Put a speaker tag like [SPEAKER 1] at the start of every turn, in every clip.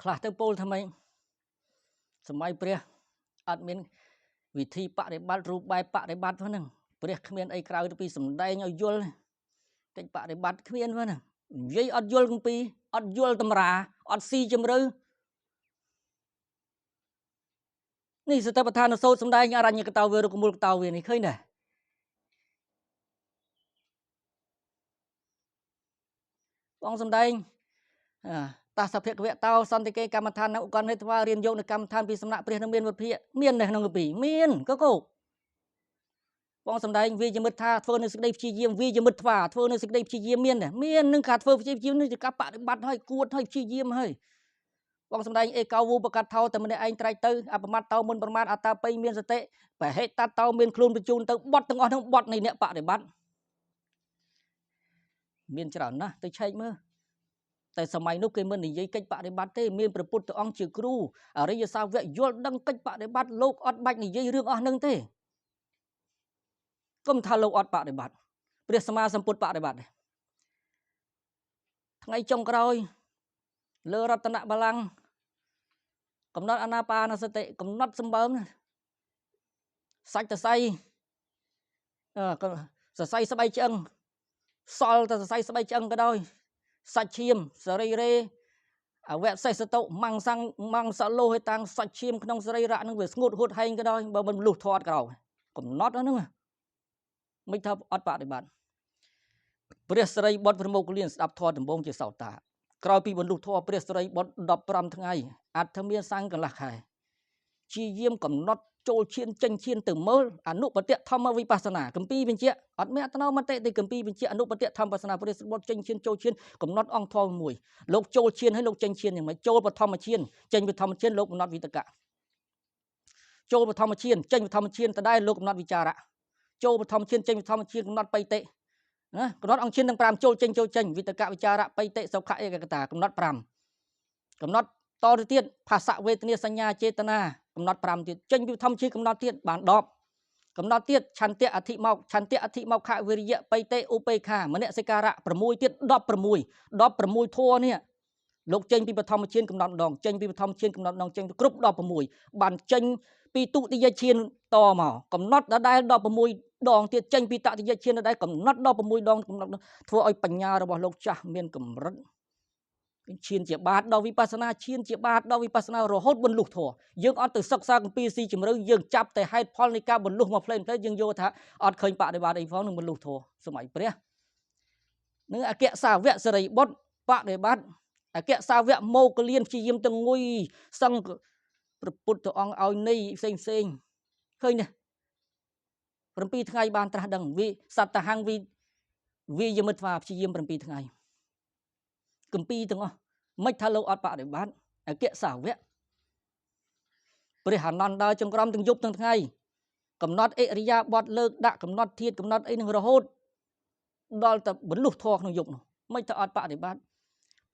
[SPEAKER 1] ខ្លះទៅពលថ្មីសម័យព្រះអត់មានវិធីបដិបត្តិរូបបែបបដិបត្តិហ្នឹងព្រះគ្មានអីក្រៅពីសម្ដែងឲ្យយល់កិច្ចបដិបត្តិគ្មានហ្នឹងនិយាយអត់យល់គម្ពីរអត់យល់តម្រាអត់ស៊ីជំរឿនេះសតបដ្ឋានសូត្រសម្ដែងអរញ្ញកតោវារុកមូលកតោវានេះឃើញដែរបងសម្ដែងតាសភគវៈតោសន្តិកេកម្មដ្ឋាននៅអង្គហេតុវារៀនយកនៅកម្មដ្ឋានពីសំណាក់ព្រះនឹងមានវិភាគមាននៅក្នុងគម្ពីរមានកកបងសម្ដែងវាជាមិត្តថាធ្វើនៅសេចក្តីព្យាយាមវាជាមិត្តថាធ្វើនៅសេចក្តីព្យាយាមមាននឹងការធ្វើព្យាយាមនេះជាការបដិបត្តិឲ្យគួតឲ្យព្យាយាមឲ្យបងសម្ដែងអេកោវូបកថោតែម្នាក់ឯងត្រែកទៅអបមត្តតោមុនប្រមាថអតាបៃមានសតិបហេតតោមានខ្លួនបញ្ជូនទៅបត់ទាំងអស់ហ្នឹងបត់នៃអ្នកបដិបត្តិមានច្រើនណាស់ទៅឆែកមើលតែសម័យនោះគេមិននិយាយកិច្ចបដិបត្តិទេមានព្រះពុទ្ធអង្គជាគ្រូអរិយសាវកយល់ដឹងកិច្ចបដិបត្តិលោកអត់បាច់និយាយរឿងអស់ហ្នឹងទេកុំថាលោកអត់បដិបត្តិព្រះសម្មាសម្ពុទ្ធបដិបត្តិថ្ងៃចុងក្រោយលើរតនបល្ល័ង្កកំណត់អានាបានសតិកំណត់សម្បើមសាច់តសៃសរសៃស្បែកឆ្អឹងសល់តែសរសៃស្បែកឆ្អឹងក៏ដោយសាច់ឈាមសរីរេអវៈសេសតុមង្សលោហេតាំងសាច់ឈាមក្នុងសរីរៈនឹងវាស្ងួតហួតហែងក៏ដោយបើមិនលុះធាត់ក្រោយកំណត់ហ្នឹងមិនថាអត់បដិបត្តិព្រះសិរីបុត្រប្រមោគលានស្ដាប់ធម៌ដំបងជាសោតាក្រោយពីបររលុះធម៌ព្រះសិរីបុត្រ15ថ្ងៃអត្ថមានសង្ឃកន្លះខែជាយាមកំណត់ចូលឈានចេញឈានទៅមើលអនុបតិធម្មវិបស្សនាគម្ពីរបញ្ជាក់អត់មានអត្តនោមតិទេគម្ពីរបញ្ជាក់អនុបតិធម្មវិបស្សនាព្រះសិរីបុត្រចេញឈានចូលឈានកំណត់អង្គធម៌មួយលោកចូលឈានហើយលោកចេញឈានយ៉ាងម៉េចចូលបឋមឈានចេញបឋមឈានលោកកំណត់វិតកៈចូលបឋមឈានចេញបឋមឈានតដែលលោកកំណត់វិចារៈចូលបឋមឈានចេញបឋមឈានកំណត់បៃតិណាកំណត់អង្គឈានទាំង5ចូលចេញវិតកៈវិចារៈបៃតិសុខៈឯកកតាកំណត់5កំណត់តទៅទៀតภาษะវេទនាសញ្ញាចេតនាកំណត់5ទៀតចេញពីធម្មជាតិកំណត់ទៀតបាន10កំណត់ទៀតឆន្ទៈអធិមកខវិរិយៈបៃតេឧបេខាមនសិការៈ6ទៀត16ធัวនេះលោកចេញពីបឋមឈានកំណត់ម្ដងចេញពីបឋមឈានកំណត់ម្ដងចេញគ្រប់16បានចេញពីទុតិយឈានតមកកំណត់ដដែល16ដងទៀតចេញពីតតិយឈានដដែលកំណត់16ដងកំណត់ធ្វើឲ្យបញ្ញារបស់លោកចាស់មានកម្រិតឈានជាបាតដល់វិបស្សនាឈានជាបាតដល់វិបស្សនារហូតបរលុះធម៌យើងអត់ទៅសិក្សាគម្ពីរស៊ីជម្រៅយើងចាប់តែហេតុផលនៃការបរលុះមកផ្លេងទៅយើងយកថាអត់ឃើញបដិបត្តិអីផងនឹងបរលុះធម៌សម័យព្រះនឹងអគ្គសាវកសិរីបុត្របដិបត្តិអគ្គសាវកមោគលានព្យាយាមទាំងងុយសង្ឃព្រះពុទ្ធអង្គឲ្យនៃផ្សេងឃើញនេះ7ថ្ងៃបានត្រាស់ដឹងវិសត្តហង្វិយមិត្វាព្យាយាម7ថ្ងៃគម្ពីរទាំងអស់មិនថាលោកអត់បដិបត្តិអគ្គសាវកព្រះអានន្ទដើរចង្ក្រមទាំងយប់ទាំងថ្ងៃកំណត់អិរិយាបថលើកដាក់កំណត់ធាតុកំណត់អីនឹងរហូតដល់តែបរលុះធម៌ក្នុងយប់នោះមិនថាអត់បដិបត្តិ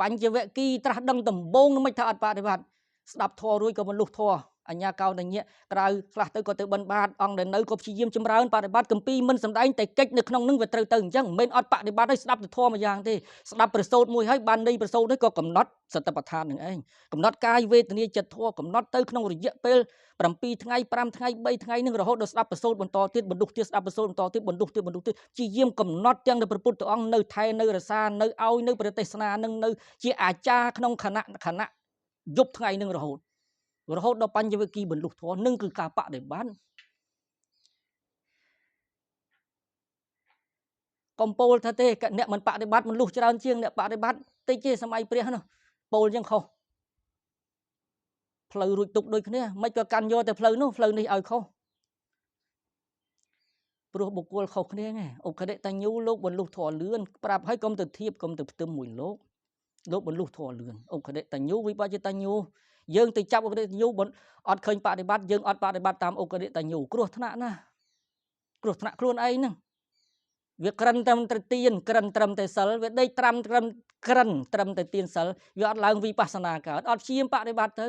[SPEAKER 1] បញ្ញវគិត្រាស់ដឹងដំបងមិនថាអត់បដិបត្តិស្ដាប់ធម៌រួចក៏បរលុះធម៌អញ្ញាកោតញ្ញៈក្រៅខ្លះទៅក៏ទៅបិណ្ឌបាតអង្គដែលនៅក៏ព្យាយាមចម្រើនបដិបត្តិគម្ពីរមិនសំដែងតែកិច្ចនៅក្នុងនឹងវាត្រូវទៅអញ្ចឹងមិនមែនអត់បដិបត្តិឲ្យស្ដាប់ទៅធម៌មួយយ៉ាងទេស្ដាប់ប្រសូតមួយហើយបាននៃប្រសូតនេះក៏កំណត់សតិប្បដ្ឋាននឹងឯងកំណត់កាយវេទនាចិត្តធម៌កំណត់ទៅក្នុងរយៈពេល7ថ្ងៃ5ថ្ងៃ3ថ្ងៃនឹងរហូតដល់ស្ដាប់ប្រសូតបន្តទៀតបណ្ឌុះទៀតស្ដាប់ប្រសូតបន្តទៀតបណ្ឌុះទៀតព្យាយាមកំណត់ទាំងព្រះពុទ្ធអង្គនៅថែនៅរសានៅឲ្យនៅប្រទេសនានឹងនៅជាអាចារ្យក្នុងខណៈយប់ថ្ងៃនឹងរហូតដល់បញ្ញវគិបរលុះធម៌នឹងគឺការបដិបត្តិកំពូលថាទេអ្នកមិនបដិបត្តិមិនលុះច្រើនជាងអ្នកបដិបត្តិតិចទេសម័យព្រះនោះពោលចឹងខុសផ្លូវរួចទុកដូចគ្នាមិនក៏កាន់យកតែផ្លូវនោះផ្លូវនេះឲ្យខុសព្រោះបុគ្គលខុសគ្នាឯងឧបដិតញ្ញូលោកបរលុះធម៌លឿនប្រាប់ឲ្យកុំទៅធៀបកុំទៅផ្ទឹមមួយលោកបរលុះធម៌លឿនឧបដិតញ្ញូវិបច្ចតញ្ញូយើងទៅចាប់ឧបដិតញ្ញូអត់ឃើញបដិបត្តិយើងអត់បដិបត្តិតាមឧបដិតញ្ញូគ្រោះថ្នាក់ណាគ្រោះថ្នាក់ខ្លួនឯងហ្នឹងវាក្រិនត្រឹមតែទៀនក្រិនត្រឹមតែសិលវាដេកត្រាំក្រិនត្រឹមតែទៀនសិលវាអត់ឡើងវិបស្សនាកើតអត់ព្យាយាមបដិបត្តិទៅ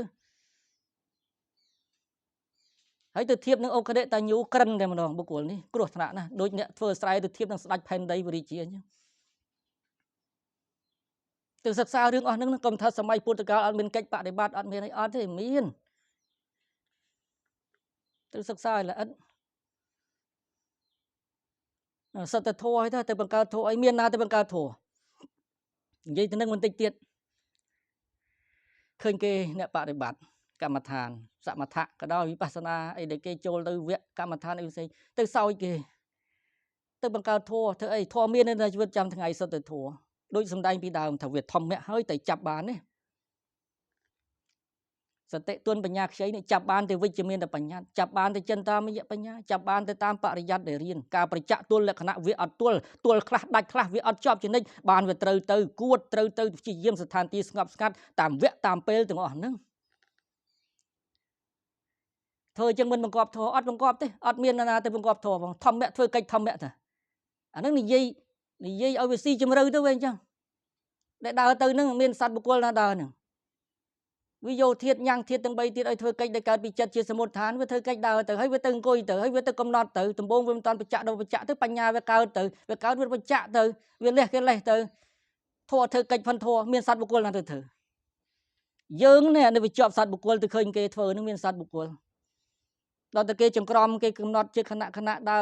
[SPEAKER 1] ហើយទៅធៀបនឹងអូកដិតញ្ញូក្រិនតែម្ដងបុគ្គលនេះគ្រោះថ្នាក់ណាស់ដូចអ្នកធ្វើស្រែទៅធៀបនឹងស្ដេចផែនដីវរិជាអញ្ចឹង từ sực xa riêng ở nước cầm thật sớm mai Puerto Rico ăn miền cách bạ để bạt ăn miền ấy ăn thế miền từ sực xa là ăn sợ từ thua hay thôi từ bằng cao thua ấy miền nào từ bằng cao thua vậy từ nước mình tịch tiệt khơi kê nè bạ để bạt cảm mặt thàn sạ mặt thạ cái đó vipassana ấy để kê trôi từ viện cảm mặt thàn ấy xây từ sau kê từ bằng cao thua thứ ấy thua miền nên là vượt trăm thằng ngày sợ từ thua đôi sầm đai bị đào thằng Việt thầm mẹ hơi tại chập bán đấyสติตุนปัญญาใช้ในจับบานแต่วิจมีนแต่ปัญญาจับบานแต่จันตาไม่เยอะปัญญาจับบานแต่ตามปริยัติได้เรียนการประจักษ์ตัวและขณะวิอัดตัวคลาดดัดคลาดวิอัดชอบชนิดบานวิตรเตยกวดเตยจีเยี่ยมสถานที่สงบสงัดตามเวะตามเปลถึงอ่อนนึงเธอจึงมันบังกอบทออัดบังกอบเต้อัดเมียนนาแต่บังกอบทอบังทำแม่เธอไกลทำแม่เถอะอันนั้นนี่ยี่เอาไปซีจมรือตัวเองจังได้ดาวเตยนึงเมียนสัตว์บุกวลนาดาวนึงวิโยเทียดยังเทียดตั้งใบเทียดไอ้เธอไกลได้การปิจัดเชียสมุทฐานว่าเธอไกลดาวแต่ให้ว่าตึงกุยแต่ให้ว่าตึงกำนอนแต่ตุ่มบงวิมตอนปิจัดเราปิจัดถึงปัญญาว่าเก่าแต่ว่าเก่าว่าปิจัดแต่ว่าเลี้ยกันเลยแต่ทั่วเธอไกลพันทั่วเมียนสัตว์บุกวลนั่นเธอยืงเนี่ยในวิจอบสัตว์บุกวลเธอเคยเกยเธอนึกเมียนสัตว์บุกวลเราตะเกยจังกรอมเกยกำนอนเชียขณะดาว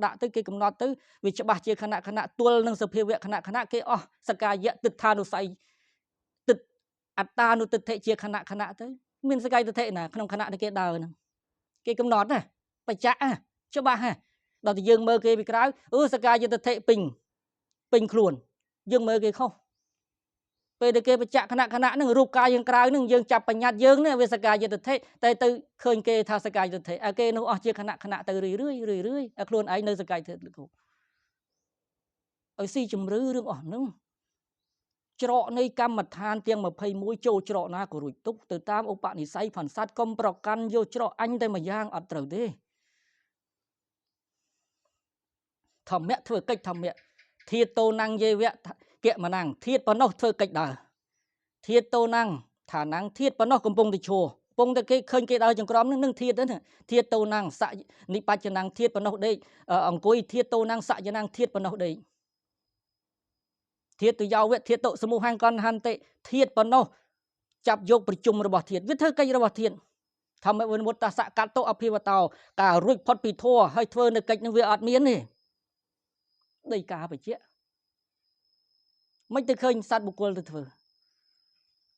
[SPEAKER 1] ด่าตึงเกยกำนอนตึงวิจบาเชียขณะตัวนึงสเพียวขณะเกยอ๋อสกายะติดทานุสัยติดอัตตานุติดเทเชียขณะตึงmiền sky tự thể nè không khả năng cái đời nè cái cầm nọt nè phải chạ cho ba ha đầu thì dương mơ cái bị cái sky tự thể bình khuôn dương mơ cái không về được cái phải chạ khả năng nó rụp cái dương cái nó dương chập bành nhạt dương nè về sky tự thể tại từ khơi cái thao sky tự thể cái nó chia khả năng từ rưỡi khuôn ấy nơi sky tự lực ở si chùm rưỡi đừng ỏn nữa chợในกรรมฐานเตียงมาเพย์มวยโจชะนากุรุยตุกตื่นตามอุปนิสัยผันสัตว์กรมประกันโยชะอันได้มาย่างอัตราเดทำเมะเธอกิจทำเมะเทียโตนังเยเวะเกะมานังเทียปนอกเธอกิจดาเทียโตนังฐานังเทียปนอกกำปงติโชปงตะเกเคยเกดาวจังกรอมนึ่งเทียนั่นเทียโตนังสะนิปัจนังเทียปนอกได้องคุยเทียโตนังสะยนังเทียปนอกได้เทียตุยาวเวทเทียโตสมุหังกันหันเตเทียปนโนจับยกประชุมระบาดเทียวิเธอไกระบาดเทียนทำให้วันวัตสะกัดโตอภิวตาการุยพอดปีทั่วให้เธอในกิจในเวอดเมียนนี่ได้กาไปเจ้าไม่ได้เคยสัตว์บุคคลเธอ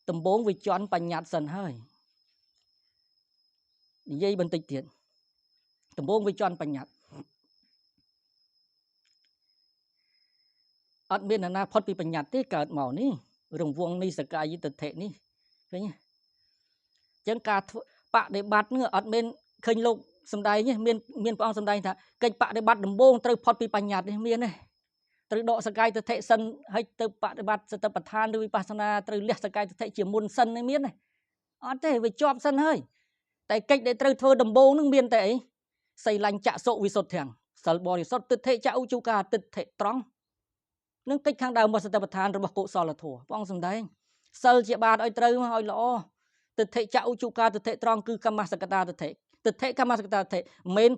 [SPEAKER 1] ตำบงวิจารปัญญาสันให้ยี่บันติเทียนตำบงวิจารปัญญาอัดเมียนนาพอดปีปัญญาที่เกิดหมอนี่รวงวงนี่สกายยิตเทนี่เป็นไงจังการปะได้บัดเนื้ออัดเมียนเคยลงสำได้เนี่ยเมียนปองสำได้ท่าเกิดปะได้บัดดมโบงตรึกพอดปีปัญญาเนี่ยเมียนเนี่ยตรึกโดสกายเทสันให้ตรึกปะได้บัดสตประธานด้วยวิปัสสนาตรึกเลี้ยสกายเทเจียมุนสันในเมียนเนี่ยอัดเทไปจอบสันเฮ้ยแต่เกิดได้ตรึกเธอดมโบงนึงเมียนแต่ใส่ลังจะโซวิสุทธิ์แทงสลบริสุทธิ์ติดเทจะอุจุกาติดเทตรองนึกกิจข้างดาวมาสตประธานระบบกุศลถั่วป้องสมได้เซลเจียบาดอ้อยตรึงมาอ้อยล้อติดเทจะอุจุกาติดเทตรองคือกรรมสกตาติดเทกรรมสกตาติดเทเมน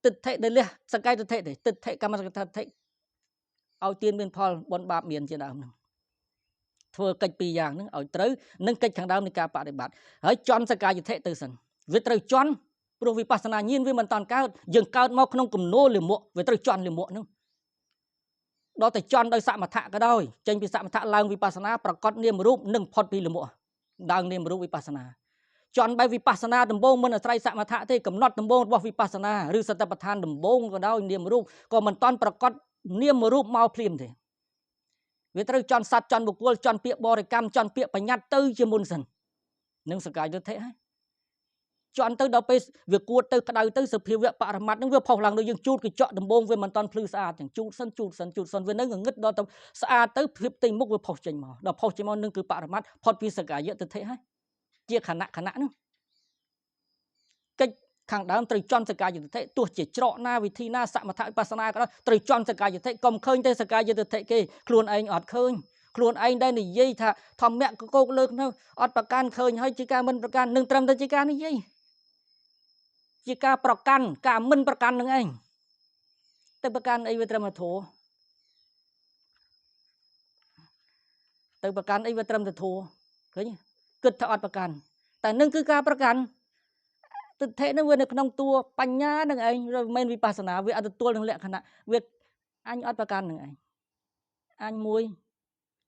[SPEAKER 1] ติดเทเดลี่ยสกายติดเทติดเทกรรมสกตาติดเอาเตียนเป็นพอลบนบาปเมียนเจดาวนึงทั่วกิจปีอย่างนึงเอาตรึงนึกกิจข้างดาวในการปฏิบัติเฮ้ยจอนสกายติดเทตื่นสันวิตรจอนโปรวิปัสนายินวิมันตอนก้าวยังก้าวมอกขนมกลุ่มโน่หรือหมววิตรจอนหรือหมวนึงđóแต่จอนโดยสัมมาทะก็ได้เจนพิสัมมาทะลางวิปัสนาประกอบเนียมรูปหนึ่งพอดปีหรือหมวดังเนียมรูปวิปัสนาจอนใบวิปัสนาดมโบงมันอะไรสัมมาทะที่กำหนดดมโบงว่าวิปัสนาหรือสตประธานดมโบงก็ได้เนียมรูปก็มันตอนประกอบเนียมรูปเมาพลิมเถอะเวทจอนสัตจอนบุกวลจอนเปียบริกรรมจอนเปียปัญญาตื้อจมุนสันนึ่งสกายจะเทให้จอนตื้อเราไปเวียกวดตื้อกระดาตื้อสเพียวปรมัดนั่งเวียพอหลังโดยยังจูดกิจเจาะดมโบงเวียมันตอนพลื้สะอาดอย่างจูดสันเวียนั่งเงึดดอตสะอาดตื้อพิบติมุกเวียพอใจหมอดอกพอใจหมอนึ่งคือปรมัดพอดพิสกายเยอะจะเทให้เจียขณะนึงกิจขังดาวตรีจอนสกายจะเทตัวเจเจาะหน้าวิธีหน้าสัมมาทะปัสนาก็ตรีจอนสกายจะเทกลมเคยได้สกายจะเทเกคลวนไออดเคยคลวนไอได้ในยี่ถ้าทำแม่ก็โกเลิกเนาะอดประกันเคยให้จิการมันประกันหนึ่งตรำแต่จิการนี่ยี่จิการประกันการมันประกันนึงเองแต่ประกันไอเวทรมาโถ ទៅប្រកាន់អីវាត្រឹមតែធัวឃើញគិតថាអត់ប្រកាន់តែនឹងគឺការប្រកាន់ទិដ្ឋិនឹងវានៅក្នុងតួបញ្ញានឹងឯងមិនវិបស្សនាវាអត់ទទួលនឹងលក្ខណៈវាអញអត់ប្រកាន់នឹងឯងអញមួយ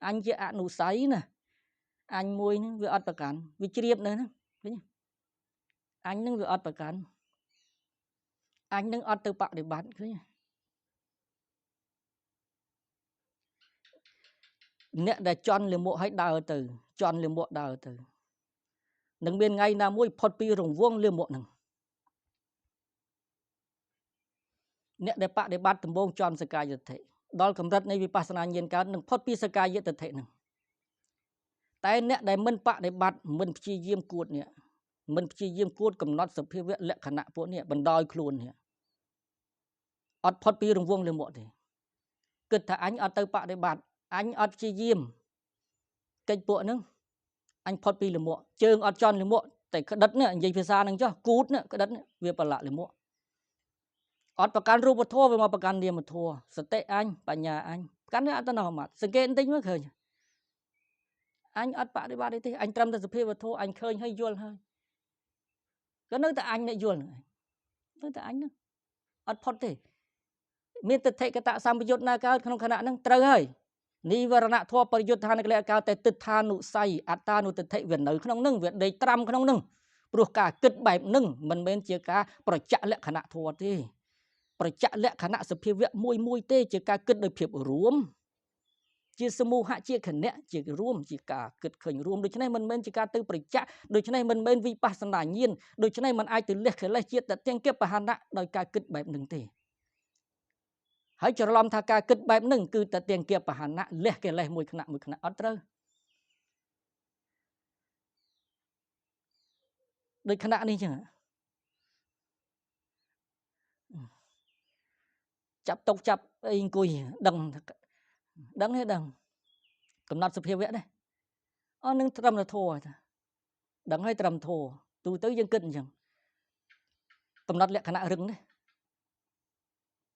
[SPEAKER 1] អញជាអនុស័យណាអញមួយនឹងវាអត់ប្រកាន់វាជ្រាបនៅហ្នឹងឃើញអញនឹងវាអត់ប្រកាន់អញនឹងអត់ទៅបដិបត្តិឃើញអ្នកដែលជន់លិមួកឲ្យដើរទៅជន់លិមួកដើរទៅនឹងមានថ្ងៃណាមួយផុតពីរង្វង់លិមួកនឹងអ្នកដែលបដិបត្តិដំបងជន់សកាយតិដល់កម្រិតនៃវិបស្សនាញាណកើតនឹងផុតពីសកាយតិដ្ឋិនឹងតែអ្នកដែលមិនបដិបត្តិមិនព្យាយាមគួតនេះមិនព្យាយាមគួតកំណត់សភាវៈលក្ខណៈពួកនេះបណ្ដោយខ្លួននេះអត់ផុតពីរង្វង់លិមួកទេគិតថាអញអត់ទៅបដិបត្តិអញអត់ព្យាយាមកិច្ចពួកហ្នឹងអញផុតពីលិមួកជើងអត់ជន់លិមួកតែក្តិតនេះនិយាយភាសាហ្នឹងចុះគូតនេះក្តិតនេះវាប្រឡាក់លិមួកអត់ប្រកាន់រូបធម៌វាមកប្រកាន់នាមធម៌សតិអញបញ្ញាអញប្រកាន់អត្តនោម័តសង្កេតបន្តិចមើលឃើញអញអត់បដិបត្តិទេអញត្រឹមតែសភាវធម៌អញឃើញហើយយល់ហើយក៏នៅតែអញអ្នកយល់ហ្នឹងនៅតែអញហ្នឹងអត់ផុតទេមានទិដ្ឋិកតសម្បយុទ្ធណាកើតក្នុងខណៈហ្នឹងត្រូវហើយនិវរណធម៌បរិយុទ្ធឋានកលៈកើតតែទិដ្ឋានុស័យអត្តានុទិដ្ឋិវានៅក្នុងហ្នឹងវាដេកត្រាំក្នុងហ្នឹងព្រោះការគិតបែបហ្នឹងមិនមែនជាការប្រច័ក្សលក្ខណៈធម៌ទេប្រច័ក្សលក្ខណៈសភាវៈមួយទេជាការគិតដោយភាពរួមជាសមូហៈជាគណៈជារួមជាការគិតឃើញរួមដូច្នេះមិនមែនជាការទៅប្រច័ក្សដូច្នេះមិនមែនវិបស្សនាញាណដូច្នេះមិនអាចទៅលះកិលេសជាតទាំងគិបបហណៈដោយការគិតបែបហ្នឹងទេហើយច្រឡំថាការគិតបែបហ្នឹងគឺតទាំងគិបបហណៈលះកិលេសមួយគណៈអត់ត្រូវដូចគណៈនេះចឹងចាប់តុកចាប់អីអង្គុយដឹងទេដឹងកំណត់សភាវៈដែរអស់នឹងត្រឹមតែធัวតាដឹងហើយត្រឹមធัวទូទៅយើងគិតអញ្ចឹងកំណត់លក្ខណៈរឹងទេ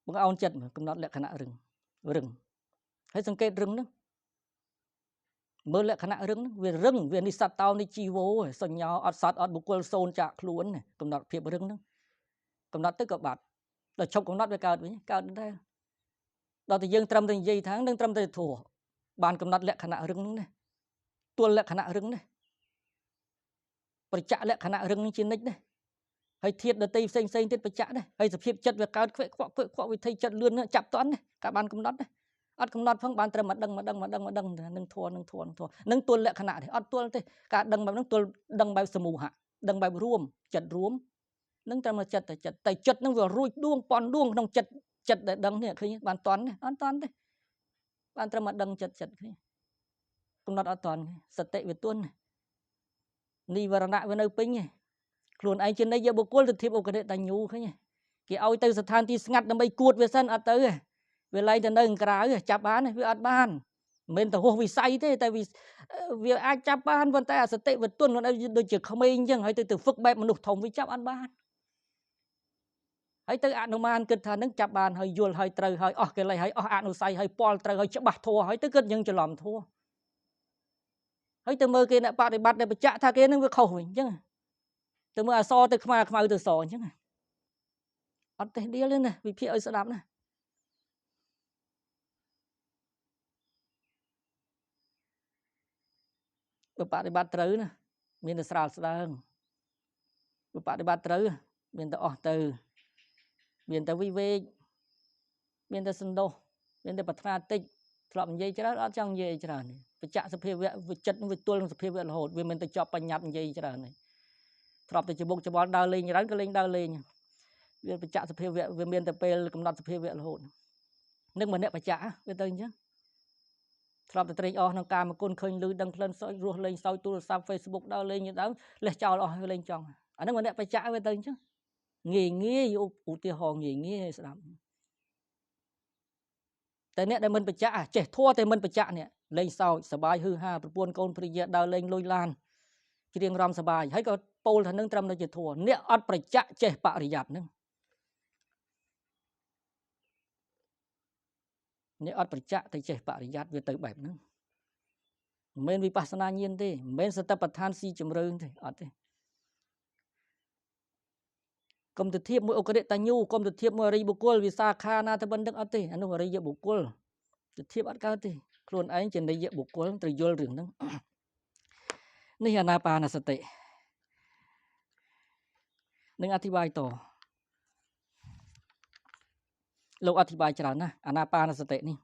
[SPEAKER 1] បងអោនចិត្តកំណត់លក្ខណៈរឹងហើយសង្កេតរឹងហ្នឹងមើលលក្ខណៈរឹងហ្នឹងវារឹងវានិសត្តោនិជីវោសញ្ញាអត់សត្វអត់បុគ្គលសូន្យចាក់ខ្លួនកំណត់ភាពរឹងហ្នឹងកំណត់ទៅក៏បាត់ដល់ឈប់កំណត់វាកើតវិញកើតដែរដល់តែយើងត្រឹមតែនិយាយថានឹងត្រឹមតែធัวបានកំណត់លក្ខណៈរឹងហ្នឹងណាទួលលក្ខណៈរឹងណាប្រច័ក្សលក្ខណៈរឹងនេះជានិច្ចណាហើយធាតុដតីផ្សេងទៀតប្រច័ក្សដែរហើយសភាពចិត្តវាកើតខ្វក់វិធីចិត្តលឿនចាប់តន់ការបានកំណត់ដែរអត់កំណត់ផងបានត្រឹមមកដឹងនឹងធัวនឹងទួលលក្ខណៈទេអត់ទួលទេការដឹងបែបហ្នឹងទួលដឹងបែបសមូហៈដឹងបែបរួមចិត្តរួមនឹងត្រឹមចិត្តតែចិត្តហ្នឹងវារួចដួងប៉ុនដួងក្នុងចិត្តដែលដឹងនេះឃើញបានតន់ទេអត់តន់ទេបានត្រឹមមកដឹងចិត្តឃើញកំណត់អត់តន់សតិវាទន់និវរណៈវានៅពេញខ្លួនឯងជានិច្ចបុគ្គលទៅធៀបឧបនិតញ្ញូឃើញគេឲ្យទៅស្ថានទីស្ងាត់ដើម្បីគួតវាសិនអត់ទៅវាឡៃទៅនៅក្រៅចាប់បានវាអត់បានមិនមែនទៅហោះវិស័យទេតែវាអាចចាប់បានប៉ុន្តែអសតិវាទន់ដូចជាក្មេងអញ្ចឹងហើយទៅហ្វឹកបែបមនុស្សធំវាចាប់អត់បានហើយទៅអនុមានគិតថានឹងចាប់បានហើយយល់ហើយត្រូវហើយអស់កិលេសហើយអស់អនុស័យហើយពលត្រូវហើយច្បាស់ធัวហើយទៅគិតយើងច្រឡំធัวហើយទៅមើលគេអ្នកបដិបត្តិដែលបញ្ជាក់ថាគេនឹងវាខុសវិញអញ្ចឹងទៅមើលអសទៅខ្មៅទៅសអញ្ចឹងអត់ទេដៀលទេណាវិភាគឲ្យស្ដាប់ណាបើបដិបត្តិត្រូវណាមានតែស្រាលស្ដើងបើបដិបត្តិត្រូវមានតែអស់ទៅមានតែវិវេកមានតែសន្តោសមានតែប្រាថ្នាតិចធ្លាប់និយាយច្រើនអត់ចង់និយាយច្រើនបច្ចៈសភាវៈវិចិត្តវាទល់នឹងសភាវៈរហូតវាមិនទៅចប់បញ្ញត្តិនិយាយច្រើនទេធ្លាប់តែច្បុកច្បល់ដើរលេងច្រើនក៏លេងដើរលេងវាបច្ចៈសភាវៈវាមានតែពេលកំណត់សភាវៈរហូតនឹងម្នាក់បច្ចៈវាទៅអញ្ចឹងធ្លាប់តែត្រេកអរក្នុងការមកគុណឃើញលឺដឹងក្លិនសោចរស់លេងសោចទូរស័ព្ទ Facebook ដើរលេងដើមលេះចោលអស់លេងចង់អានឹងម្នាក់បច្ចៈវាទៅអញ្ចឹងងាយឧទាហរណ៍ងាយស្ដាប់តែអ្នកដែលមិនបច្ចៈចេះធัวតែមិនបច្ចៈនេះលេងសោចសបាយហឺហាប្រពន្ធកូនព្រាយាដើរលេងលុយឡានច្រៀងរំសបាយហើយក៏ពោលថានឹងត្រឹមតែជាធัวអ្នកអត់ប្រច្ចៈចេះបរិយ័តនឹងអ្នកអត់ប្រច្ចៈតែចេះបរិយ័តវាទៅបែបហ្នឹង men vipassana nhiên thế men sata bát than si chấm rơn thế ọt thế công thực thiệp mỗi ô đệ ta nhu công thực thiệp mỗi ri bục cul visa kha na ta bân đức ọt thế anh nói ri bục cul thực thiệp ọt cao thế luôn ấy trên đây bục cul từ vô rừng đóนี่อนาปานสตินึงอธิบายต่อលោកអធិប្បាយច្រើនណាស់អាណាបានសតិនេះ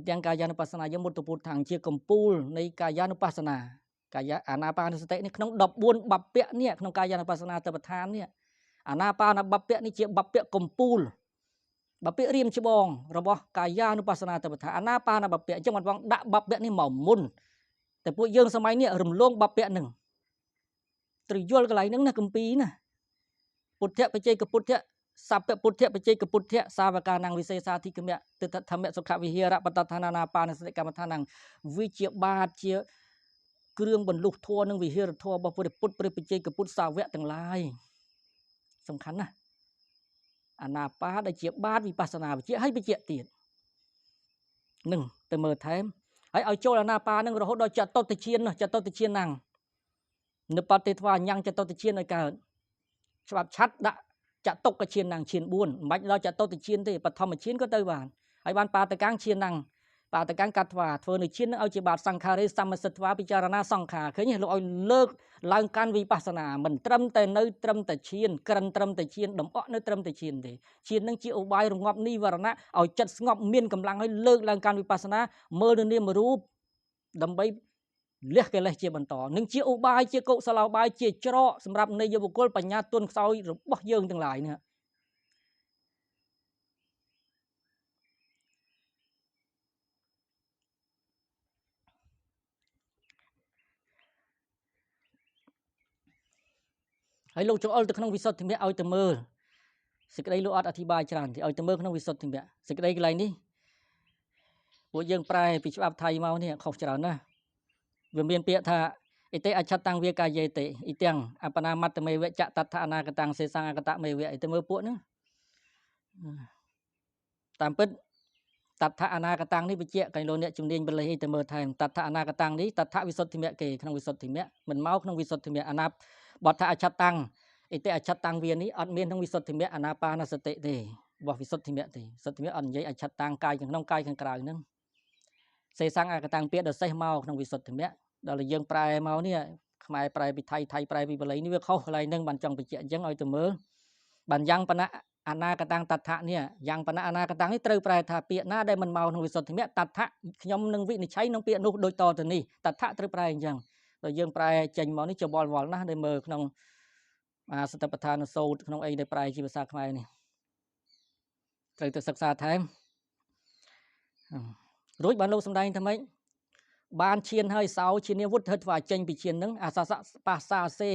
[SPEAKER 1] ទាំងកាយានុបស្សនាយើងមុតទៅពុទ្ធខាងជាកម្ពូលនៃកាយានុបស្សនាកាយអាណាបានសតិនេះក្នុង14បព្វនេះក្នុងកាយានុបស្សនាទៅប្រធាននេះអាណាបានបព្វនេះជាបព្វកម្ពូលបព្វរៀមច្បងរបស់កាយានុបស្សនាទៅប្រធានអាណាបានបព្វអញ្ចឹងបងដាក់បព្វនេះមកមុនតែពួកយើងសម័យនេះរំលងបព្វនឹងត្រូវយល់កន្លែងហ្នឹងណាគម្ពីរណាពុទ្ធៈបច្ចេកពុទ្ធៈសព្វពុទ្ធៈបច្ចេកពុទ្ធៈសាវកានងវិសេសាធិកមៈទិដ្ឋធម្មសុខវិហារៈបតដ្ឋានានាបានសតិកម្មដ្ឋានងវិជាបាតជាគ្រឿងបន្លុះធัวនិងវិហារធัวរបស់ព្រះពុទ្ធព្រះបច្ចេកពុទ្ធសាវកទាំងឡាយសំខាន់ណាស់អាណាបាដែលជាបាតវិបស្សនាវិជ្ជាហើយវិជ្ជាទៀតនឹងទៅមើលថែមហើយឲ្យចូលអាណាបានឹងរហូតដល់ចតុតឈានចតុតឈានហ្នឹងនៅបតិធ្វាញ៉ាំងចតុតឈានឲ្យកើតច្បាប់ឆាត់ដាក់ចតុកឈានហ្នឹងឈាន4មិនបាច់ដល់ចតុតឈានទេបឋមឈានក៏ទៅបានហើយបានបាតកាំងឈានហ្នឹងបាតកាំងកាត់ធ្វាធ្វើនៅឈានហ្នឹងឲ្យជាបាតសង្ខារេសមសិទ្ធវាពិចារណាសង្ខារឃើញលោកឲ្យលើកឡើងកាន់វិបស្សនាមិនត្រឹមតែនៅត្រឹមតែឈានក្រិនត្រឹមតែឈានដំអក់នៅត្រឹមតែឈានទេឈានហ្នឹងជាឧបាយរងាប់និវរណៈឲ្យចិត្តស្ងប់មានកម្លាំងឲ្យលើកឡើងកាន់វិបស្សនាមើលនៅនាមរូបដើម្បីលះកិលេសជាបន្តនឹងជាឧបាយជាកុសលោបាយជាច្រកសម្រាប់នៃបុគ្គលបញ្ញាទុនខ្សោយរបស់យើងទាំងឡាយនេះហើយលោកចង្អុលទៅក្នុងវិសុទ្ធិមគ្គឲ្យទៅមើលសេចក្តីលោកអត់អធិប្បាយច្រើនទេឲ្យទៅមើលក្នុងវិសុទ្ធិមគ្គសេចក្តីកន្លែងនេះពួកយើងប្រែពីច្បាប់ថៃមកនេះខុសច្រើនណាស់វាមានពាក្យថាអិតិអច្ឆតាំងវាកាយេតិអ៊ីទាំងអបណាមត្តមេវចតដ្ឋានាកតាំងសេសង្អកតមេវអីទៅមើលពួកហ្នឹងតាមពិតតដ្ឋអនាកតាំងនេះវិជ្ជាកន្លោអ្នកជំនាញបលិអីទៅមើលថែមតដ្ឋអនាកតាំងនេះតដ្ឋវិសុទ្ធិមគ្គគេក្នុងវិសុទ្ធិមគ្គមិនមកក្នុងវិសុទ្ធិមគ្គអាណាបទថាអច្ឆតាំងអិតិអច្ឆតាំងវានេះអត់មានក្នុងវិសុទ្ធិមគ្គអាណាបានសតិទេរបស់វិសុទ្ធិមគ្គទេវិសុទ្ធិមគ្គអត់និយាយអច្ឆតាំងកាយខាងក្នុងកាយខាងក្រៅហ្នឹងសេសង្អកតាំងពាក្យដល់សេះមកក្នុងវិសុទ្ធិមគ្គដល់យើងប្រែមកនេះខ្មែរប្រែពីថៃប្រែពីបលិនេះវាខុសកន្លែងហ្នឹងបានចង់បញ្ជាក់អញ្ចឹងឲ្យទៅមើលបានយ៉ាងបណៈអនាកតាំងតដ្ឋៈនេះយ៉ាងបណៈអនាកតាំងនេះត្រូវប្រែថាពាក្យណាដែលមិនមកក្នុងវិសុទ្ធិមគ្គតដ្ឋៈខ្ញុំនឹងវិនិច្ឆ័យក្នុងពាក្យនោះដូចតទៅនេះតដ្ឋៈត្រូវប្រែអញ្ចឹងដល់យើងប្រែចេញមកនេះច្បល់វល់ណាស់ដែលមើលក្នុងសតិប្បដ្ឋានសូត្រក្នុងអីដែលប្រែជាភាសាខ្មែរនេះត្រូវទៅសិក្សាថែមរួចបានលោកសម្ដែងថាម៉េចបានឈានហើយសោឈាននេះវុទ្ធធ្វើឲ្យចេញពីឈាននឹងអាសាសបាសាសេ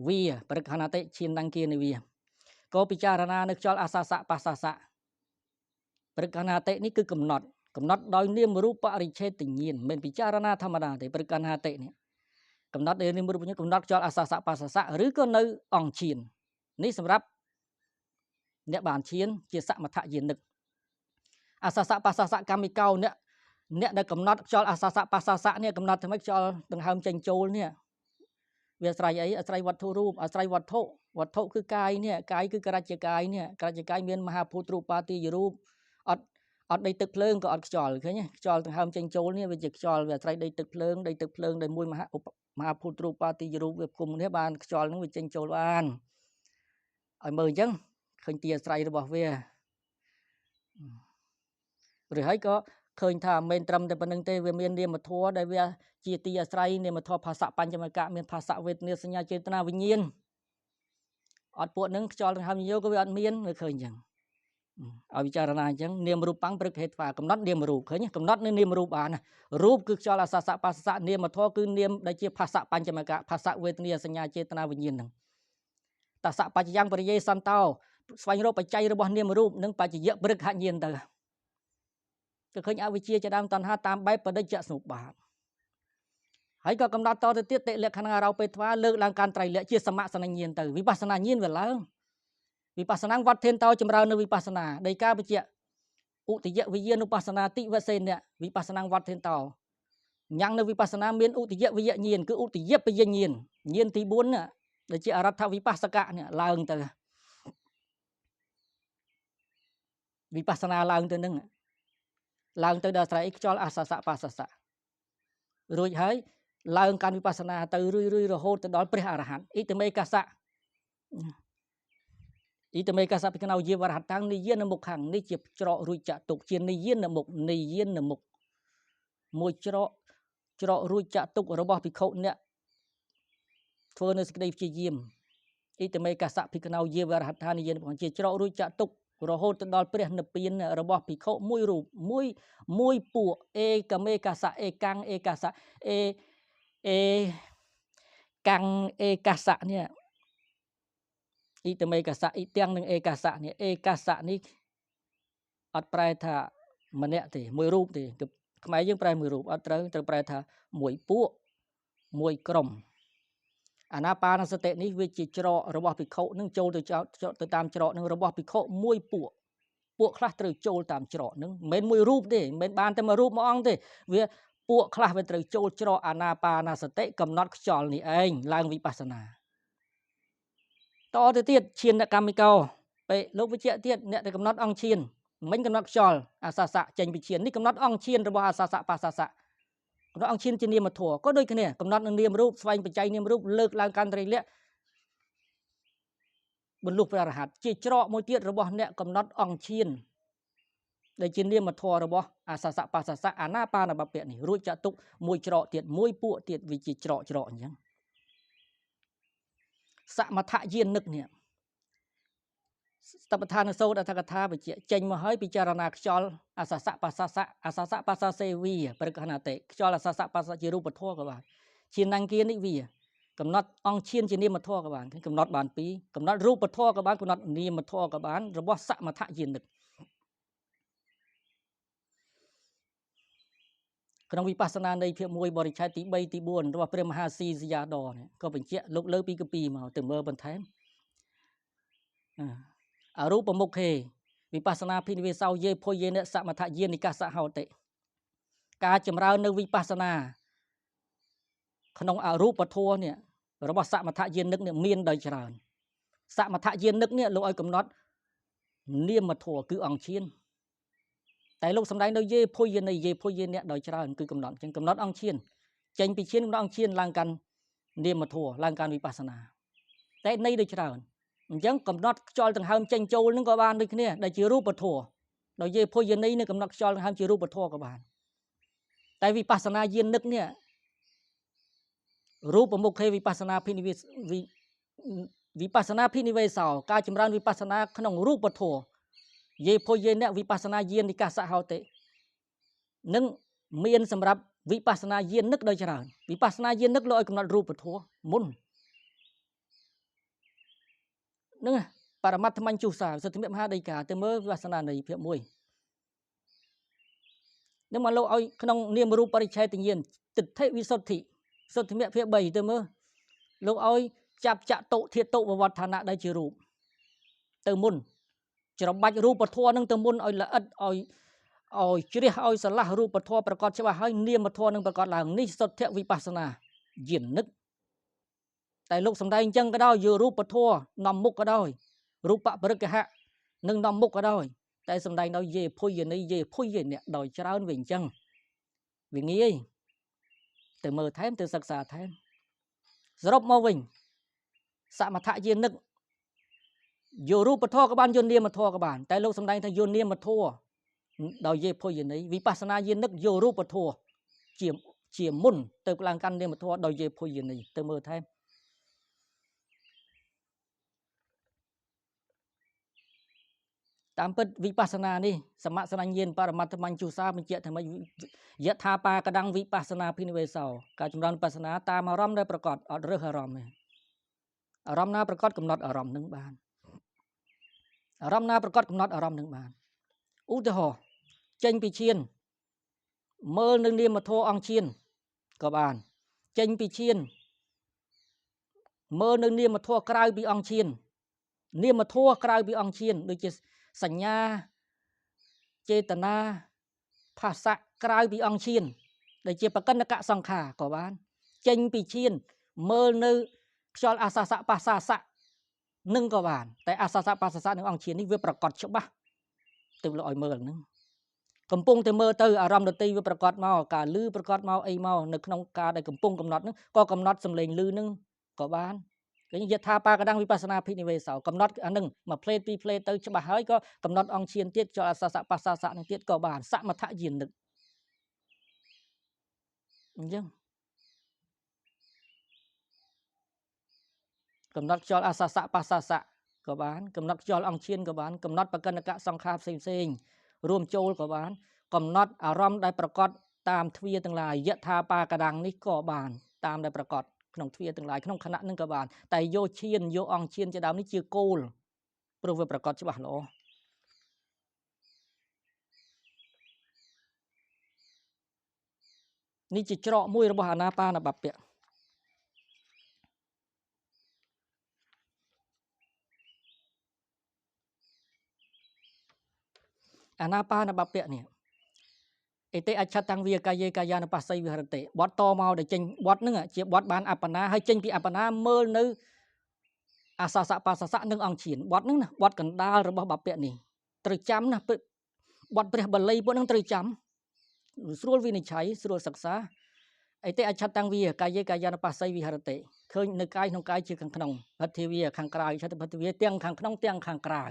[SPEAKER 1] វាប្រកខណតិឈានដង្គានិវាក៏ពិចារណានៅខ្យល់អាសាសបាសាសៈប្រកខណតិនេះគឺកំណត់ដោយនាមរូបបរិច្ឆេទញ្ញាណមិនពិចារណាធម្មតាទេប្រកខណតិនេះកំណត់ដោយនាមរូបញ្ញាណកំណត់ខ្យល់អាសាសបាសាសៈឬក៏នៅអង្គឈាននេះសម្រាប់អ្នកបានឈានជាសមថយានិកអាសាសបាសាសៈកម្មិកោអ្នកដែលកំណត់ខ្យល់អាសាសបាសាសៈនេះកំណត់ធ្វើម៉េចខ្យល់ដង្ហើមចេញចូលនេះវាអាស្រ័យអីអាស្រ័យវត្ថុរូបអាស្រ័យវត្ថុគឺកាយនេះកាយគឺក្រច្ចកាយនេះក្រច្ចកាយមានមហាភូតរូបាទីយរូបអត់ដីទឹកភ្លើងក៏អត់ខ្យល់ឃើញទេខ្យល់ដង្ហើមចេញចូលនេះវាជាខ្យល់វាអាស្រ័យដីទឹកភ្លើងដែលមួយមហាភូតរូបាទីយរូបវាគុំនេះបានខ្យល់នឹងវាចេញចូលបានឲ្យមើលអញ្ចឹងឃើញទីអាស្រ័យរបស់វាឬហើយក៏ឃើញថាមិនត្រឹមតែប៉ុណ្្នឹងទេវាមាននាមធម៌ដែលវាជាទីអាស្រ័យនាមធម៌ភាសៈបញ្ចមកៈមានភាសៈវេទនាសញ្ញាចេតនាវិញ្ញាណអត់ពួកនឹងខ្យល់ដង្ហើមញញក៏វាអត់មានវាឃើញអញ្ចឹងឲ្យពិចារណាអញ្ចឹងនាមរូបੰព្រឹកហេតុកំណត់នាមរូបឃើញកំណត់នៅនាមរូបបានណារូបគឺខ្យល់អាសាសៈបាសៈនាមធម៌គឺនាមដែលជាភាសៈបញ្ចមកៈភាសៈវេទនាសញ្ញាចេតនាវិញ្ញាណហ្នឹងតសៈបច្ចយ៉ាងបរិយេសន្តោស្វែងរកបច្ច័យរបស់នាមរូបនិងបច្ចយៈព្រឹកហញ្ញាណទៅគឺឃើញអវិជ្ជាជាដើមតណ្ហាតាមបែបបដិច្ចសមុបាទ ហើយក៏កំណត់តទៅទៀតតិលក្ខណៈរោពេថ្វាលើកឡើងកាន់ត្រៃលក្ខជាសមសនញ្ញាណទៅវិបស្សនាញាណវាឡើងវិបស្សនាវត្តធានតោចម្រើននៅវិបស្សនាដីកាបជាឧទយវិញ្ញាណុបស្សនាតិវសេនៈវិបស្សនាវត្តធានតោ nhang nơi vipassana miền ưu tiết với nhiên cứ ưu tiết với nhiên nhiên tí bốn nè để chỉ aratha vipassaka nè lang từ vipassana lang từ đó sai cho asasa pasasa rồi hãy lang can vipassana từ rui rồi hốt từ đó pre arahan itame kasa itame kasa cái nào diệt arahat tăng ni yên mục hàng ni chụp trọ rui chạ tục chiên ni yên là mục môi trọ rui chạ tục rồi bỏ bị khâu nè thưa nơi đây chỉ diêm itame kasa cái nào diệt arahat tăng ni yên còn chỉ trọ rui chạ tục rồi hốt từ đó pre nập pin rồi bỏ bị khâu môi rụp môi pụ kame kasa kasa căng kasa nè itame kasa itiang neng kasa nè kasa ní ọt prai thaម្នាក់ទេមួយរូបទេខ្មែរយើងប្រែមួយរូបអត់ត្រូវប្រែថាមួយពួកមួយក្រុមអាណាបាណសតិនេះវាជាច្រករបស់ភិក្ខុនឹងចូលទៅតាមច្រកនឹងរបស់ភិក្ខុមួយពួកខ្លះត្រូវចូលតាមច្រកនឹងមិនមែនមួយរូបទេមិនមែនបានតែមួយរូបមួយអង្គទេវាពួកខ្លះវាត្រូវចូលច្រកអាណាបាណសតិកំណត់ខ្យល់នេះឯងឡើងវិបស្សនាតទៅទៀតឈានកម្មមិកោពេលលោកវិជ្ជាទៀតអ្នកដែលកំណត់អង្គឈានមិនកំណត់ខ្យល់អាសាសៈចេញពីឈាននេះកំណត់អង្គឈានរបស់អាសាសៈបាសាសៈកំណត់អង្គឈានជានាមធម៌ក៏ដូចគ្នាកំណត់នឹងនាមរូបស្វែងបច្ច័យនាមរូបលើកឡើងកាន់ត្រីលក្ខបន្លុះព្រះរហ័តជាច្រកមួយទៀតរបស់អ្នកកំណត់អង្គឈានដែលជានាមធម៌របស់អាសាសៈបាសាសៈអាណាបាណបពៈនេះរួចចាក់ទុកមួយច្រកទៀតមួយពួកទៀតវាជាច្រកអញ្ចឹងសមថយានិកនេះតបឋានសូត្រអត្ថកថាបជាចេញមកហើយពិចារណាខ្យល់អាសាសៈបាសាសៈបាសាសេវីប្រកណតិខ្យល់អាសាសៈបាសាជារូបធម៌ក៏បានជានង្គានិវាកំណត់អង្គឈានជានាមធម៌ក៏បានកំណត់បានពីរកំណត់រូបធម៌ក៏បានកំណត់នាមធម៌ក៏បានរបស់សមថយានិកក្នុងវិបស្សនានៃភាគ1បរិច្ឆេទទី3ទី4របស់ព្រះមហាស៊ីសយ៉ាដរក៏បញ្ជាក់លោកលើពីកពីមកទៅមើលបន្ថែមអរូបមុខេវិបស្សនាភិនិវេសោយេភយេនសមថយានិកាសហោតិការចម្រើននៅវិបស្សនាក្នុងអរូបធម៌នេះរបស់សមថយានិកនេះមានដោយច្រើនសមថយានិកនេះលោកឲ្យកំណត់នាមធម៌គឺអង្គឈានតែលោកសំដែងនៅយេភយេនេះដោយច្រើនគឺកំណត់ចឹងកំណត់អង្គឈានចេញពីឈានកំណត់អង្គឈានឡើងកាន់នាមធម៌ឡើងកាន់វិបស្សនាតែនៃដូចច្រើនអញ្ចឹងកំណត់ខ្យល់ដង្ហើមចេញចូលនឹងក៏បានដូចគ្នាដែលជារូបធម៌ដោយយេភយនីនឹងកំណត់ខ្យល់ដង្ហើមជារូបធម៌ក៏បានតែវិបស្សនាយានិកនេះរូបមុខេវិបស្សនាភិនិវេសោការចម្រើនវិបស្សនាក្នុងរូបធម៌យេភយេនវិបស្សនាយានិកាសហោតិនឹងមានសម្រាប់វិបស្សនាយានិកដោយច្រើនវិបស្សនាយានិកលោកឲ្យកំណត់រូបធម៌មុននឹងបរមត្ថមញ្ជុសាសទ្ធិមហាដីកាទៅមើលវិបស្សនានៃភាគ1នឹងមកលោកឲ្យក្នុងនាមរូបបរិច្ឆេទញ្ញាណទិដ្ឋិវិសុទ្ធិសទ្ធិមភាគ3ទៅមើលលោកឲ្យចាប់ចតុធាតុវវដ្ឋានៈដែលជារូបទៅមុនច្របាច់រូបធម៌នឹងទៅមុនឲ្យល្អិតឲ្យជ្រះឲ្យស្រឡះរូបធម៌ប្រកបច្បាស់ហើយនាមធម៌នឹងប្រកបឡើងនេះសុទ្ធិវិបស្សនាយានិកតែលោកសំដែងអញ្ចឹងក៏ដោយយករូបធម៌នាំមុខក៏ដោយរូបបរិក្ខៈនឹងនាំមុខក៏ដោយតែសំដែងដោយយេភុយនីយេភុយនេះដោយច្រើនវិញអញ្ចឹងវាងាយទៅមើលថែមទៅសិក្សាថែមសរុបមកវិញសមថយានិកយករូបធម៌ក៏បានយកនាមធម៌ក៏បានតែលោកសំដែងថាយកនាមធម៌ដោយយេភុយនីវិបស្សនាយានិកយករូបធម៌ជាមុនទៅឡើងកាន់នាមធម៌ដោយយេភុយនីទៅមើលថែមតាមពិតវិបស្សនានេះសមសនញ្ញាណបរមត្ថមញ្ជុសាបញ្ជាក់ថាម៉េចយថាបាកដੰវិបស្សនាភិនិវេសោការចម្រើនវិបស្សនាតាមអារម្មណ៍ដែលប្រកបអត់រើសអារម្មណ៍ទេអារម្មណ៍ណាប្រកបកំណត់អារម្មណ៍នឹងបានអារម្មណ៍ណាប្រកបកំណត់អារម្មណ៍នឹងបានឧទាហរណ៍ចេញពីឈានមើលនឹងនាមធម៌អង្គឈានក៏បានចេញពីឈានមើលនឹងនាមធម៌ក្រៅពីអង្គឈាននាមធម៌ក្រៅពីអង្គឈានដូចជាសញ្ញាចេតនាភាសៈក្រៅពីអង្គឈាន ដែលជាបកណ្ណកសង្ខារក៏បានចេញពីឈានមើលនៅខ្យល់អាសាសៈបាសាសៈនឹងក៏បានតែអាសាសៈបាសាសៈនឹងអង្គឈាននេះវាប្រកបច្បាស់ទៅលោកឲ្យមើលហ្នឹងកំពុងតែមើលទៅអារម្មណ៍ដតីវាប្រកបមកការលឺប្រកបមកអីមកនៅក្នុងការដែលកំពុងកំណត់ហ្នឹងក៏កំណត់សំឡេងលឺហ្នឹងក៏បានគេយថាបាកដងវិបស្សនាភិនិវេសោកំណត់អានឹងមួយផ្លេតពីរផ្លេតទៅច្បាស់ហើយក៏កំណត់អង្គឈានទៀតខ្យល់អាសាសៈបាសាសៈនឹងទៀតក៏បានសមថយានិកអញ្ចឹងកំណត់ខ្យល់អាសាសៈបាសាសៈក៏បានកំណត់ខ្យល់អង្គឈានក៏បានកំណត់បកណ្ណកសង្ខារផ្សេងរួមចូលក៏បានកំណត់អារម្មណ៍ដែលប្រកបតាមទ្វាទាំងឡាយយថាបាកដាំងនេះក៏បានតាមដែលប្រកបក្នុងទ្វាទាំងឡាយក្នុងខណៈនឹងក៏បានតែយកឈានយកអង្គឈានជាដើមនេះជាគោលព្រោះវាប្រកបច្បាស់ល្អនេះជាច្រកមួយរបស់អាណាបានបព្វៈអាណាបានបព្វៈនេះអេតេអច្ឆតាំងវាកាយេកាយានុបស្សីវិហរតិបត់តមកដែលចេញបត់ហ្នឹងជាបត់បានអបណាហើយចេញពីអបណាមើលនៅអាសាសៈបាសាសៈនិងអង្គឈានបត់ហ្នឹងណាបត់កណ្ដាលរបស់បព្វៈនេះត្រូវចាំណាបត់ព្រះបាលីពួកហ្នឹងត្រូវចាំស្រួលវិនិច្ឆ័យស្រួលសិក្សាអេតេអច្ឆតាំងវាកាយេកាយានុបស្សីវិហរតិឃើញនៅកាយក្នុងកាយជាខាងក្នុងហិទ្ធិវាខាងក្រៅឆតភទ្ធិវាទាំងខាងក្នុងទាំងខាងក្រៅ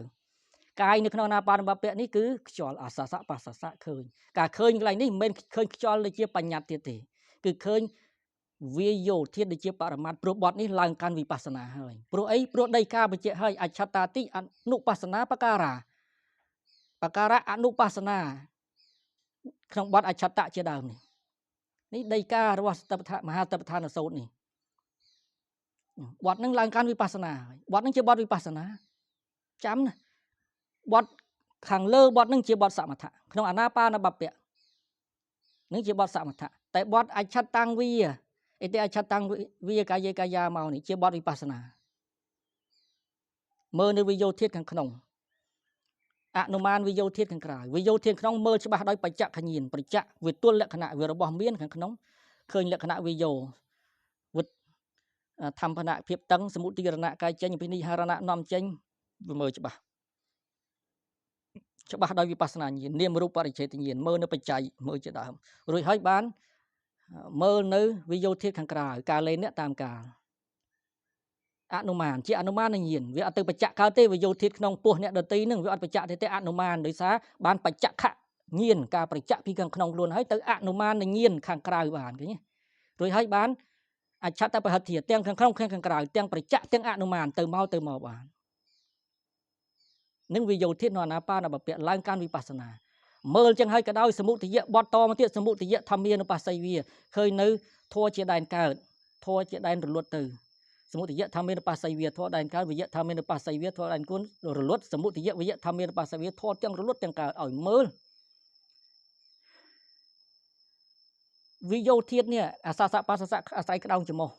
[SPEAKER 1] កាយនៅក្នុងអាណាបានបព្វៈនេះគឺខ្យល់អាសាសៈបាសាសៈឃើញការឃើញកន្លែងនេះមិនមែនឃើញខ្យល់ដូចជាបញ្ញត្តិទៀតទេគឺឃើញវាយោធាតុដូចជាបរមត្ថព្រោះបទនេះឡើងកាន់វិបស្សនាហើយព្រោះអីព្រោះដីកាបញ្ជាក់ហើយអច្ឆតាតិអនុបស្សនាបការៈអនុបស្សនាក្នុងបទអច្ឆតៈជាដើមនេះដីការបស់មហាតបដ្ឋានសូត្រនេះបទនឹងឡើងកាន់វិបស្សនាហើយបទនឹងជាបទវិបស្សនាចាំណាបទខាងលើបទនឹងជាបទសមថៈក្នុងអាណាបានបព្វៈនឹងជាបទសមថៈតែបទអច្ឆតាំងវាអេតេអច្ឆតាំងវាកាយេកាយាមកនេះជាបទវិបស្សនាមើលនៅវិយោធាតុខាងក្នុងអនុមានវិយោធាតុខាងក្រៅវិយោធាតុក្នុងមើលច្បាស់ដោយបច្ចៈញ្ញាណប្រច្ចៈវាទល់លក្ខណៈវារបស់មានខាងក្នុងឃើញលក្ខណៈវិយោវិធម្មនៈភាពតឹងសមុទិរណៈកាយចេញពីនិហរណៈនាំចេញវាមើលច្បាស់ដោយវិបស្សនាញាណនាមរូបបរិច្ឆេទញាណមើលនៅបច្ច័យមើលជាដើមរួចហើយបានមើលនៅវិយោធាតុខាងក្រៅការលេនអ្នកតាមកាលអនុមានជាអនុមានញាណវាអត់ទៅបច្ចៈកើតទេវិយោធាតុក្នុងពោះអ្នកដតីនឹងវាអត់បច្ចៈទេអនុមានដោយសារបានបច្ចៈខញាណការប្រច្ចៈពីខាងក្នុងខ្លួនហើយទៅអនុមានញាណខាងក្រៅបានឃើញទេរួចហើយបានអច្ឆតបហិទ្ធិទាំងខាងក្នុងខាងក្រៅទាំងប្រច្ចៈទាំងអនុមានទៅមកបាននឹងវិយោធាតុនៅអាណាបានបព្វៈឡើងកាន់វិបស្សនាមើលចឹងហើយក៏ដោយសមុទយៈបត់តមកទៀតសមុទយៈធម្មានុបស្សីវាឃើញនៅធัวជាដែនកើតធัวជាដែនរលត់ទៅសមុទយៈធម្មានុបស្សីវាធัวដែនកើតវិយៈធម្មានុបស្សីវាធัวដែនគុណរលត់សមុទយៈវិយៈធម្មានុបស្សីវាធัวទាំងរលត់ទាំងកើតឲ្យមើលវិយោធាតុនេះអាសាសៈបាសាសៈអាស្រ័យក្តោងច្រមុះ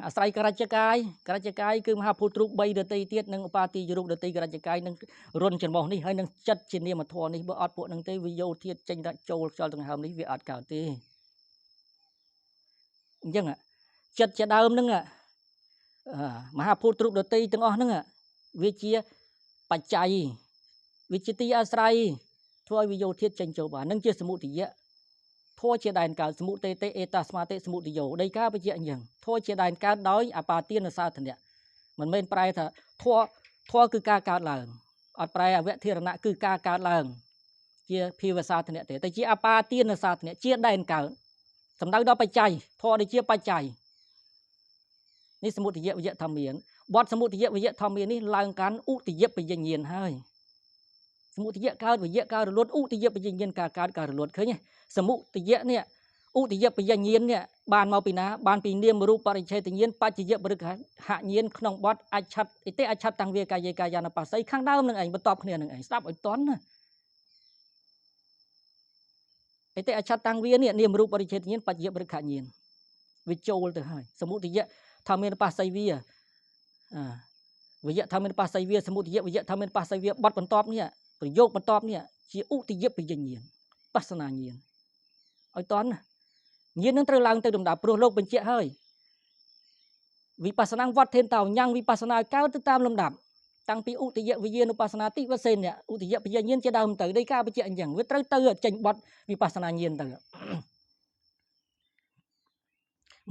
[SPEAKER 1] អាស្រ័យក្រច្ចកាយគឺមហាភូតរូប3ដតីទៀតនិងឧបាទាយរូបដតីក្រច្ចកាយនឹងរុនច្រមុះនេះហើយនឹងចិត្តជានាមធម៌នេះបើអត់ពួកនឹងទេវិយោធាតុចេញដាក់ចូលខ្យល់ដង្ហើមនេះវាអត់កើតទេអញ្ចឹងចិត្តជាដើមនឹងមហាភូតរូបដតីទាំងអស់ហ្នឹងវាជាបច្ច័យវាជាទីអាស្រ័យធ្វើឲ្យវិយោធាតុចេញចូលបាននឹងជាសមុទយៈធัวជាដែនកើតសមុទតេអេតាស្មាតិសមុទយោដីកាបញ្ជាក់អញ្ចឹងធัวជាដែនកើតដោយអបាទានសាធនៈមិនមែនប្រែថាធัวគឺការកើតឡើងអត់ប្រែអវធិរណៈគឺការកើតឡើងជាភាវសាធនៈទេតែជាអបាទានសាធនៈជាដែនកើតសំដៅដល់បច្ច័យធัวដូចជាបច្ច័យនេះសមុទយៈវិយៈធម្មានបទសមុទយៈវិយៈធម្មាននេះឡើងកាន់ឧទយៈបញ្ញាញាណហើយសមុទយៈកើតវិយៈកើតរលត់ឧទយៈបញ្ញាញាណការកើតការរលត់ឃើញទេសមុទយៈនេះឧទយៈបញ្ញាញាណនេះបានមកពីណាបានពីនាមរូបបរិច្ឆេទញាណបច្ចយៈបរិក្ខហញាណក្នុងបទអច្ឆតអិតិអច្ឆតតាំងវាកាយេកាយានុបស្សីខាងដើមនឹងឯងបន្ទាប់គ្នានឹងឯងស្ដាប់ឲ្យតន់ណាអិតិអច្ឆតតាំងវានេះនាមរូបបរិច្ឆេទញាណបច្ចយៈបរិក្ខញាណវាចូលទៅហើយសមុទយៈធម្មានុបស្សីវាវិយៈធម្មានុបស្សីវាសមុទយៈវិយៈធម្មានុបស្សីវាបទបន្ទាប់នេះប្រយោគបន្ទាប់នេះជាឧទយៈបញ្ញាញាណបស្សនាញាណ ឲ្យតន់ញៀននឹងត្រូវឡើងទៅលំដាប់ព្រោះលោកបញ្ជាក់ហើយវិបស្សនាវត្តធានតោញ៉ាំងវិបស្សនាកើតទៅតាមលំដាប់តាំងពីឧទយវិញ្ញានុបស្សនាតិវសេនឧទយបញ្ញាញាណជាដើមទៅដោយការបញ្ជាក់អញ្ចឹងវាត្រូវទៅចេញបត់វិបស្សនាញាណទៅ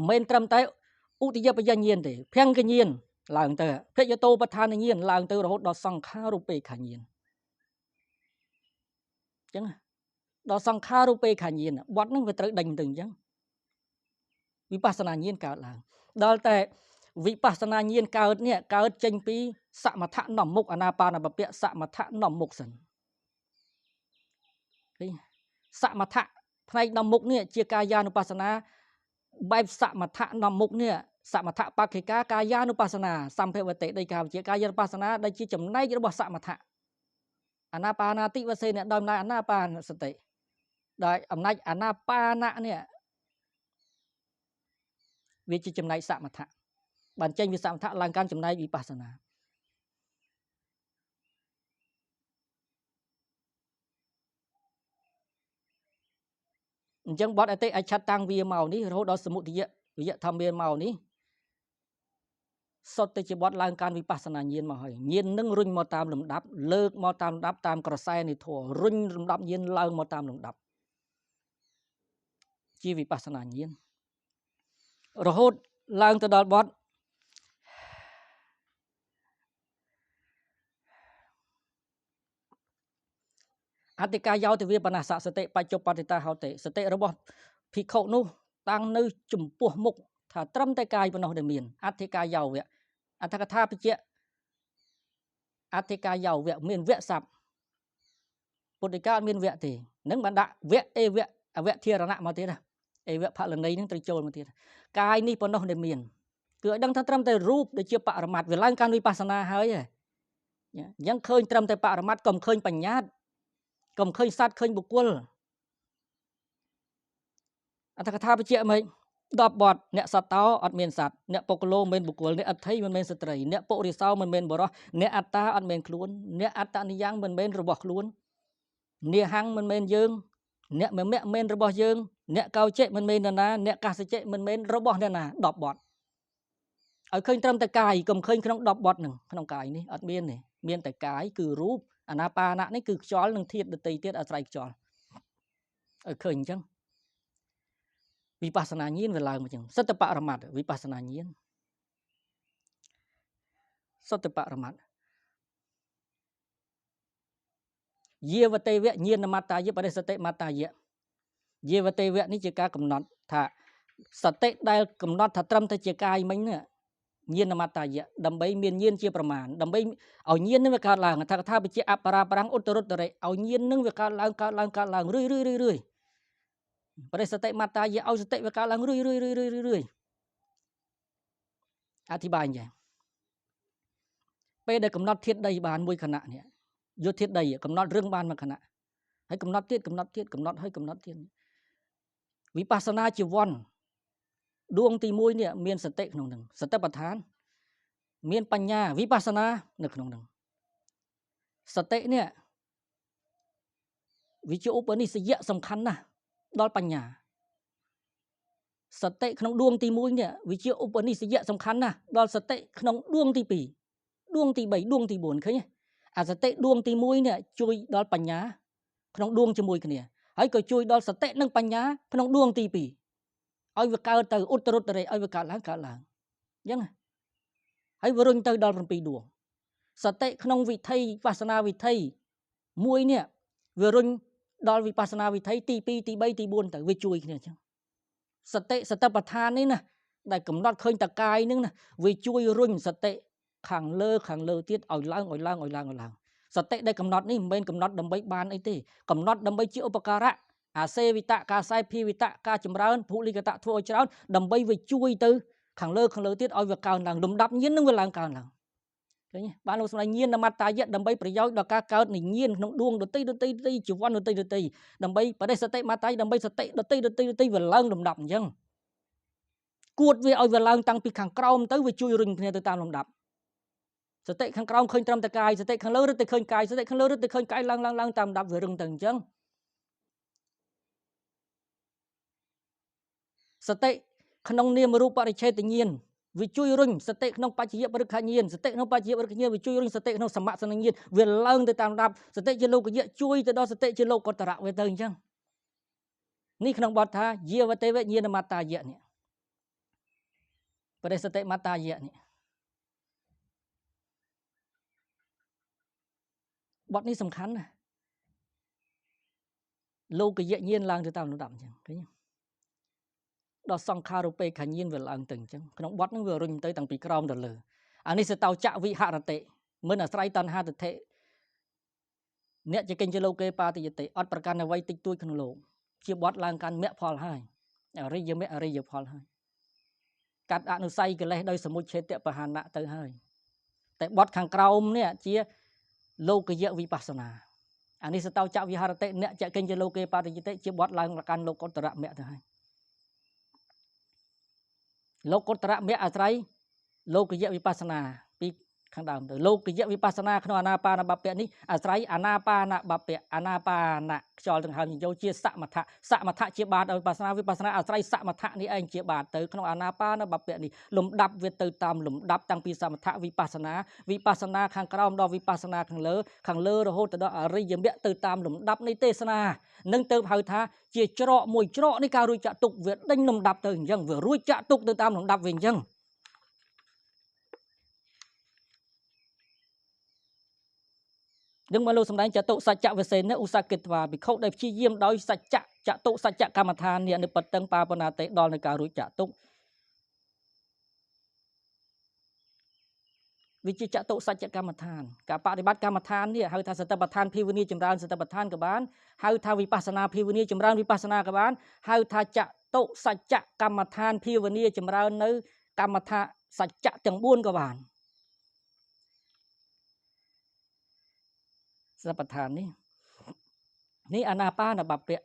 [SPEAKER 1] មិនត្រឹមតែឧទយបញ្ញាញាណទេភង្គញាណឡើងទៅភយតោបឋានញាណឡើងទៅរហូតដល់សង្ខារូបេខាញាណអញ្ចឹងដល់សង្ខារូបេខាញាណបត់ហ្នឹងវាត្រូវដេញទៅអញ្ចឹងវិបស្សនាញាណកើតឡើងដល់តែវិបស្សនាញាណកើតនេះកើតចេញពីសមថៈនាំមុខអាណាបានបពៈសមថៈនាំមុខសិនឃើញសមថៈផ្នែកនាំមុខនេះជាកាយានុបស្សនាបែបសមថៈនាំមុខនេះសមថៈបក្ខិកាកាយានុបស្សនាសម្ភវតិដោយការជាកាយានុបស្សនាដែលជាចំណែករបស់សមថៈអាណាបាណាតិវសេនដោយអំណាចអាណាបានសតិដោយអំណាចអាណាបានៈនេះវាជាចំណែកសមថៈបានចេញពីសមថៈឡើងកាន់ចំណែកវិបស្សនាអញ្ចឹងបទអតិអច្ឆតាំងវាមកនេះរហូតដល់សមុទយវិយធម្មវាមកនេះសុទ្ធតែជាបទឡើងកាន់វិបស្សនាញាណមកហើយញាណនឹងរុញមកតាមលំដាប់លើកមកតាមលំដាប់តាមក្រសែនៃធម៌រុញលំដាប់ញាណឡើងមកតាមលំដាប់ជាវិបស្សនាញាណរហូតឡើងទៅដល់បទអតិកាយោទិវាបណសសតិបច្ចុប្បន្នតាហោតិសតិរបស់ភិក្ខុនោះតាំងនៅចំពោះមុខថាត្រឹមតែកាយប៉ុណ្ណោះដែលមានអតិកាយោវៈអត្ថកថាបច្ចៈអតិកាយោវៈមានវៈស័ព្ទពុទ្ធិកាមានវៈទេនឹងបានដាក់វៈអេវៈអវៈធារណៈមកទៀតណាអេវៈផលនីនឹងត្រូវចូលមកទៀតកាយនេះប៉ុណ្ណោះដែលមានគឺឲ្យដឹងថាត្រឹមតែរូបដែលជាបរមត្តវាឡើងកាន់វិបស្សនាហើយអញ្ចឹងឃើញត្រឹមតែបរមត្តកុំឃើញបញ្ញត្តិកុំឃើញសត្វឃើញបុគ្គលអត្ថកថាបច្ចៈមិន10បទអ្នកសត្វតោអត់មានសត្វអ្នកពុកលោមិនមែនបុគ្គលអ្នកអត្ថិមិនមែនស្ត្រីអ្នកពុរិសោមិនមែនបុរសអ្នកអត្តាអត់មែនខ្លួនអ្នកអត្តនិយ៉ាងមិនមែនរបស់ខ្លួននាហੰមិនមែនយើងអ្នកមមៈមិនមែនរបស់យើងអ្នកកោចេមិនមែននរណាអ្នកកាសចេមិនមែនរបស់អ្នកណា10បទឲ្យឃើញត្រឹមតែកាយកុំឃើញក្នុង10បទហ្នឹងក្នុងកាយនេះអត់មានទេមានតែកាយគឺរូបអាណាបាណៈនេះគឺខ្យល់និងធាតុដតីទៀតអាស្រ័យខ្យល់ឲ្យឃើញអញ្ចឹងវិបស្សនាញាណវាឡើងមកអញ្ចឹងសត្វបរមត្តវិបស្សនាញាណសត្វបរមត្តយាវតេវៈញាណមត្តាយៈបរិសតិមត្តាយៈយាវតេវៈនេះជាការកំណត់ថាសតិដែលកំណត់ថាត្រឹមតែជាកាយមិញនេះញាណមត្តាយៈដើម្បីមានញាណជាប្រមាណដើម្បីឲ្យញាណនឹងវាកើតឡើងថាកថាបជាអបរាបរាំងឧត្តរុត្តរិឲ្យញាណនឹងវាកើតឡើងរឿយបរិសតិមត្តាយៈឲ្យសតិវាកើតឡើងរឿយអធិប្បាយយ៉ាងពេលដែលកំណត់ធាតុដីបានមួយខណៈនេះយកធាតុដីកំណត់រឿងបានមួយខណៈហើយកំណត់ទៀតកំណត់ទៀតកំណត់ហើយកំណត់ទៀតវិបស្សនាជីវ័នដួងទី1នេះមានសតិក្នុងនឹងសតិប្បដ្ឋានមានបញ្ញាវិបស្សនានៅក្នុងនឹងសតិនេះវិជាឧបនិស្សយៈសំខាន់ណាស់ដល់បញ្ញាសតិក្នុងដួងទី1នេះវិជាឧបនិស្សយៈសំខាន់ណាស់ដល់សតិក្នុងដួងទី2ដួងទី3ដួងទី4ឃើញទេអាសតិដួងទី1នេះជួយដល់បញ្ញាក្នុងដួងជាមួយគ្នាហើយក៏ជួយដល់សតិនិងបញ្ញាក្នុងដួងទី2ឲ្យវាកើតទៅឧត្តរុត្តរិឲ្យវាកើតឡើងអញ្ចឹងហើយវារុញទៅដល់7ដួងសតិក្នុងវិធីវិបស្សនាវិធីមួយនេះវារុញដល់វិបស្សនាវិធីទី2ទី3ទី4ទៅវាជួយគ្នាអញ្ចឹងសតិប្បដ្ឋាននេះណាដែលកំណត់ឃើញតកាយនឹងណាវាជួយរុញសតិខាងលើទៀតឲ្យឡើងសតិដែលកំណត់នេះមិនមែនកំណត់ដើម្បីបានអីទេកំណត់ដើម្បីជាឧបការៈអាសេវិតៈការសែភាវិតៈការចម្រើនភុលិកតៈធ្វើឲ្យច្រើនដើម្បីវាជួយទៅខាងលើទៀតឲ្យវាកើនឡើងលំដាប់ញាណនឹងវាឡើងកើនឡើងឃើញបានលោកសម្ដែងញាណមត្តាយៈដើម្បីប្រយោជន៍ដល់ការកើតនៃញាណក្នុងដួងដតីជីវ័នដតីដើម្បីបដិសតិមត្តាយដើម្បីសតិដតីវាឡើងលំដាប់អញ្ចឹងគួតវាឲ្យវាឡើងតាំងពីខាងក្រោមទៅវាជួយរុញគ្នាទៅតាមលំដាប់សតិខាងក្រោមឃើញត្រឹមតែកាយសតិខាងលើរត់ទៅឃើញកាយសតិខាងលើរត់ទៅឃើញកាយឡើងតាមលំដាប់វារឹងទៅអញ្ចឹង សតិក្នុងនាមរូបបរិច្ឆេទញ្ញាណវាជួយរុញសតិក្នុងបច្ចយបរិក្ខាញាណសតិក្នុងបច្ចយបរិក្ខាញាណវាជួយរុញសតិក្នុងសមសនញាណវាឡើងទៅតាមដាប់សតិជាលោកយៈជួយទៅដល់សតិជាលោកតរៈវាទៅអញ្ចឹងនេះក្នុងបទថាយាវតេវញ្ញាណមត្តាយៈនេះបរិសតិមត្តាយៈនេះបទនេះសំខាន់ណាស់លោកយៈញាណឡើងទៅតាមលំដាប់អញ្ចឹងឃើញដល់សង្ខារូបេខញ្ញាណវាឡើងទៅអញ្ចឹងក្នុងបទហ្នឹងវារុញទៅតាំងពីក្រោមទៅលើអានេះសតោចវិហរតិមិនអាស្រ័យតណ្ហាទិដ្ឋិអ្នកជាកិញ្ចលោកេបាតិយតិអត់ប្រកាន់អ្វីតិចតួចក្នុងលោកជាបទឡើងកាន់មគ្គផលហើយអរិយមគ្គអរិយផលហើយកាត់អនុស័យកិលេសដោយសមុច្ឆេទបហានៈទៅហើយតែបទខាងក្រោមនេះជាលោកយៈវិបស្សនាអានេះសតោចវិហរតិអ្នកជាកិញ្ចលោកេបាតិយតិជាបទឡើងកាន់លោកុត្តរមគ្គទៅហើយលោកុត្តរមគ្គអាស្រ័យលោកយៈវិបស្សនាពីខាងដើមទៅលោកយៈវិបស្សនាក្នុងអាណាបាណបព្វនេះអាស្រ័យអាណាបាណបព្វអាណាបាណខ្យល់ទាំងហើមយកជាសមថៈជាបាតឲ្យវិបស្សនាអាស្រ័យសមថៈនេះឯងជាបាតទៅក្នុងអាណាបាណបព្វនេះលំដាប់វាទៅតាមលំដាប់តាំងពីសមថៈវិបស្សនាខាងក្រោមដល់វិបស្សនាខាងលើរហូតទៅដល់អរិយមគ្គទៅតាមលំដាប់នៃទេសនានឹងទៅហៅថាជាច្រកមួយច្រកនៃការរួចចាក់ទុកវាដេញលំដាប់ទៅអញ្ចឹងវារួចចាក់ទុកទៅតាមលំដាប់វិញអញ្ចឹងនឹងមកលោកសម្ដែងចតុសច្ចវសេនឧសកិតវាភិក្ខុដែលព្យាយាមដោយសច្ចៈចតុសច្ចកម្មដ្ឋាននេះនិបតឹងបាបណាតេដល់នៃការរួចចាក់ទុកវិជាចតុសច្ចកម្មដ្ឋានការបដិបត្តិកម្មដ្ឋាននេះហៅថាសតិប្បដ្ឋានភាវនាចម្រើនសតិប្បដ្ឋានក៏បានហៅថាវិបស្សនាភាវនាចម្រើនវិបស្សនាក៏បានហៅថាចតុសច្ចកម្មដ្ឋានភាវនាចម្រើននៅកម្មដ្ឋាសច្ចៈទាំង4ក៏បានសតិប្បដ្ឋាននេះអាណាបាណបព្វ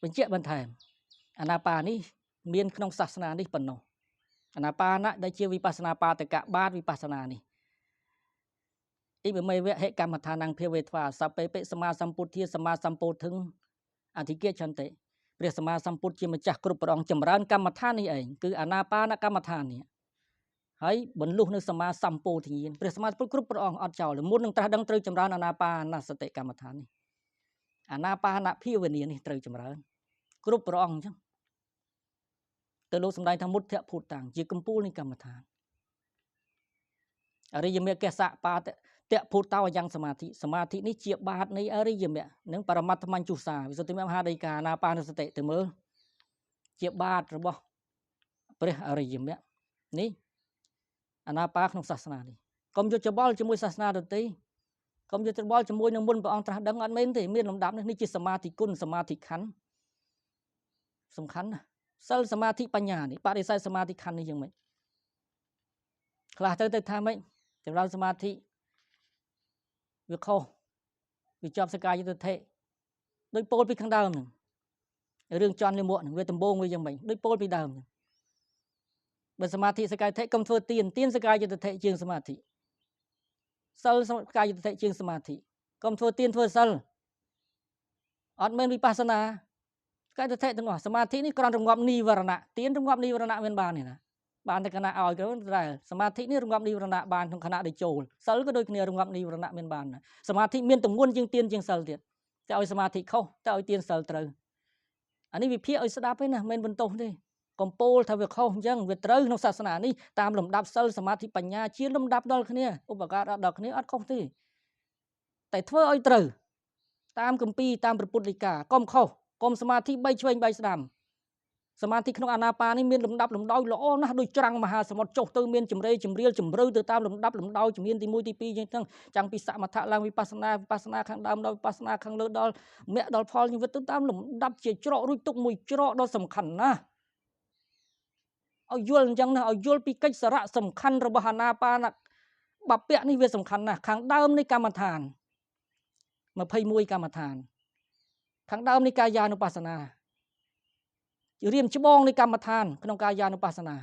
[SPEAKER 1] បញ្ជាក់បន្ថែមអាណាបានេះមានក្នុងសាសនានេះប៉ុណ្ណោះអាណាបាណៈដែលជាវិបស្សនាបាតកៈបាតវិបស្សនានេះអ៊ីបមេវៈហេកម្មដ្ឋានังភាវេធ្វាសពេពេសមាសម្ពុទ្ធាសមាសម្ពោធឹងអធិកិច្ចន្តិព្រះសមាសម្ពុទ្ធជាម្ចាស់គ្រប់ព្រះអង្គចម្រើនកម្មដ្ឋាននេះឯងគឺអាណាបាណកម្មដ្ឋាននេះហើយបន្លុះនៅសមាសម្ពោធញ្ញាណព្រះសមាសម្ពុទ្ធគ្រប់ព្រះអង្គអត់ចោលមុននឹងត្រាស់ដឹងត្រូវចម្រើនអាណាបាណសតិកម្មដ្ឋាននេះអាណាបាណភាវនានេះត្រូវចម្រើនគ្រប់ព្រះអង្គអញ្ចឹងទៅលោកសម្ដែងថាមុទ្ធភូតាំងជាកម្ពូលនៃកម្មដ្ឋានអរិយមគ្គសៈបាតតភូតោយ៉ាងសមាធិនេះជាបាតនៃអរិយមគ្គនិងបរមត្ថមញ្ជុសាវិសុទ្ធិមហាដីកាអាណាបាណសតិទៅមើលជាបាតរបស់ព្រះអរិយមគ្គនេះអាណាបាក្នុងសាសនានេះកុំយកច្បល់ជាមួយសាសនាដទៃកុំយកច្បល់ជាមួយនឹងមុនព្រះអង្គត្រាស់ដឹងអត់មែនទេមានលំដាប់នេះជាសមាធិគុណសមាធិខណ្ឌសំខាន់ណាស់សិលសមាធិបញ្ញានេះបរិស័យសមាធិខណ្ឌនេះយ៉ាងម៉េចខ្លះទៅថាម៉េចចម្រើនសមាធិវាខុសវាជាប់សកាយតិដ្ឋិដោយពោលពីខាងដើមហ្នឹងរឿងជន់លិមួកហ្នឹងវាដំបងវាយ៉ាងម៉េចដោយពោលពីដើមហ្នឹងបើសមាធិសកាយតិដ្ឋិកុំធ្វើទៀនសកាយតិដ្ឋិជាងសមាធិសិលសកាយតិដ្ឋិជាងសមាធិកុំធ្វើទៀនធ្វើសិលអត់មែនវិបស្សនាកាយតិដ្ឋិទាំងអស់សមាធិនេះគ្រាន់រងាប់និវរណៈទៀនរងាប់និវរណៈមានបានទេណាបានតែគណៈឲ្យទៅដែរសមាធិនេះរងាប់និវរណៈបានក្នុងគណៈដែលចូលសិលក៏ដូចគ្នារងាប់និវរណៈមានបានសមាធិមានទម្ងន់ជាងទៀនជាងសិលទៀតតែឲ្យសមាធិខុសតែឲ្យទៀនសិលត្រូវអានេះវិភាគឲ្យស្ដាប់ទេណាមិនបន្ទោសទេកំពូលថាវាខុសអញ្ចឹងវាត្រូវក្នុងសាសនានេះតាមលំដាប់សិលសមាធិបញ្ញាជាលំដាប់ដល់គ្នាឧបការៈដល់គ្នាអត់ខុសទេតែធ្វើឲ្យត្រូវតាមគម្ពីរតាមព្រះពុទ្ធដីកាកុំខុសកុំសមាធិ3ឆ្វេង3ស្ដាំសមាធិក្នុងអាណាបានេះមានលំដាប់លំដោយល្អណាស់ដូចច្រាំងមហាសមុទ្រចុះទៅមានចម្រៀលជំរឿទៅតាមលំដាប់លំដោយជំនាញទី1ទី2យ៉ាងហ្នឹងចាំងពីសមថៈឡើងវិបស្សនាខាងដើមដល់វិបស្សនាខាងលើដល់មគ្គដល់ផលជីវិតទៅតាមលំដាប់ជាច្រករួចទុកមួយច្រកដ៏សំខាន់ណាស់ឲ្យយល់អញ្ចឹងណាឲ្យយល់ពីកិច្ចសារៈសំខាន់របស់អាណាបាណបព្វនេះវាសំខាន់ណាស់ខាងដើមនៃកម្មដ្ឋាន21កម្មដ្ឋានខាងដើមនៃកាយានុបស្សនារៀមច្បងនៃកម្មដ្ឋានក្នុងកាយានុបស្សនា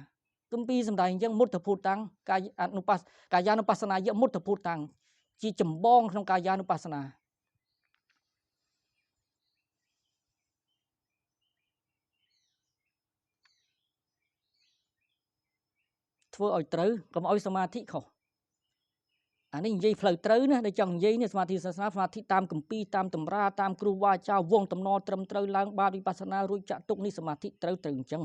[SPEAKER 1] គម្ពីរសម្ដែងអញ្ចឹងមុត្តភូតាំងកាយានុបស្សនាយមុត្តភូតាំងជាចម្បងក្នុងកាយានុបស្សនា ធ្វើឲ្យត្រូវកុំឲ្យសមាធិខុសអានេះនិយាយផ្លូវត្រូវណាដែលចង់និយាយនេះសមាធិសាសនាសមាធិតាមគម្ពីរតាមតម្រាតាមគ្រូបាអាចារ្យវងតំណត្រឹមត្រូវឡើងបាបវិបស្សនារួចចាក់ទុកនេះសមាធិត្រូវអញ្ចឹង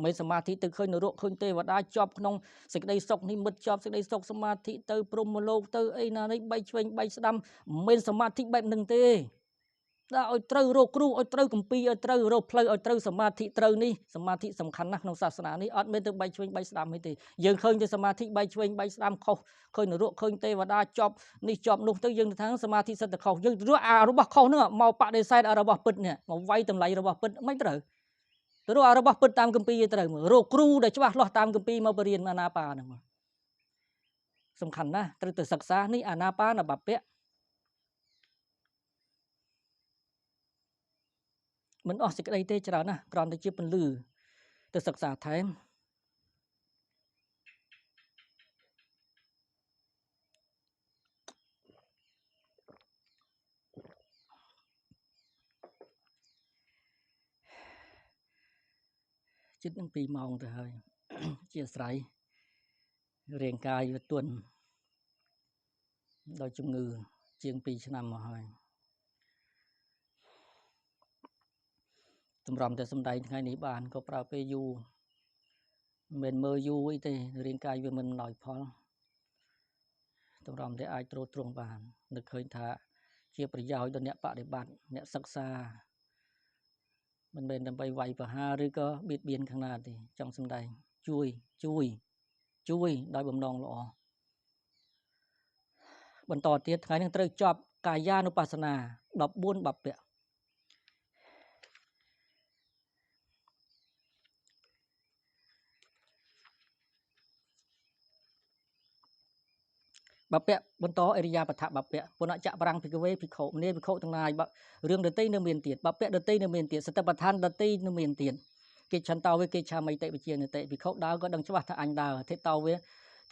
[SPEAKER 1] មិនសមាធិទៅឃើញនរកឃើញទេវតាជាប់ក្នុងសេចក្តីសុខនិមិត្តជាប់សេចក្តីសុខសមាធិទៅព្រំមលោកទៅអីណានេះបីឆ្វេងបីស្ដាំមិនសមាធិបែបនឹងទេដាក់ឲ្យត្រូវរកគ្រូឲ្យត្រូវគម្ពីរឲ្យត្រូវរកផ្លូវឲ្យត្រូវសមាធិត្រូវនេះសមាធិសំខាន់ណាស់ក្នុងសាសនានេះអត់មានទៅបែកឆ្វេងបែកស្ដាំទេយើងឃើញតែសមាធិបែកឆ្វេងបែកស្ដាំខុសឃើញនរកឃើញទេវតាជាប់នេះជាប់នោះទៅយើងថាសមាធិសិតតែខុសយើងរកអារបស់ខុសហ្នឹងមកបដិសេធរបស់ពិតនេះមកវាយតម្លៃរបស់ពិតមិនត្រូវទៅរកអារបស់ពិតតាមគម្ពីរត្រូវរកគ្រូដែលច្បាស់លាស់តាមគម្ពីរមកបរៀនអាណាបាហ្នឹងសំខាន់ណាស់ត្រូវទៅសិក្សានេះអាណាបានបពៈមិនអស់សេចក្តីទេច្រើនណាស់គ្រាន់តែជាពន្លឺទៅសិក្សាថែមជិតនឹង2ម៉ោងទៅហើយជាស្រ័យរាងកាយវាទន់ដោយជំងឺជាង2ឆ្នាំមកហើយតម្រាំតែសំដែងថ្ងៃនេះបានក៏ប្រើពេលយូរមិនមើលយូរអីទេរាងកាយវាមិនអំណោយផលតម្រាំតែអាចទ្រទ្រង់បាននឹកឃើញថាជាប្រយោជន៍ដល់អ្នកបដិបត្តិអ្នកសិក្សាមិនមែនដើម្បីវាយប្រហារឬក៏បៀតបៀនខាងណាទេចង់សំដែងជួយដោយបំណងល្អបន្តទៀតថ្ងៃនេះត្រូវចប់កាយានុបស្សនា14បពៈបពៈបន្តអរិយាបថបពៈពុណចប្រាំងភិក្ខវេភិក្ខុមនីភិក្ខុទាំងឡាយរឿងដតីនៅមានទៀតបពៈដតីនៅមានទៀតសតិប្បដ្ឋានដតីនៅមានទៀតគេឆន្ទោវេគេឆាមិតិវិជានិតិភិក្ខុដើរក៏ដឹងច្បាស់ថាអញដើរទេតោវេ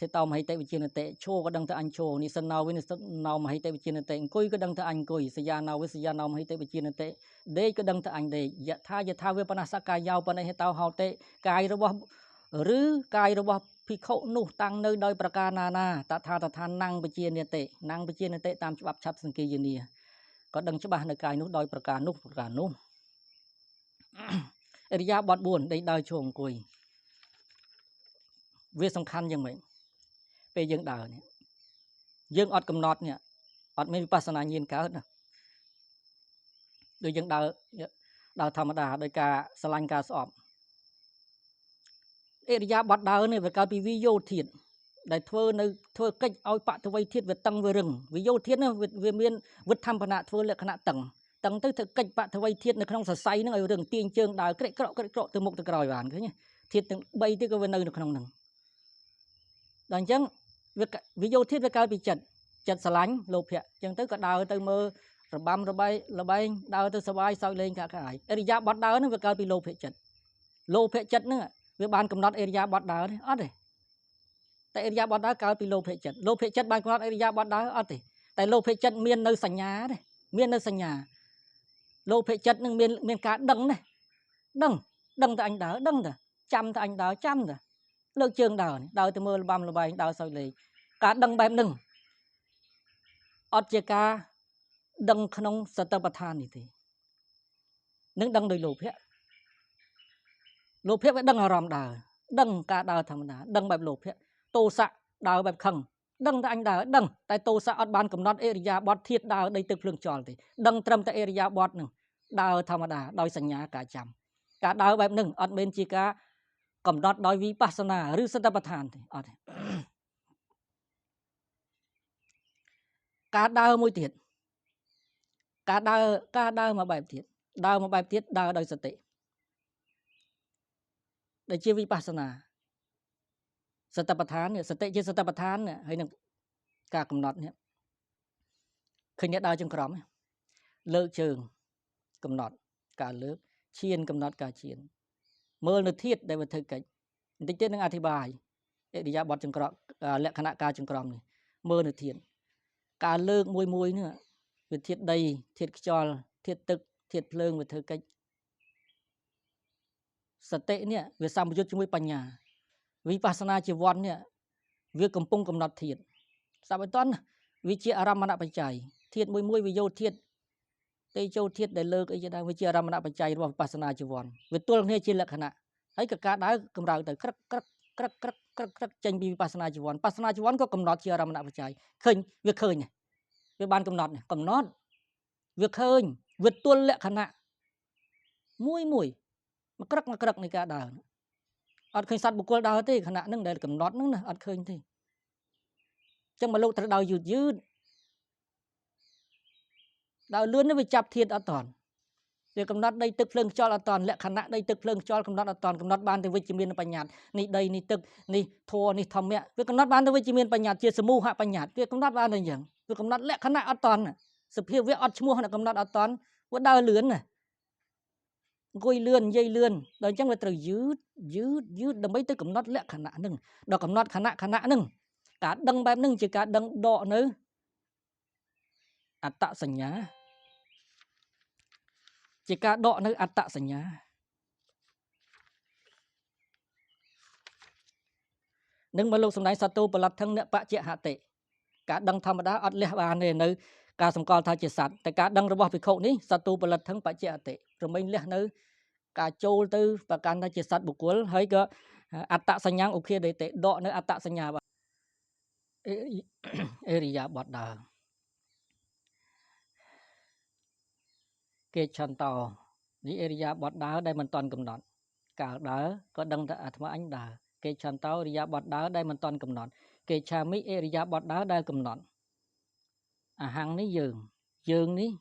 [SPEAKER 1] ទេតោមហិតិវិជានិតិឈរក៏ដឹងថាអញឈរនិសិនណោវេនិសិនណោមហិតិវិជានិតិអង្គុយក៏ដឹងថាអញអង្គុយសយាណោវេសយាណោមហិតិវិជានិតិដេកក៏ដឹងថាអញដេកយថាវេបនសកាយោបនិហេតោហោតិកាយរបស់ភិក្ខុនោះតាំងនៅដោយប្រការណាតថាតថានាំងបជានិតិតាមច្បាប់ឆាត់សង្គីយានីក៏ដឹងច្បាស់នៅកាយនោះដោយប្រការនោះអរិយាបថ4ដេកដើរឈរអង្គុយវាសំខាន់យ៉ាងម៉េចពេលយើងដើរនេះយើងអត់កំណត់នេះអត់មានវិបស្សនាញាណកើតណាដូចយើងដើរធម្មតាដោយការស្រឡាញ់ការស្អប់អរិយាបថដើរនេះវាកើតពីវិយោធាតុដែលធ្វើកិច្ចឲ្យបតវ័យធាតុវាតឹងវារឹងវិយោធាតុនោះវាមានវិធម្មណៈធ្វើលក្ខណៈតឹងទៅធ្វើកិច្ចបតវ័យធាតុនៅក្នុងសរសៃនឹងឲ្យរឹងទាញជើងដើរក្រេកក្រក់ទៅមុខទៅក្រោយបានឃើញធាតុទាំង3ទៀតក៏វានៅក្នុងហ្នឹងដល់អញ្ចឹងវិយោធាតុវាកើតពីចិត្តស្រឡាញ់លោភៈអញ្ចឹងទៅក៏ដើរទៅមើលរបាំរបែងដើរទៅសបាយសើចលេងកាក់កាយអរិយាបថដើរហ្នឹងវាកើតពីលោភៈចិត្តហ្នឹងវាបានកំណត់អរិយាបថដើរទេអត់ទេតែអរិយាបថដើរកើតពីលោភៈចិត្តបានកំណត់អរិយាបថដើរអត់ទេតែលោភៈចិត្តមាននៅសញ្ញាទេមាននៅសញ្ញាលោភៈចិត្តនឹងមានការដឹងទេដឹងតែអញដើរដឹងតែចាំតែអញដើរចាំតែលើកជើងដើរទៅមើលរបាំរបែងដើរសើចលេងការដឹងបែបហ្នឹងអត់ជាការដឹងក្នុងសតិប្បដ្ឋាននេះទេនឹងដឹងដោយលោភៈវាដឹងអារម្មណ៍ដើរដឹងការដើរធម្មតាដឹងបែបលោភៈទោសៈដើរបែបខឹងដឹងតែអញដើរដឹងតែទោសៈអត់បានកំណត់អរិយាបថធាតុដើរដីទឹកភ្លើងចោលទេដឹងត្រឹមតែអរិយាបថហ្នឹងដើរធម្មតាដោយសញ្ញាការចាំការដើរបែបហ្នឹងអត់មែនជាការកំណត់ដោយវិបស្សនាឬសតិប្បដ្ឋានទេអត់ទេការដើរមួយទៀតការដើរមួយបែបទៀតដើរដោយសតិដែលជាវិបស្សនាសតិប្បដ្ឋានសតិជាសតិប្បដ្ឋានហើយនឹងការកំណត់នេះឃើញអ្នកដើរចង្ក្រមលើកជើងកំណត់ការលើកឈានកំណត់ការឈានមើលនៅធាតុដែលវាធ្វើកិច្ចបន្តិចទៀតនឹងអធិប្បាយអរិយាបថចង្ក្រមលក្ខណៈការចង្ក្រមនេះមើលនៅធាតុការលើកមួយនេះវាធាតុដីធាតុខ្យល់ធាតុទឹកធាតុភ្លើងវាធ្វើកិច្ចសតិនេះវាសម្ពយុទ្ធជាមួយបញ្ញា วิปัสสนาจีวรเนี่ยវាកំពុងកំណត់ធាតុស្ដាប់ឲ្យតន់វាជាអារម្មណបច្ច័យធាតុមួយវាយកធាតុទេជោធាតុដែលលើកអីជាដើមវាជាអារម្មណបច្ច័យរបស់វិបស្សនាជីវ័នវាទល់គ្នាជាលក្ខណៈហើយក៏ការដើរកម្រើទៅក្រឹកក្រឹកក្រឹកក្រឹកក្រឹកក្រឹកចេញពីវិបស្សនាជីវ័នបស្សនាជីវ័នក៏កំណត់ជាអារម្មណបច្ច័យឃើញវាបានកំណត់វាឃើញវាទល់លក្ខណៈមួយមកក្រឹកនៃការដើរអត់ឃើញសត្វបុគ្គលដើរទេខណៈហ្នឹងដែលកំណត់ហ្នឹងណាអត់ឃើញទេអញ្ចឹងមកលោកត្រូវដើរយឺតដើរលឿននេះវាចាប់ធាតុអត់តាន់វាកំណត់ដីទឹកភ្លើងខ្យល់អត់តាន់លក្ខណៈដីទឹកភ្លើងខ្យល់កំណត់អត់តាន់កំណត់បានទៅវិជ្ជមានបញ្ញត្តិនេះដីនេះទឹកនេះធម៌នេះធម្មៈវាកំណត់បានទៅវិជ្ជមានបញ្ញត្តិជាសមូហបញ្ញត្តិវាកំណត់បានទៅអញ្ចឹងវាកំណត់លក្ខណៈអត់តាន់សភាវៈអត់ឈ្មោះកំណត់អត់តាន់វាដើរលឿនណាអង្គុយលឿននិយាយលឿនដល់អញ្ចឹងវាត្រូវយឺតដើម្បីទៅកំណត់លក្ខណៈហ្នឹងដល់កំណត់ខណៈហ្នឹងការដឹងបែបហ្នឹងជាការដឹងដកនៅអត្តសញ្ញាជាការដកនៅអត្តសញ្ញានឹងមកលោកសំដែងសតូបលថឹងអ្នកបច្ចហតិការដឹងធម្មតាអត់លះបានទេនៅការសម្គាល់ថាជាសត្វតែការដឹងរបស់ភិក្ខុនេះសតូបលថឹងបច្ចហតិរមែងលះនៅការចូលទៅប្រកាន់ថាជាសត្វបុគ្គលហើយក៏អត្តសញ្ញាឧគាដេតិដកនៅអត្តសញ្ញាអេរិយាបថដើរគេឆន្ទោនេះអេរិយាបថដើរដែលមិនតាន់កំណត់កាលដើរក៏ដឹងថាអាត្មាអញដើរគេឆន្ទោអេរិយាបថដើរដែលមិនតាន់កំណត់គេឆាមិអេរិយាបថដើរដែលកំណត់អាហੰនេះយើងនេះ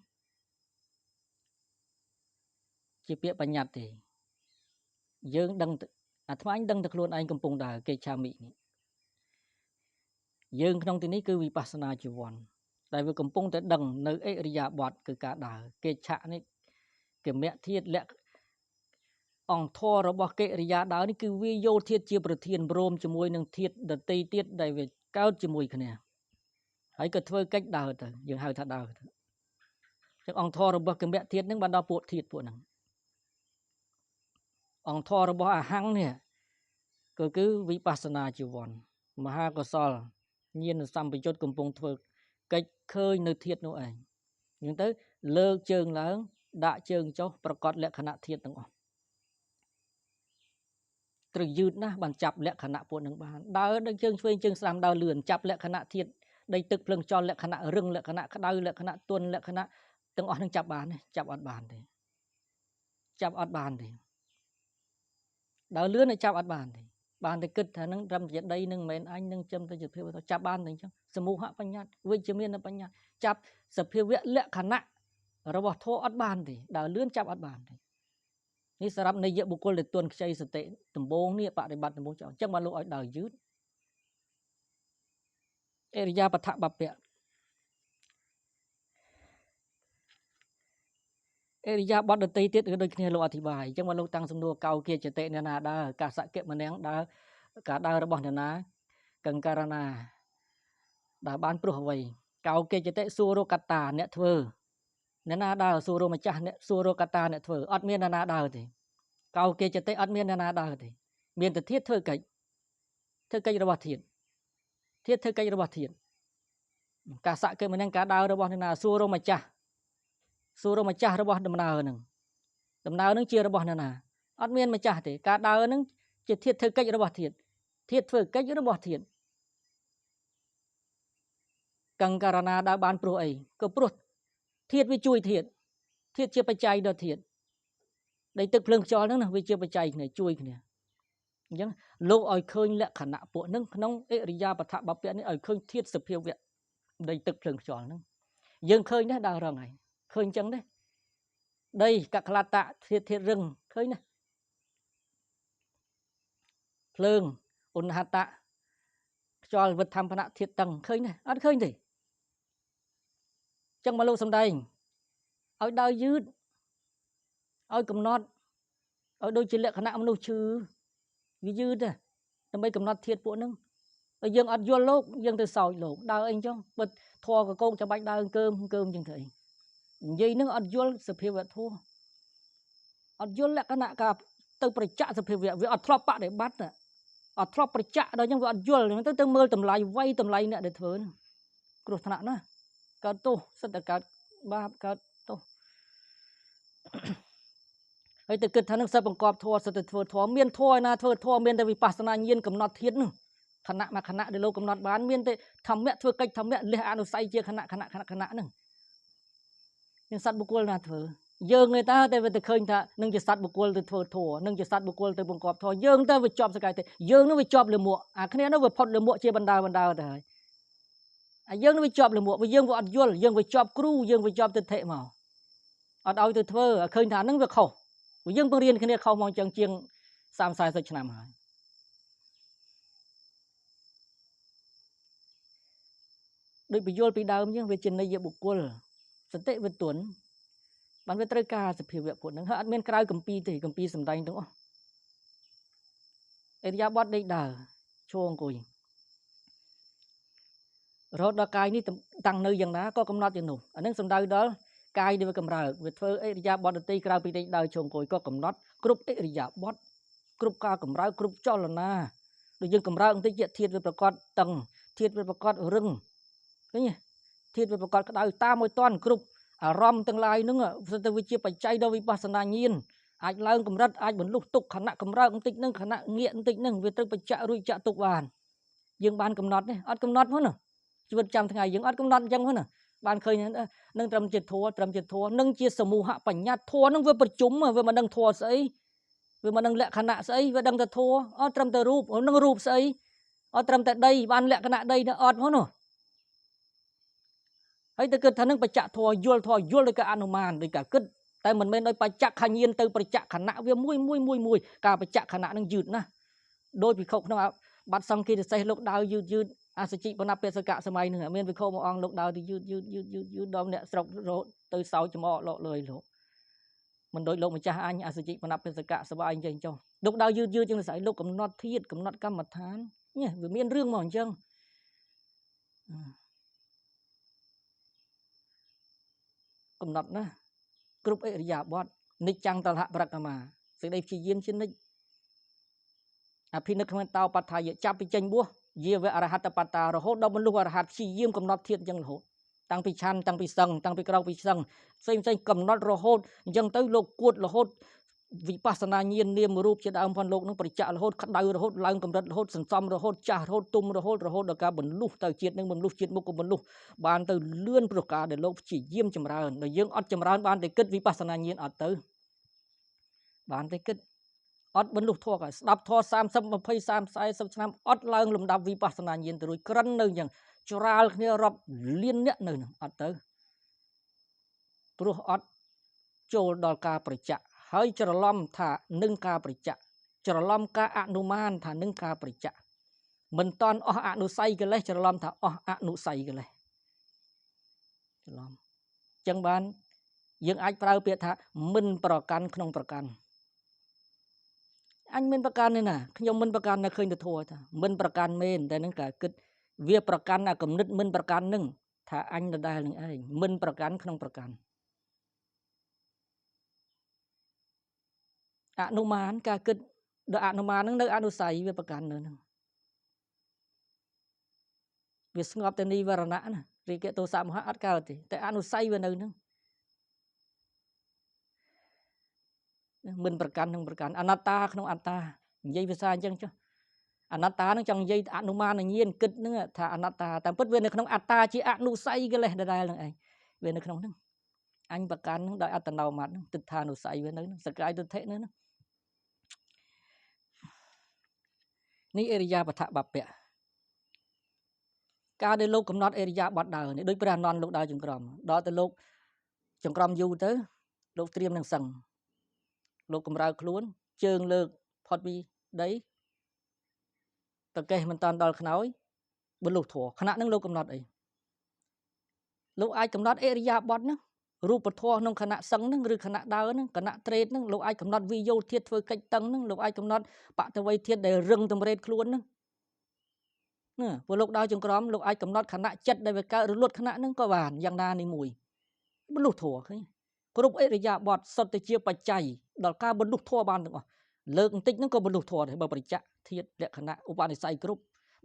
[SPEAKER 1] ជាពាក្យបញ្ញត្តិទេយើងដឹងអាត្មាអញដឹងតែខ្លួនឯងកំពុងដើរគេឆាមិនេះយើងក្នុងទីនេះគឺវិបស្សនាជីវ័នដែលវាកំពុងតែដឹងនៅអេរិយាបថគឺការដើរគេឆៈនេះគមៈធាតុលក្ខអង្គធររបស់កិរិយាដើរនេះគឺវាយកធាតុជាប្រធានព្រមជាមួយនឹងធាតុដតីទៀតដែលវាកើតជាមួយគ្នាហើយក៏ធ្វើកិច្ចដើរទៅយើងហៅថាដើរទៅចឹងអង្គធររបស់គមៈធាតុហ្នឹងបានដល់ពួកធាតុពួកហ្នឹងអង្គធររបស់អាហੰនេះក៏គឺវិបស្សនាជីវ័នមហាកុសលញាណសម្បយុទ្ធកំពុងធ្វើកិច្ចឃើញនៅធាតុនោះឯងអញ្ចឹងទៅលើកជើងឡើងដាក់ជើងចុះប្រកបលក្ខណៈធាតុទាំងអស់ត្រូវយឺតណាស់បានចាប់លក្ខណៈពួកនឹងបានដើរដល់ជើងឆ្វេងជើងស្ដាំដើរលឿនចាប់លក្ខណៈធាតុដីទឹកភ្លើងខ្យល់លក្ខណៈរឹងលក្ខណៈក្តៅលក្ខណៈទន់លក្ខណៈទាំងអស់នឹងចាប់បានទេចាប់អត់បានទេដើរលឿនឲ្យចាប់អត់បានទេបានតែគិតថានឹងត្រឹមជាដីនឹងមិនមែនអញនឹងចំទៅជាភាពចាប់បានតែអញ្ចឹងសមូហបញ្ញត្តិវិជ្ជមានបញ្ញត្តិចាប់សភាវៈលក្ខណៈរបស់ធម៌អត់បានទេដើរលឿនចាប់អត់បានទេនេះសម្រាប់នៃយៈបុគ្គលដែលទន់ខ្ចីសតិដំបូងនេះបប្រតិបត្តិដំបូងចោលអញ្ចឹងបានលោកឲ្យដើរយឺតអរិយាបថបព្វៈអរិយាបថដតីទៀតគឺដូចគ្នាលោកអធិប្បាយអញ្ចឹងមកលោកតាំងសំណួរកោគាចតិអ្នកណាដើរកាសកិមនាងដើរការដើររបស់អ្នកណាកង្ការណាដើរបានព្រោះអ្វីកោគាចតិសួររកតាអ្នកធ្វើអ្នកណាដើរសួររម្ចាស់អ្នកសួររកតាអ្នកធ្វើអត់មានអ្នកណាដើរទេកោគាចតិអត់មានអ្នកណាដើរទេមានតែធាតុធ្វើកិច្ចរបស់ធាតុធ្វើកិច្ចរបស់ធាតុកាសកិមនាងការដើររបស់អ្នកណាសួររម្ចាស់របស់ដំណើរនឹងជារបស់អ្នកណាអត់មានម្ចាស់ទេការដើរនឹងជាធាតុធ្វើកិច្ចរបស់ធាតុធ្វើកិច្ចរបស់ធាតុកង្ការណាដើរបានព្រោះអីក៏ព្រោះធាតុវាជួយធាតុជាបច្ច័យដល់ធាតុដីទឹកភ្លើងខ្យល់ហ្នឹងណាវាជាបច្ច័យគ្នាជួយគ្នាអញ្ចឹងលោកឲ្យឃើញលក្ខណៈពួកហ្នឹងក្នុងអរិយាបថបព្វៈនេះឲ្យឃើញធាតុសភាវៈដីទឹកភ្លើងខ្យល់ហ្នឹងយើងឃើញដែរដើររងហើយឃើញអញ្ចឹងទេដីកក្លតៈធាតុរឹងឃើញណាភ្លើងឧណហតៈខ្យល់វិធម្មណៈធាតុតឹងឃើញទេអត់ឃើញទេចឹងមកលោកសំដែងឲ្យដើរយឺតឲ្យកំណត់ឲ្យដូចជាលក្ខណៈមនុស្សឈឺវាយឺតដើម្បីកំណត់ធាតុពួកហ្នឹងហើយយើងអត់យល់លោកយើងទៅសោចលោកដើរអីចឹងបើធေါ်កកងចាំបាច់ដើរកើមចឹងទៅអីនិយាយនឹងអត់យល់សភាវៈធម៌អត់យល់លក្ខណៈការទៅប្រចាក់សភាវៈវាអត់ធ្លាប់បដិបត្តិ អត់ធ្លាប់ប្រចាក់ដល់ចឹងវាអត់យល់ទៅមើលតម្លៃវ័យតម្លៃអ្នកដែលធ្វើហ្នឹងគ្រោះថ្នាក់ណាស់កើតទោសសិតតែកើតបាបកើតទោសហើយទៅគិតថានឹងសិតបង្កប់ធម៌សិតតែធ្វើធម៌មានធម៌ឯណាធ្វើធម៌មានតែវិបស្សនាញាណកំណត់ធាតុហ្នឹងខណៈមួយខណៈដែលលោកកំណត់បានមានតែធម្មៈធ្វើកិច្ចធម្មៈលះអនុស័យជាខណៈហ្នឹងមានសត្វបុគ្គលណាធ្វើយើងឯតាតែវាទៅឃើញថានឹងជាសត្វបុគ្គលទៅធ្វើធម៌នឹងជាសត្វបុគ្គលទៅបង្កប់ធម៌យើងទៅវាជាប់សកាយទេយើងនឹងវាជាប់លមួកអាគ្នានោះវាផុតលមួកជាបណ្ដាទៅហើយអាយើងនឹងវាជាប់លមួកយើងវាអត់យល់យើងវាជាប់គ្រូយើងវាជាប់ទិដ្ឋិមកអត់ឲ្យទៅធ្វើឃើញថានឹងវាខុសយើងពង្រៀនគ្នាខុសមកចឹងជាង30-40ឆ្នាំហើយដូចបញ្យល់ពីដើមចឹងវាជានិយបុគ្គលសតិវិទុនបានវាត្រូវការសភាវៈពុទ្ធហ្នឹងហើយអត់មានក្រៅកម្ពីទេកម្ពីសំដែងទាំងអស់អរិយាបថដេកដើរឈរអង្គុយរហូតដល់កាយនេះតាំងនៅយ៉ាងណាក៏កំណត់យ៉ាងនោះអានឹងសំដៅដល់កាយដែលវាកម្រើកវាធ្វើអរិយាបថដតីក្រៅពីដេកដើរឈរអង្គុយក៏កំណត់គ្រប់អរិយាបថគ្រប់ការកម្រើកគ្រប់ចលនាដូចយើងកម្រើកបន្តិចធាតុវាប្រកបតឹងធាតុវាប្រកបរឹងឃើញទេធាតុវាប្រកបក្តៅតាមមួយតន់គ្រប់អារម្មណ៍ទាំងឡាយហ្នឹងវាទៅវាជាបច្ច័យដល់វិបស្សនាញាណអាចឡើងកម្រិតអាចបន្លុះទុកខណៈកម្រើកបន្តិចហ្នឹងខណៈងាកបន្តិចហ្នឹងវាត្រូវបច្ចៈរួចចាក់ទុកបានយើងបានកំណត់ទេអត់កំណត់ហ្នឹងជីវិតចាំថ្ងៃយើងអត់កំណត់អញ្ចឹងហ្នឹងបានឃើញនឹងត្រឹមជាធัวនឹងជាសមូហបញ្ញត្តិធัวនឹងវាប្រជុំវាមិនដឹងធัวស្អីវាមិនដឹងលក្ខណៈស្អីវាដឹងតែធัวអត់ត្រឹមតែរូបនឹងរូបស្អីអត់ត្រឹមតែដីបានលក្ខណៈដីទៅអត់ហ្នឹងហើយទៅគិតថានឹងបច្ចៈធัวយល់ដោយការអនុមានដោយការគិតតែមិនមែនដោយបច្ចៈខញ្ញានទៅប្រច្ចៈខណៈវាមួយការបច្ចៈខណៈនឹងយឺតណាស់ដោយពិខុក្នុងបាត់សង្ឃីរិសេសលោកដើរយឺតអសជិបណបេសកៈសម័យនឹងមានវិខុមួយអង្គលោកដើរទៅយឺតដល់អ្នកស្រុករហូតទៅសោចច្មោកលក់លុយលោកមិនដូចលោកម្ចាស់អញអសជិបណបេសកៈសបាយអញ្ចឹងចុះលោកដើរយឺតជាងស្អីលោកកំណត់ធាតុកំណត់កម្មដ្ឋាននេះវាមានរឿងមកអញ្ចឹងកំណត់ណាគ្រប់អរិយាបថនិច្ចាំងតលហប្រកមាសេចក្តីព្យាយាមជានិច្ចអភិនិកក្នុងតោបដ្ឋាយចាប់ពីចេញបួសយាវៈអរហត្តបត្តារហូតដល់មនុស្សអរហត្តព្យាយាមកំណត់ធាតុអញ្ចឹងរហូតតាំងពីឆាន់តាំងពីសឹងតាំងពីក្រៅពីសឹងផ្សេងកំណត់រហូតអញ្ចឹងទៅលោកគួតរហូតវិបស្សនាញាណនាមរូបជាដើមផងលោកនឹងប្រចាក់រហូតក្តៅរហូតឡើងកម្រិតរហូតសន្សំរហូតចាស់រហូតទុំរហូតដល់ការបន្លុះទៅជាតិនឹងបន្លុះជាតិមុខក៏បន្លុះបានទៅលឿនព្រោះការដែលលោកព្យាយាមចម្រើនដល់យើងអត់ចម្រើនបានតែគិតវិបស្សនាញាណអត់ទៅបានតែគិតអត់បន្លុះធម៌ក៏ស្ដាប់ធម៌30 20 30 40ឆ្នាំអត់ឡើងលំដាប់វិបស្សនាញាណទៅរួចក្រិននៅយ៉ាងច្រាលគ្នារាប់លានអ្នកនៅនឹងអត់ទៅព្រោះអត់ចូលដល់ការប្រចាក់ហើយច្រឡំថានឹងការប្រចាក់ច្រឡំការអនុមានថានឹងការប្រចាក់មិនតន់អស់អនុស័យកិលេសច្រឡំថាអស់អនុស័យកិលេសច្រឡំចឹងបានយើងអាចប្រើពាក្យថាមិនប្រកាន់ក្នុងប្រកាន់អញមិនប្រកាន់ទេណាខ្ញុំមិនប្រកាន់នៅឃើញទៅធัวថាមិនប្រកាន់មែនតែនឹងការគិតវាប្រកាន់អាគំនិតមិនប្រកាន់នឹងថាអញដដែលនឹងឯងមិនប្រកាន់ក្នុងប្រកាន់អនុមានការគិតដល់អនុមាននឹងនៅអនុស័យវាប្រកាន់នៅនឹងវាស្ងប់តែនិវរណៈណារីកៈទោសៈមហៈអត់កើតទេតែអនុស័យវានៅនឹងមិនប្រកាន់ក្នុងប្រកាន់អនត្តាក្នុងអត្តានិយាយភាសាអញ្ចឹងចុះអនត្តានឹងចង់និយាយអនុមានញាណគិតនឹងថាអនត្តាតែពិតវានៅក្នុងអត្តាជាអនុស័យកិលេសដដែលនឹងឯងវានៅក្នុងហ្នឹងអញប្រកាន់នឹងដោយអត្តនោម័តនឹងទិដ្ឋានុស័យវានៅហ្នឹងសកាយទិដ្ឋិនៅហ្នឹងនេះអរិយាបថបពៈការដែលលោកកំណត់អរិយាបថដើរនេះដូចព្រះអនន្តលោកដើរចង្ក្រមដល់ទៅលោកចង្ក្រមយូរទៅលោកត្រៀមនឹងសឹងលោកកម្រើខ្លួនជើងលើកផុតពីដីតកេះមិនតាន់ដល់ខ្នើយបលុះធัวខណៈនឹងលោកកំណត់អីលោកអាចកំណត់អរិយាបថហ្នឹងរូបធម៌ក្នុងខណៈសឹងហ្នឹងឬខណៈដើរហ្នឹងខណៈត្រេតហ្នឹងលោកអាចកំណត់វិយោធាតុធ្វើកិច្ចតឹងហ្នឹងលោកអាចកំណត់បតវ័យធាតុដែលរឹងតម្រេតខ្លួនហ្នឹងណាព្រោះលោកដើរចង្ក្រមលោកអាចកំណត់ខណៈចិត្តដែលវាកើតរលត់ខណៈហ្នឹងក៏បានយ៉ាងណានេះមួយបលុះធัวឃើញគ្រប់អរិយាបថសុទ្ធតែជាបច្ច័យដល់ការបលុះធัวបានទាំងអស់ លើកបន្តិចហ្នឹងក៏មនុស្សធម៌ដែរបើប្រតិធាតលក្ខណៈឧបនិស្ស័យគ្រប់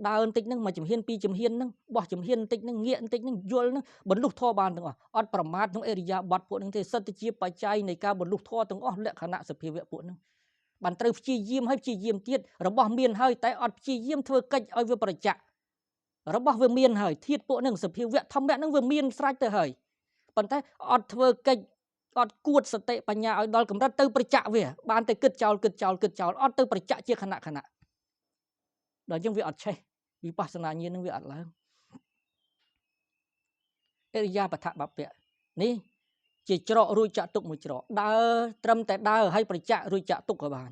[SPEAKER 1] ដើរបន្តិចហ្នឹងមកជំហានពីរជំហានហ្នឹងបោះជំហានបន្តិចហ្នឹងងាកបន្តិចហ្នឹងយល់ហ្នឹងមនុស្សធម៌បានទាំងអស់អត់ប្រមាថក្នុងអរិយាប័ត្រពួកហ្នឹងទេសិតតែជាបច្ច័យនៃការមនុស្សធម៌ទាំងអស់លក្ខណៈសភាវៈពួកហ្នឹងបានត្រូវព្យាយាមហើយព្យាយាមទៀតរបស់មានហើយតែអត់ព្យាយាមធ្វើកិច្ចឲ្យវាប្រតិរបស់វាមានហើយធាតពួកហ្នឹងសភាវៈធម្មៈហ្នឹងវាមានស្រេចទៅហើយប៉ុន្តែអត់ធ្វើកិច្ចអត់គួតសតិបញ្ញាឲ្យដល់កម្រិតទៅប្រតិវាបានតែគិតចោលអត់ទៅប្រតិជាខណៈដល់អញ្ចឹងវាអត់ឆេះវិបស្សនាញាណនឹងវាអត់ឡើងអរិយាបថបពៈនេះជាច្រករួចចាក់ទុកមួយច្រកដើរត្រឹមតែដើរឲ្យប្រតិរួចចាក់ទុកក៏បាន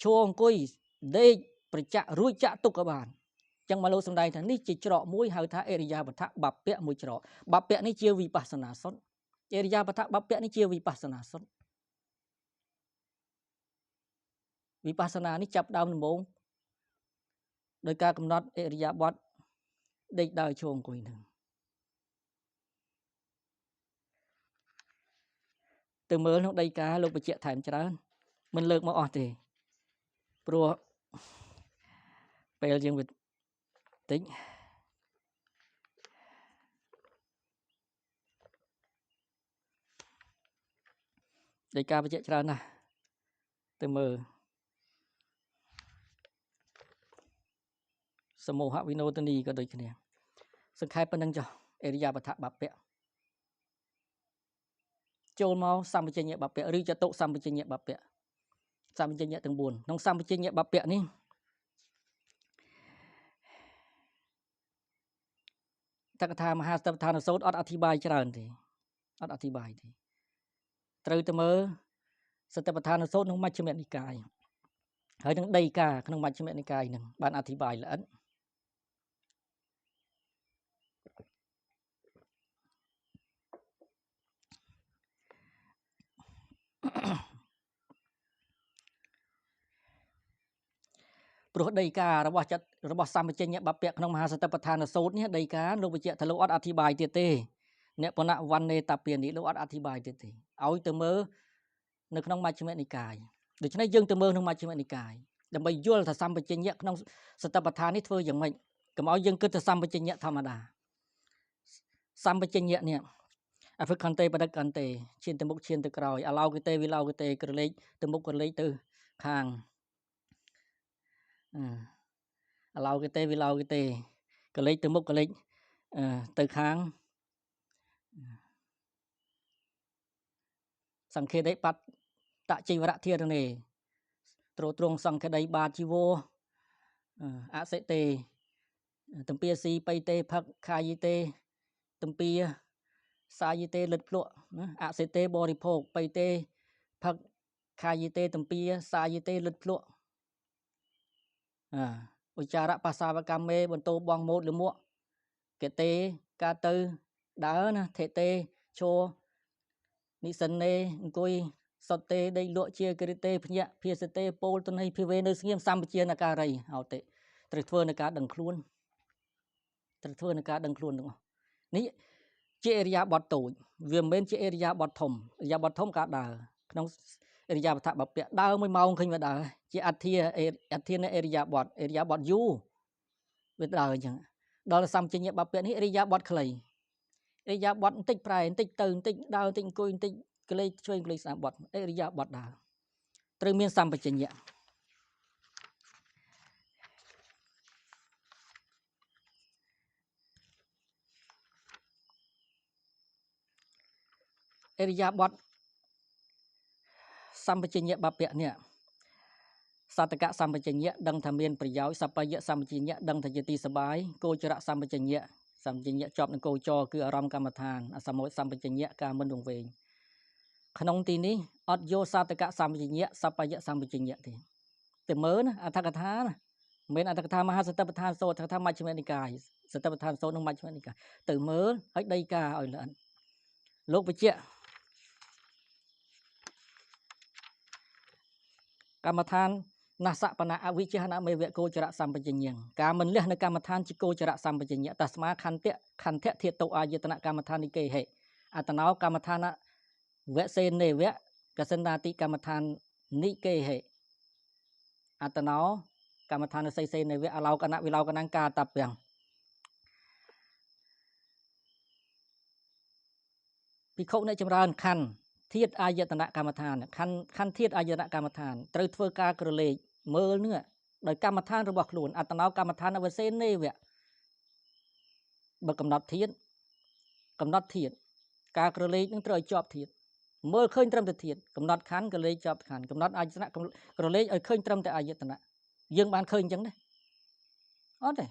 [SPEAKER 1] ឈរអង្គុយដេកប្រតិរួចចាក់ទុកក៏បានចឹងមកលោកសំដែងថានេះជាច្រកមួយហៅថាអរិយាបថបពៈមួយច្រកបពៈនេះជាវិបស្សនាសុទ្ធអរិយាបថបពៈនេះជាវិបស្សនាសុទ្ធវិបស្សនានេះចាប់ដើមដំបូងដោយការកំណត់អរិយាបថដេកដើរឈរអង្គុយហ្នឹងទៅមើលក្នុងដីកាលោកបញ្ជាក់ថែមច្រើនមិនលើកមកអស់ទេព្រោះពេលយើងវាតិចដីកាបញ្ជាក់ច្រើនណាស់ទៅមើលសមោហវិណោទនីក៏ដូចគ្នាសង្ខេបប៉ុណ្ណឹងចុះអរិយាបថបពៈចូលមកសម្បជញ្ញបពៈឬចតុសម្បជញ្ញបពៈសម្បជញ្ញទាំង4ក្នុងសម្បជញ្ញបពៈនេះតកថាមហាសតិប្បដ្ឋានសូត្រអត់អធិប្បាយច្រើនទេអត់អធិប្បាយទេត្រូវទៅមើលសតិប្បដ្ឋានសូត្រក្នុងមជ្ឈិមនិកាយហើយនឹងដីកាក្នុងមជ្ឈិមនិកាយនឹងបានអធិប្បាយល្អិតព្រោះដីការបស់សម្បជញ្ញបពៈក្នុងមហាសតិប្បដ្ឋានសូត្រនេះដីកាលោកបញ្ជាក់ថាលោកអត់អធិប្បាយទៀតទេអ្នកបណវណ្ណេតាពានីលោកអត់អធិប្បាយទៀតទេឲ្យទៅមើលនៅក្នុងមជ្ឈិមនិកាយដូច្នេះយើងទៅមើលក្នុងមជ្ឈិមនិកាយដើម្បីយល់ថាសម្បជញ្ញៈក្នុងសតិប្បដ្ឋាននេះធ្វើយ៉ាងម៉េចកុំឲ្យយើងគិតថាសម្បជញ្ញៈធម្មតាសម្បជញ្ញៈនេះអភិខន្ទេបដិកន្ទេឈានទៅមុខឈានទៅក្រោយអឡោគិទេវិឡោគិទេក្រឡេកទៅមុខក្រឡេកទៅខាងអឡោគិទេវិឡោគិទេក្រឡេកទៅមុខក្រឡេកទៅខាងសង្ឃេដេបតជីវរៈធារណេទ្រង់សង្ឃេដេបាជីវោអសិទេទំពាស៊ីបៃតេផឹកខាយិទេទំពាសាយិទេលិតភ្លក់អសិទេបរិភោគបៃតេផឹកខាយិទេទំពាសាយិទេលិតភ្លក់ឧចារៈបាសាវកម្មមេបន្ទោបងម៉ូតលមួកកេតេកាទៅដើរណាថេតេឈរនិសិននេអង្គុយសតទេដេកលក់ជាគរិតេភ្ញាក់ភាសទេពោលទុនហិភិវេនៅស្ងៀមសម្បជានការីអោតិត្រូវធ្វើនៅការដឹងខ្លួនត្រូវធ្វើនៅការដឹងខ្លួនទាំងអស់នេះជាអរិយាបថតូចវាមិនមែនជាអរិយាបថធំអរិយាបថធំការដើរក្នុងអរិយាបថបពៈដើរ1ម៉ោងឃើញវាដើរជាអធិនៃអរិយាបថយូរវាដើរអញ្ចឹងដល់សម្បជញ្ញបពៈនេះអរិយាបថខ្លីអរិយាបថបន្តិចប្រែបន្តិចទៅបន្តិចដើរបន្តិចអង្គុយបន្តិចក្លេកឆ្វេងក្លេកស្ដាំបត់អរិយាបថដើរត្រូវមានសម្បជញ្ញៈអរិយាបថសម្បជញ្ញបពៈនេះសតកៈសម្បជញ្ញៈដឹងថាមានប្រយោជន៍សបាយៈសម្បជញ្ញៈដឹងថាជាទីសបាយគោចរៈសម្បជញ្ញៈជាប់នឹងគោចរគឺអារម្មណ៍កម្មដ្ឋានអសមោចសម្បជញ្ញៈការមិនវង្វេងក្នុងទីនេះអត់យកសតកៈសម្បជញ្ញៈសបាយៈសម្បជញ្ញៈទេទៅមើលណាអត្ថកថាណាមិនមែនអត្ថកថាមហាសតិប្បដ្ឋានសូត្រអត្ថកថាមជ្ឈិមនិកាយសតិប្បដ្ឋានសូត្រនិងមជ្ឈិមនិកាយទៅមើលឲ្យដីកាឲ្យល្អិតលោកបញ្ជាក់កម្មដ្ឋានណាសបណៈអវិជ្ជហនមេវៈគោចរៈសម្បជញ្ញៈការមិនលះនៅកម្មដ្ឋានជាគោចរៈសម្បជញ្ញៈតស្មាខន្ទៈធាតុអាយតនកម្មដ្ឋានិកេហេអតណោកម្មដ្ឋានវៈសេនេវៈកសិន្តាតិកម្មដ្ឋាននិកេហេ អត្តណោកម្មដ្ឋានសីសេនៃវៈអឡោកណៈវិឡោកណាំងកាតាពាំងភិក្ខុអ្នកចម្រើនខណ្ឌធាតុអាយតនៈកម្មដ្ឋានខណ្ឌធាតុអាយតនៈកម្មដ្ឋានត្រូវធ្វើការក្រឡេកមើលនឹងដោយកម្មដ្ឋានរបស់ខ្លួនអត្តណោកម្មដ្ឋានអវសេនេវៈបើកំណត់ធាតុការក្រឡេកនឹងត្រូវឲ្យជាប់ធាតុមើលឃើញត្រឹមតែធាតុកំណត់ខណ្ឌក្រឡេកជាប់ខណ្ឌកំណត់អាយតនៈក្រឡេកឲ្យឃើញត្រឹមតែអាយតនៈយើងបានឃើញអញ្ចឹងទេអត់ទេ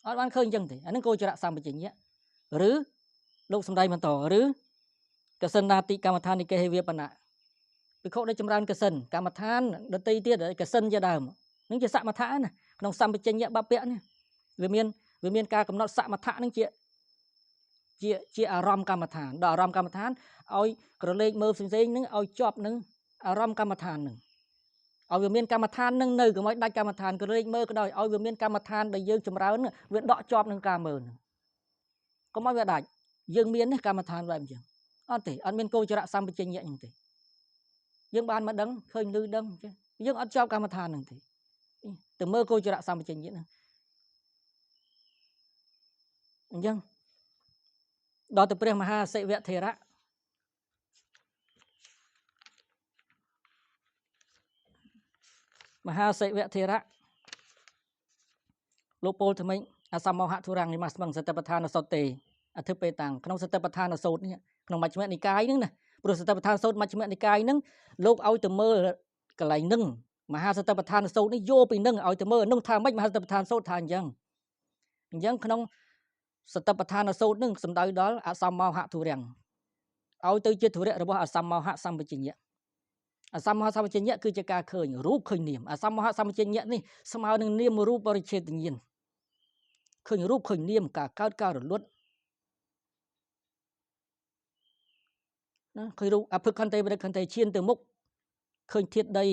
[SPEAKER 1] អត់បានឃើញអញ្ចឹងទេអានឹងគោចរៈសម្បជញ្ញៈឬលោកសំដែងបន្តឬកសិណាតិកម្មដ្ឋាននិកេហេវាបណៈភិក្ខុដែលចម្រើនកសិនកម្មដ្ឋានដតីទៀតកសិនជាដើមនឹងជាសមថៈណាក្នុងសម្បជញ្ញៈបពៈនេះវាមានការកំណត់សមថៈនឹងជាអារម្មណ៍កម្មដ្ឋានដល់អារម្មណ៍កម្មដ្ឋានឲ្យក្រឡេកមើលផ្សេងៗនឹងឲ្យជាប់នឹងអារម្មណ៍កម្មដ្ឋាននឹងឲ្យវាមានកម្មដ្ឋាននឹងនៅកុំឲ្យដាច់កម្មដ្ឋានក្រឡេកមើលក៏ដោយឲ្យវាមានកម្មដ្ឋានដែលយើងចម្រើនវាដកជាប់នឹងការមើលនឹងកុំឲ្យវាដាច់យើងមាននេះកម្មដ្ឋានបែបអញ្ចឹងអត់ទេអត់មានគោចរៈសម្បជញ្ញៈអញ្ចឹងទេយើងបានមកដឹងឃើញឮដឹងចេះយើងអត់ជាប់កម្មដ្ឋានហ្នឹងទេទៅមើលគោចរៈសម្បជញ្ញៈហ្នឹងអញ្ចឹងដល់ទៅព្រះមហាសិវៈថេរៈលោកពោលថ្មិញអសមោហៈធុរាំងនិមស្មឹងសតិប្បដ្ឋានសតទេអធិបេតាំងក្នុងសតិប្បដ្ឋានសូត្រនេះក្នុងមជ្ឈិមនិកាយហ្នឹងណាព្រោះសតិប្បដ្ឋានសូត្រមជ្ឈិមនិកាយហ្នឹងលោកឲ្យទៅមើលកន្លែងហ្នឹងមហាសតិប្បដ្ឋានសូត្រនេះយកពីហ្នឹងឲ្យទៅមើលនោះថាម៉េចមហាសតិប្បដ្ឋានសូត្រថាអញ្ចឹងក្នុងសតិប្បដ្ឋានសូត្រហ្នឹងសំដៅដល់អសមោហៈធុរាំងឲ្យទៅជាធុរៈរបស់អសមោហៈសម្បជញ្ញៈអសមោហៈសម្បជញ្ញៈគឺជាការឃើញរូបឃើញនាមអសមោហៈសម្បជញ្ញៈនេះស្មើនឹងនាមរូបបរិច្ឆេទញ្ញាណឃើញរូបឃើញនាមការកើតការរលត់ណាឃើញរូបអភឹកខន្តីបរិខន្តីឈានទៅមុខឃើញធាតុដី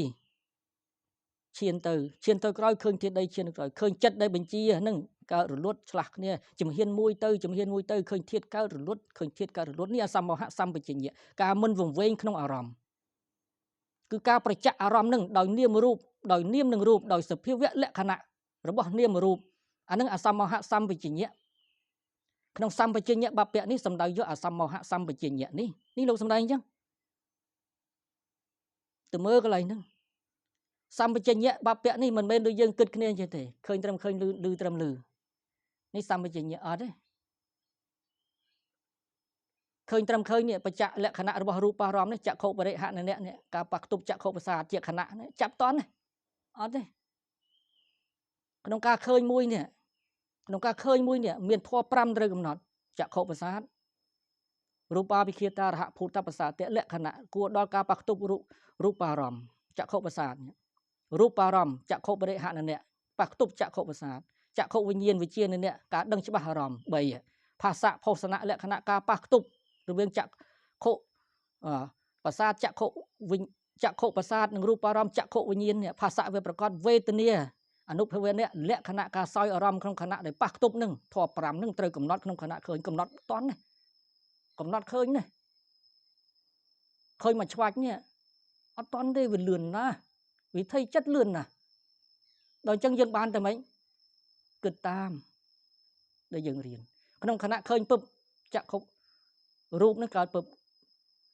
[SPEAKER 1] ឈានទៅក្រោយឃើញធាតុដីឈានទៅក្រោយឃើញចិត្តដែលបញ្ជាហ្នឹងកើតរលត់ឆ្លាស់គ្នាជំហានមួយទៅឃើញធាតុកើតរលត់នេះអសមោហៈសម្បជញ្ញៈការមិនវង្វេងក្នុងអារម្មណ៍គឺការប្រចាំអារម្មណ៍នឹងដោយនាមរូបដោយនាមនឹងរូបដោយសភាវៈលក្ខណៈរបស់នាមរូបអានឹងអសមោហៈសម្បជញ្ញៈក្នុងសម្បជញ្ញៈបពៈនេះសំដៅយកអសមោហៈសម្បជញ្ញៈនេះលោកសំដែងអញ្ចឹងទៅមើលកន្លែងហ្នឹងសម្បជញ្ញៈបពៈនេះមិនមែនដូចយើងគិតគ្នាអញ្ចឹងទេឃើញត្រឹមឃើញឮត្រឹមឮនេះសម្បជញ្ញៈអត់ទេឃើញត្រឹមឃើញនេះបច្ចៈលក្ខណៈរបស់រូបអារម្មណ៍នេះចក្ខុបរិហៈនេះការប៉ះខ្ទប់ចក្ខុប្រសាទជាខណៈនេះចាប់តន់ទេអត់ទេក្នុងការឃើញមួយនេះមានធម៌5ត្រូវកំណត់ចក្ខុប្រសាទរូបាវិឃាតារហភូតប្រសាទលក្ខណៈគួរដល់ការប៉ះខ្ទប់រូបអារម្មណ៍ចក្ខុប្រសាទរូបអារម្មណ៍ចក្ខុបរិហៈនេះប៉ះខ្ទប់ចក្ខុប្រសាទចក្ខុវិញ្ញាណវិជានេះការដឹងច្បាស់អារម្មណ៍3ភាសៈភោសនៈលក្ខណៈការប៉ះខ្ទប់រវាងចក្ខុប្រសាទចក្ខុប្រសាទនិងរូបអារម្មណ៍ចក្ខុវិញ្ញាណភាសៈវាប្រកបវេទនាអនុភវនៈលក្ខណៈការសោយអារម្មណ៍ក្នុងខណៈដែលប៉ះខ្ទប់នឹងធម៌5នឹងត្រូវកំណត់ក្នុងខណៈឃើញកំណត់តន់ណាកំណត់ឃើញណាឃើញមកឆ្វាច់នេះអត់តន់ទេវាលឿនណាវិធីចិត្តលឿនណាដល់អញ្ចឹងយើងបានតែម៉េចគិតតាមដែលយើងរៀនក្នុងខណៈឃើញពឹបចក្ខុរូបនឹងកើតពឹប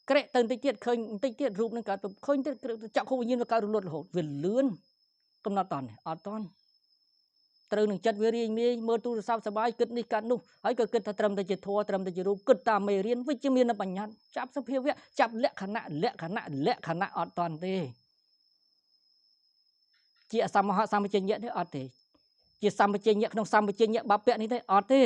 [SPEAKER 1] ក្រែកទៅបន្តិចទៀតឃើញបន្តិចទៀតរូបនឹងកើតពឹបឃើញទៀតចក្ខុវិញ្ញាណវាកើតរលត់រហូតវាលឿនកំណត់តន់អត់តន់ត្រូវនឹងចិត្តវារៀងមាយមើលទូរស័ព្ទសបាយគិតនេះកាត់នោះហើយក៏គិតថាត្រឹមតែជាធម៌ត្រឹមតែជារូបគិតតាមមេរៀនវិជ្ជមានបញ្ញត្តិចាប់សភាវៈចាប់លក្ខណៈអត់តន់ទេជាអសមោហៈសម្បជញ្ញៈទេអត់ទេជាសម្បជញ្ញៈក្នុងសម្បជញ្ញៈបពៈនេះទេអត់ទេ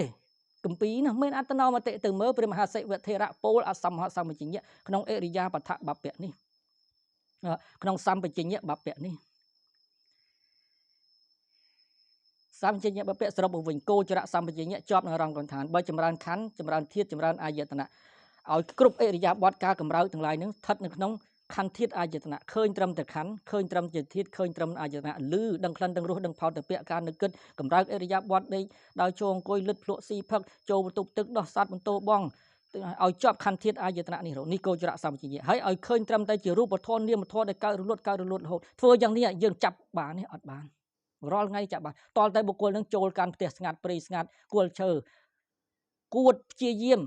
[SPEAKER 1] គម្ពីរនោះមានអត្តនោមតិទៅមើលព្រះមហាសិវធេរៈពោលអសមោហៈសម្បជញ្ញៈក្នុងអរិយាបថបពៈនេះក្នុងសម្បជញ្ញៈបពៈនេះសម្បជញ្ញៈបពៈសរុបមកវិញគោចរៈសម្បជញ្ញៈជាប់នឹងអារម្មណ៍កណ្ឋានបើចម្រើនខណ្ឌចម្រើនធាតុចម្រើនអាយតនៈឲ្យគ្រប់អរិយាបថការកម្រើកទាំងឡាយនឹងស្ថិតនៅក្នុងខណ្ឌធាតុអាយតនៈឃើញត្រឹមតែខណ្ឌឃើញត្រឹមជាធាតុឃើញត្រឹមអាយតនៈឮដឹងក្លិនដឹងរសដឹងផលទៅពាក្យការនឹកគិតកម្រើកអរិយាបថដេកដោយចូលអង្គុយលឹតភ្លក់ស៊ីផឹកចូលបន្ទប់ទឹកដោះសัตว์បន្ទោបង ឲ្យជាប់ខន្ធាតអាយតនៈនេះរហូតនេះគោចរៈសម្បជញ្ញៈហើយឲ្យឃើញត្រឹមតែជារូបធម៌នាមធម៌ដែលកើតរលត់រហូតធ្វើយ៉ាងនេះយើងចាប់បានទេអត់បានរាល់ថ្ងៃចាប់បានតលតែបុគ្គលនឹងចូលកាន់ផ្ទះស្ងាត់ព្រៃស្ងាត់គល់ឈើគួតព្យាយាម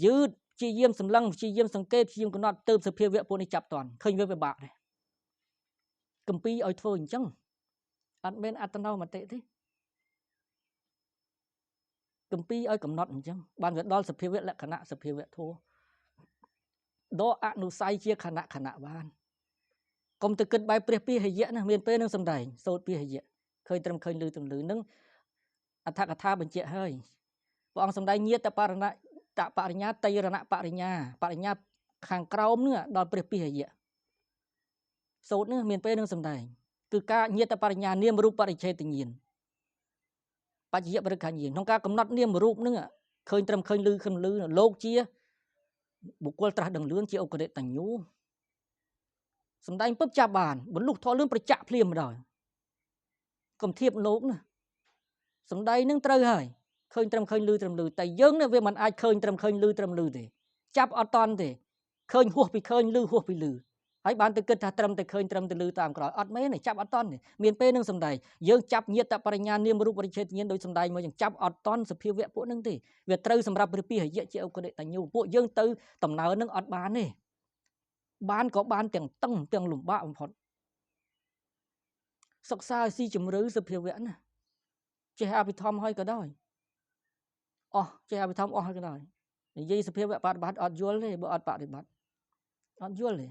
[SPEAKER 1] យឺតព្យាយាមសម្លឹងព្យាយាមសង្កេតព្យាយាមកំណត់ទៅសភាវៈពួកនេះចាប់តន់ឃើញវាពិបាកដែរគម្ពីរឲ្យធ្វើអញ្ចឹងអត់មានអត្តនោមតិទេគម្ពីរឲ្យកំណត់អញ្ចឹងបានវាដល់សភាវៈលក្ខណៈសភាវៈធម៌ដកអនុស័យជាខណៈបានកុំទៅគិតបែបព្រះពាហយៈណាមានពេលនឹងសំដែងសូត្រពាហយៈឃើញត្រឹមឃើញលឺត្រឹមលឺនឹងអត្ថកថាបញ្ជាក់ហើយព្រះអង្គសំដែងញាតបរណៈតបរិញ្ញាតៃរណបរិញ្ញាខាងក្រោមនេះដល់ព្រះពាហយៈសូត្រនេះមានពេលនឹងសំដែងគឺការញាតបរិញ្ញានាមរូបបរិច្ឆេទញ្ញាណបច្ចយៈបរិក្ខាញាណក្នុងការកំណត់នាមរូបនឹងឃើញត្រឹមឃើញលឺលោកជាបុគ្គលត្រាស់ដឹងលឿនជាឧបរិតញ្ញូសំដែងពឹបចាប់បានបលុះធေါ်លឿនប្រចាក់ភ្លាមម្ដងកុំធៀបលោកណាសំដែងនឹងត្រូវហើយឃើញត្រឹមឃើញលឺត្រឹមលឺតែយើងនេះវាមិនអាចឃើញត្រឹមឃើញលឺត្រឹមលឺទេចាប់អត់តន់ទេឃើញហួសពីឃើញលឺហួសពីលឺហើយបានទៅគិតថាត្រឹមតែឃើញត្រឹមតែលឺតាមក្រោយអត់មែនទេចាប់អត់តន់ទេមានពេលនឹងសំដែងយើងចាប់ញាតបរិញ្ញានាមរូបបរិច្ឆេទញ្ញាណដោយសំដែងមកយើងចាប់អត់តន់សភាវៈពួកនឹងទេវាត្រូវសម្រាប់ព្រះពាហយៈជាឧបរិតញ្ញូពួកយើងទៅដំណើរនឹងអត់បានទេបានក៏បានទាំងតឹងទាំងលំបាកបំផុតសិក្សាឲ្យស៊ីជម្រៅសភាវៈណាចេះអភិធម្មហើយក៏ដោយអស់ចេះអភិធម្មអស់ហើយក៏ដោយនិយាយសភាវៈបប្រតិបត្តិអត់យល់ទេបើអត់បប្រតិបត្តិអត់យល់ទេ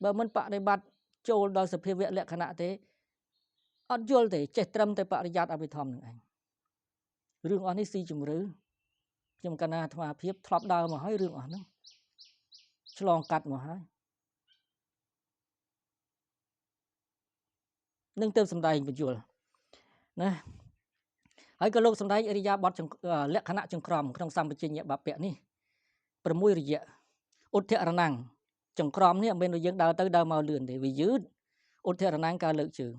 [SPEAKER 1] បើមិនបប្រតិបត្តិចូលដល់សភាវៈលក្ខណៈទេអត់យល់ទេចេះត្រឹមតែបរិយ័តអភិធម្មនឹងឯងរឿងអស់នេះស៊ីជម្រៅខ្ញុំកណាអាត្មាភាពធ្លាប់ដើរមកហើយរឿងអស់ហ្នឹងឆ្លងកាត់មកហើយនឹងទៅសំដែងបញ្យល់ណាហើយក៏លោកសំដែងអរិយាបថលក្ខណៈចង្ក្រមក្នុងសម្បជញ្ញបពៈនេះ6រយៈឧទ្ធរណੰចង្ក្រមនេះមិនមែនយើងដើរទៅដើរមកលឿនទេវាយឺតឧទ្ធរណੰការលើកជើង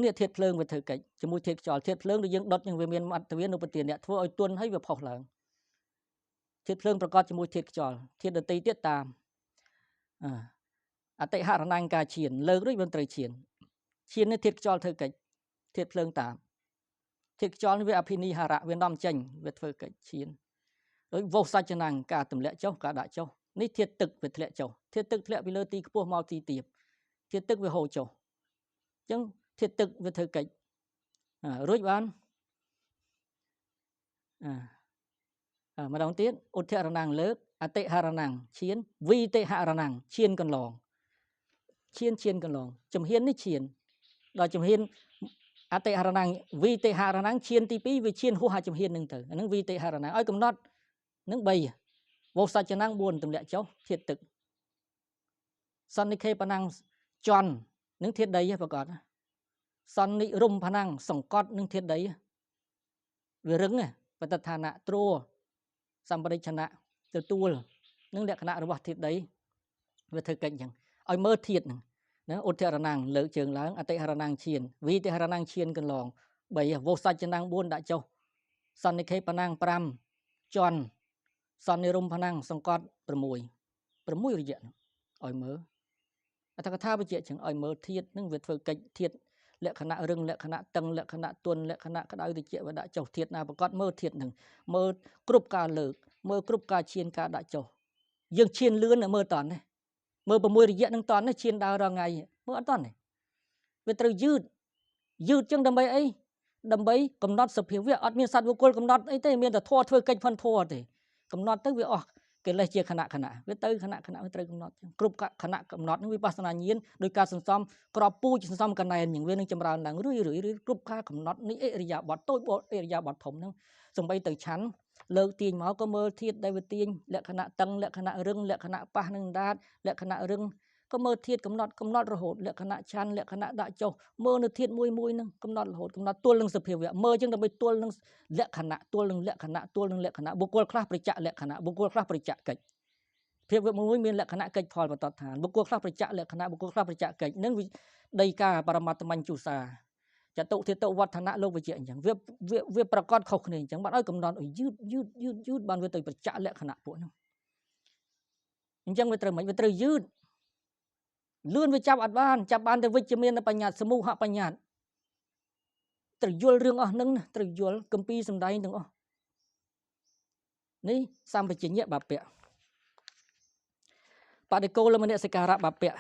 [SPEAKER 1] នេះធាតុភ្លើងវាធ្វើកិច្ចជាមួយធាតុខ្យល់ធាតុភ្លើងដែលយើងដុតនឹងវាមានអត្តវានុបទានៈធ្វើឲ្យទន់ហើយវាផុសឡើងធាតុភ្លើងប្រកបជាមួយធាតុខ្យល់ធាតុដតីទៀតតាមអតិហរណੰការឈានលើករួចមិនត្រូវឈាននេះធាតុខ្យល់ធ្វើកិច្ចធាតុភ្លើងតាមធាតុខ្យល់នេះវាអភិនិហរៈវានាំចេញវាធ្វើកិច្ចឈានដោយវោសច្ចណੰការទម្លាក់ចុះការដាក់ចុះនេះធាតុទឹកវាធ្លាក់ចុះធាតុទឹកធ្លាក់ពីលើទីខ្ពស់មកទីទាបធាតុទឹកវាហូរចុះអញ្ចឹងធាតុទឹកវាធ្វើកិច្ចរួចបានម្ដងទៀតឧទ្ធរណੰលើកអតិហរណੰឈានវិតិហរណੰឈានកន្លងឈានកន្លងជំហាននេះឈានដល់ជំហានអតិហរណੰវិតិហរណੰឈានទី2វាឈានហួសអាជំហាននឹងទៅអានឹងវិតិហរណੰឲ្យកំណត់នឹង3វោសច្ចណੰ4ទម្លាក់ចុះធាតុទឹកសន្និខេបណੰចន់នឹងធាតុដីប្រកបសន្និរំផណੰសង្កត់នឹងធាតុដីវារឹងបតដ្ឋានៈត្រួសម្បរិច្ឆណៈទទួលនឹងលក្ខណៈរបស់ធាតុដីវាធ្វើកិច្ចអញ្ចឹងឲ្យមើលធាតុហ្នឹងណាឧទ្ធរណੰលើកជើងឡើងអតិហរណੰឈានវិតិហរណੰឈានកន្លង3វោសច្ចណੰ4ដាក់ចុះសន្និខេបណੰ5ចន់សន្និរំផណੰសង្កត់6រយៈឲ្យមើលអត្ថកថាបញ្ជាក់ចឹងឲ្យមើលធាតុនឹងវាធ្វើកិច្ចធាតុលក្ខណៈរឹងលក្ខណៈតឹងលក្ខណៈទន់លក្ខណៈក្តៅត្រជាក់វាដាក់ចុះធាតុណាប្រកបមើលធាតុនឹងមើលគ្រប់ការលើកមើលគ្រប់ការឈានការដាក់ចុះយើងឈានលឿនមើលតន់នេះមើល6រយៈនឹងតន់នេះឈានដើររាល់ថ្ងៃមើលអត់តន់នេះវាត្រូវយឺតចឹងដើម្បីអីដើម្បីកំណត់សភាវៈអត់មានសត្វបុគ្គលកំណត់អីទេមានតែធម៌ធ្វើកិច្ចផនធម៌ទេកំណត់ទៅវាអស់កិលេសជាខណៈវាទៅខណៈវាត្រូវកំណត់ចឹងគ្រប់ខណៈកំណត់នឹងវិបស្សនាញាណដោយការសន្សំក្របពូជសន្សំកណែនយ៉ាងវានឹងចម្រើនឡើងរឿយគ្រប់ការកំណត់នេះអរិយាបថតូចអរិយាបថធំហ្នឹងសំបីទៅឆាន់លើកទាញមកក៏មើលធាតុដែលវាទាញលក្ខណៈតឹងលក្ខណៈរឹងលក្ខណៈប៉ះនឹងដាតលក្ខណៈរឹងក៏មើលធាតុកំណត់រហូតលក្ខណៈឆាន់លក្ខណៈដាក់ចុះមើលនៅធាតុមួយហ្នឹងកំណត់រហូតកំណត់ទល់នឹងសភាវៈមើលចឹងដើម្បីទល់នឹងលក្ខណៈទល់នឹងលក្ខណៈបុគ្គលខ្លះប្រតិចលក្ខណៈបុគ្គលខ្លះប្រតិចកិច្ចភាវៈមួយមានលក្ខណៈកិច្ចផលបតតឋានបុគ្គលខ្លះប្រតិចលក្ខណៈបុគ្គលខ្លះប្រតិចកិច្ចនឹងដីកាបរមត្តមញ្ជុសា ចតុធាតុវឌ្ឍនៈលោកវិជ្ជាអញ្ចឹងវាប្រកបខុសគ្នាអញ្ចឹងបានឲ្យកំណត់ឲ្យយឺតបានវាទៅប្រចាក់លក្ខណៈពួកហ្នឹងអញ្ចឹងវាត្រូវមិនវាត្រូវយឺតលឿនវាចាប់អត់បានចាប់បានតែវិជ្ជមានបញ្ញត្តិសមូហបញ្ញត្តិត្រូវយល់រឿងអស់ហ្នឹងត្រូវយល់គម្ពីរសំដែងទាំងអស់នេះសម្បជញ្ញៈបពៈបដិគោលមនសិការៈបពៈ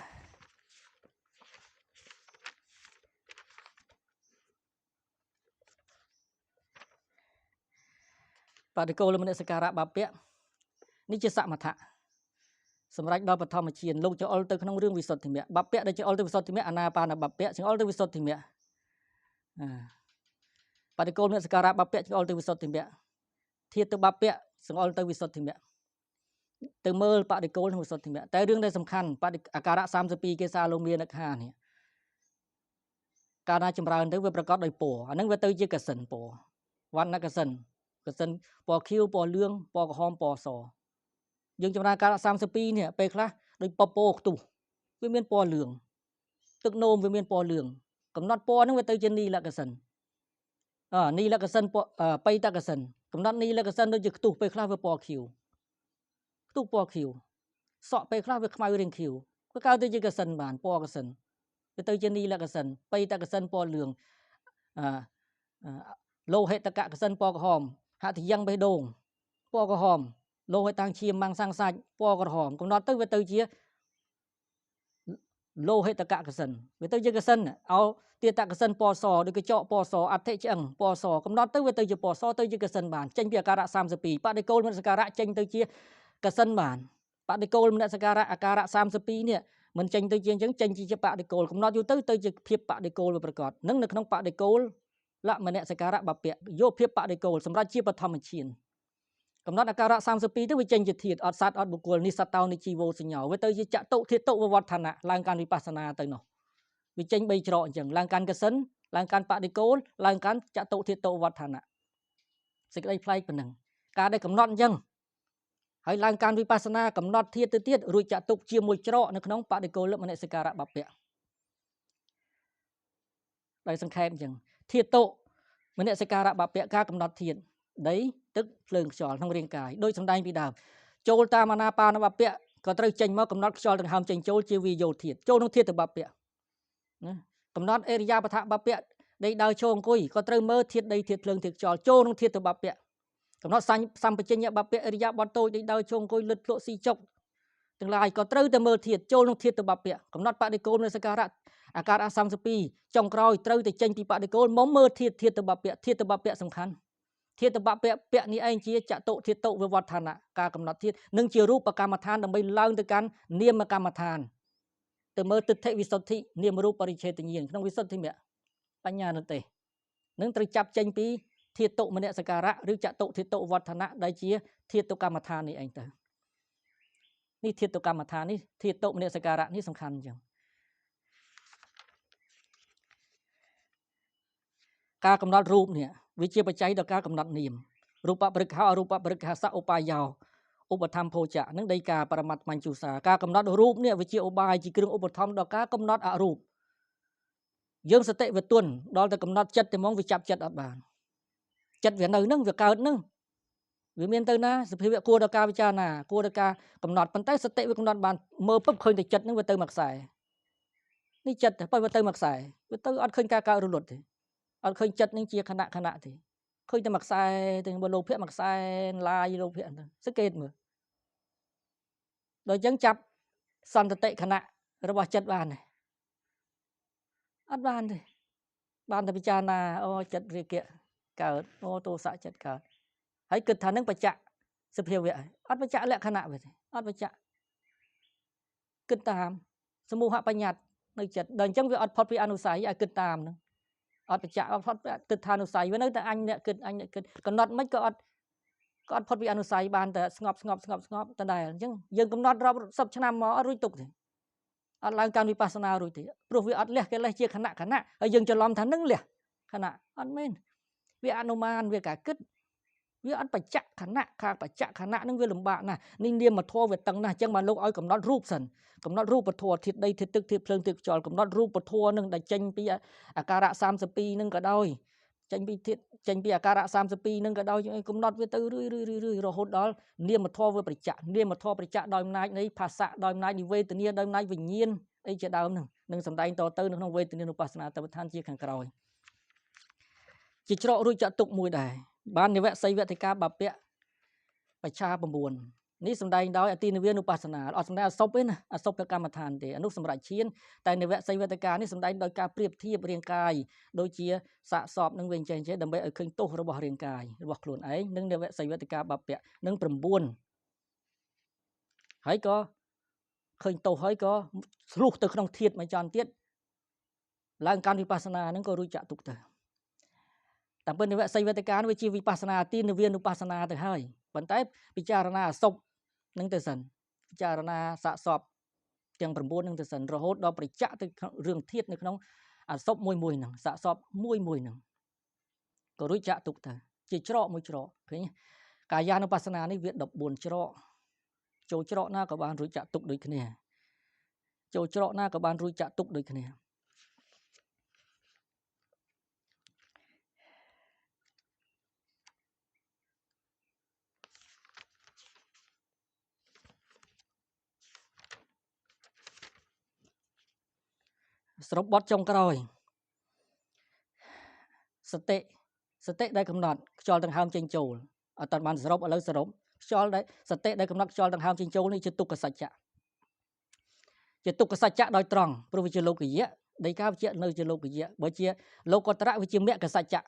[SPEAKER 1] បដិគោលមនសិការៈបពៈនេះជាសមថៈសម្រាប់ដល់បឋមជាលោកចអុលទៅក្នុងរឿងវិសុទ្ធិមគ្គបពៈដែលចអុលទៅវិសុទ្ធិមគ្គអាណាបាណបពៈចអុលទៅវិសុទ្ធិមគ្គបដិគោលមនសិការៈបពៈចអុលទៅវិសុទ្ធិមគ្គធាតុបពៈចអុលទៅវិសុទ្ធិមគ្គទៅមើលបដិគោលក្នុងវិសុទ្ធិមគ្គតែរឿងដែលសំខាន់បដិអាការៈ32គេសាលោកមាននៅខានេះកាលណាចម្រើនទៅវាប្រកបដោយពណ៌អាហ្នឹងវាទៅជាកសិនពណ៌វណ្ណកសិនពណ៌ខៀវពណ៌លឿងពណ៌ក្រហមពណ៌សយើងចម្រើនការៈ32នេះពេលខ្លះដូចពពោខ្ទុះវាមានពណ៌លឿងទឹកនោមវាមានពណ៌លឿងកំណត់ពណ៌ហ្នឹងវាទៅជានីលកសិននីលកសិនបៃតកសិនកំណត់នីលកសិនដូចជាខ្ទុះពេលខ្លះវាពណ៌ខៀវខ្ទុះពណ៌ខៀវសក់ពេលខ្លះវាខ្មៅរាងខៀវវាកើតទៅជាកសិនបានពណ៌កសិនវាទៅជានីលកសិនបៃតកសិនពណ៌លឿងលោហិតកកសិនពណ៌ក្រហមហតិយ៉ាងបេះដូងពណ៌ក្រហមលោហិតាំងឈាមម៉ាំងសាំងសាច់ពណ៌ក្រហមកំណត់ទៅវាទៅជាលោហិតកកសិនវាទៅជាកសិនឲ្យទាតកសិនពណ៌សដូចកញ្ចក់ពណ៌សអធិឆ្អឹងពណ៌សកំណត់ទៅវាទៅជាពណ៌សទៅជាកសិនបានចេញពីអាការៈ32បដិគោលមនសិការៈចេញទៅជាកសិនបានបដិគោលមនសិការៈអាការៈ32នេះមិនចេញទៅជាអញ្ចឹងចេញជាបដិគោលកំណត់យូរទៅជាភាពបដិគោលវាប្រកបនឹងនៅក្នុងបដិគោលលមនសិការៈបពៈយកភាពបដិគោលសម្រាប់ជាបឋមឈានកំណត់អាការៈ32ទៅវាចេញជាធាតុអត់សត្វអត់បុគ្គលនេះសតោនិជីវោសញ្ញោវាទៅជាចតុធាតុវវធនៈឡើងកាន់វិបស្សនាទៅនោះវាចេញ3ច្រកអញ្ចឹងឡើងកាន់កសិនឡើងកាន់បដិគោលឡើងកាន់ចតុធាតុវធនៈសេចក្តីប្លែកប៉ុណ្ណឹងការដែលកំណត់អញ្ចឹងហើយឡើងកាន់វិបស្សនាកំណត់ធាតុទៅទៀតរួចចតុជាមួយច្រកនៅក្នុងបដិគោលមនសិការៈបពៈដោយសង្ខេបអញ្ចឹងធាតុមនសិការៈបពៈការកំណត់ធាតុដីទឹកភ្លើងខ្យល់ក្នុងរាងកាយដោយសំដែងពីដើមចូលតាមអាណាបាណបពៈក៏ត្រូវចេញមកកំណត់ខ្យល់ដង្ហើមចេញចូលជាវិយោធាតុចូលក្នុងធាតុបពៈណាកំណត់អេរិយាបថបពៈដីដើរឈរអង្គុយក៏ត្រូវមើលធាតុដីធាតុភ្លើងធាតុខ្យល់ចូលក្នុងធាតុបពៈកំណត់សម្បជញ្ញបពៈអេរិយាបថតូចដីដើរឈរអង្គុយលឹតភ្លក់ស៊ីចុកទាំងឡាយក៏ត្រូវតែមើលធាតុចូលក្នុងធាតុបពៈកំណត់បដិគោលមនសិការៈអាការៈ32ចុងក្រោយត្រូវតែចេញពីបដិគោលមកមើលធាតុបពៈធាតុបពៈសំខាន់ធាតុបពៈនេះឯងជាចតុធាតុវិវធនៈការកំណត់ធាតុនិងជារូបកម្មដ្ឋានដើម្បីឡើងទៅកាន់នាមកម្មដ្ឋានទៅមើលទិដ្ឋិវិសុទ្ធិនាមរូបបរិច្ឆេទញ្ញាណក្នុងវិសុទ្ធិមគ្គបញ្ញានុទេសនឹងត្រូវចាប់ចេញពីធាតុមនសិការៈឬចតុធាតុវធនៈដែលជាធាតុកម្មដ្ឋាននេះឯងទៅនេះធាតុកម្មដ្ឋាននេះធាតុមនសិការៈនេះសំខាន់អញ្ចឹងការកំណត់រូបនេះវាជាបច្ច័យដល់ការកំណត់នាមរូបបរិក្ខអរូបបរិក្ខសឧបាយោឧបធម្មភោជៈនឹងដីកាបរមត្តបញ្ជុសាការកំណត់រូបនេះវាជាឧបាយជាគ្រឿងឧបត្ថម្ភដល់ការកំណត់អរូបយើងសតិវាទន់ដល់តែកំណត់ចិត្តតែមកវាចាប់ចិត្តអត់បានចិត្តវានៅនឹងវាកើតនឹងវាមានទៅណាសភាវៈគួរដល់ការពិចារណាគួរដល់ការកំណត់ប៉ុន្តែសតិវាកំណត់បានមើលពឹបឃើញតែចិត្តនឹងវាទៅមួយខ្សែនេះចិត្តទៅវាទៅមួយខ្សែវាទៅអត់ឃើញការកើតរលត់ទេអត់ឃើញចិត្តនឹងជាខណៈទេឃើញតែមួយខ្សែទៅមើលលោភៈមួយខ្សែឡាយលោភៈទៅសង្កេតមើលដល់អញ្ចឹងចាប់សន្តិខណៈរបស់ចិត្តបានទេអត់បានទេបានតែពិចារណាអូចិត្តរាគៈកើតអូទោសៈចិត្តកើតហើយគិតថានឹងបច្ចៈសភាវៈអត់បច្ចៈលក្ខណៈទេអត់បច្ចៈគិតតាមសមូហបញ្ញត្តិនៅចិត្តដល់អញ្ចឹងវាអត់ផុតពីអនុស្ស័យឲ្យគិតតាមនឹងអត់បច្ចៈអត់ផុតគិតថាអនុស្ស័យវានៅតែអញអ្នកគិតកំណត់មិនក៏អត់ផុតពីអនុស្ស័យបានតែស្ងប់តែដែរអញ្ចឹងយើងកំណត់រាប់សិបឆ្នាំមកអត់រួចទុកទេអត់ឡើងកាន់វិបស្សនារួចទេព្រោះវាអត់លះកិលេសជាខណៈហើយយើងច្រឡំថានឹងលះខណៈអត់មែនវាអនុមានវាការគិត វាអត់បច្ចៈខណៈខាងបច្ចៈខណៈនឹងវាលំបាកណាស់នេះនាមធម៌វាតឹងណាស់អញ្ចឹងបានលោកឲ្យកំណត់រូបសិនកំណត់រូបធម៌ធាតុដីធាតុទឹកធាតុភ្លើងធាតុខ្យល់កំណត់រូបធម៌នឹងដែលចេញពីអាការៈ32នឹងក៏ដោយចេញពីអាការៈ32នឹងក៏ដោយកំណត់វាទៅរឿយរហូតដល់នាមធម៌វាប្រច្ចៈនាមធម៌ប្រច្ចៈដោយអំណាចនៃភាសាដោយអំណាចនៃវេទនាដោយអំណាចវិញ្ញាណអីជាដើមនឹងសម្ដែងតទៅនៅក្នុងវេទនានុបស្សនាតបដ្ឋានជាខាងក្រោយជាច្រករួចចតុកមួយដែរបាននិវស័យវតិកាបពៈបច្ឆា9នេះសម្ដែងដោយអតិនវានុបស្សនាអត់សម្ដែងអសុបទេណាអសុបកម្មដ្ឋានទេអនុសម្រាប់ឈានតែនិវស័យវតិកានេះសម្ដែងដោយការប្រៀបធៀបរាងកាយដូចជាសាកសពនឹងវិញចេះដើម្បីឲ្យឃើញទោសរបស់រាងកាយរបស់ខ្លួនឯងនិងនិវស័យវតិកាបពៈនឹង9ហើយក៏ឃើញទោសហើយក៏ឆ្លុះទៅក្នុងធាតុមួយចន្ទទៀតឡើងកម្មវិបស្សនានឹងក៏រួចចាក់ទុកទៅតែពេលនិវស័យវតិកាវាជាវិបស្សនាអតិនវានុបស្សនាទៅហើយប៉ុន្តែពិចារណាអសុបនឹងទៅសិនពិចារណាសាកសពទាំង9នឹងទៅសិនរហូតដល់ប្រច្ចៈទៅរឿងធាតុនៅក្នុងអសុបមួយហ្នឹងសាកសពមួយហ្នឹងក៏រួចចាក់ទុកទៅជាច្រកមួយច្រកឃើញកាយានុបស្សនានេះវា14ច្រកចូលច្រកណាក៏បានរួចចាក់ទុកដូចគ្នាចូលច្រកណាក៏បានរួចចាក់ទុកដូចគ្នាសរុបបទចុងក្រោយសតិដែលកំណត់ខ្យល់ដង្ហើមចេញចូលអត់បានសរុបឥឡូវសរុបខ្យល់ដែលសតិដែលកំណត់ខ្យល់ដង្ហើមចេញចូលនេះជាទុក្ខសច្ចៈជាទុក្ខសច្ចៈដោយត្រង់ព្រោះវាជាលោកយៈដីកាវិជ្ជនៅជាលោកយៈបើជាលោកតរៈវាជាមគ្គសច្ចៈ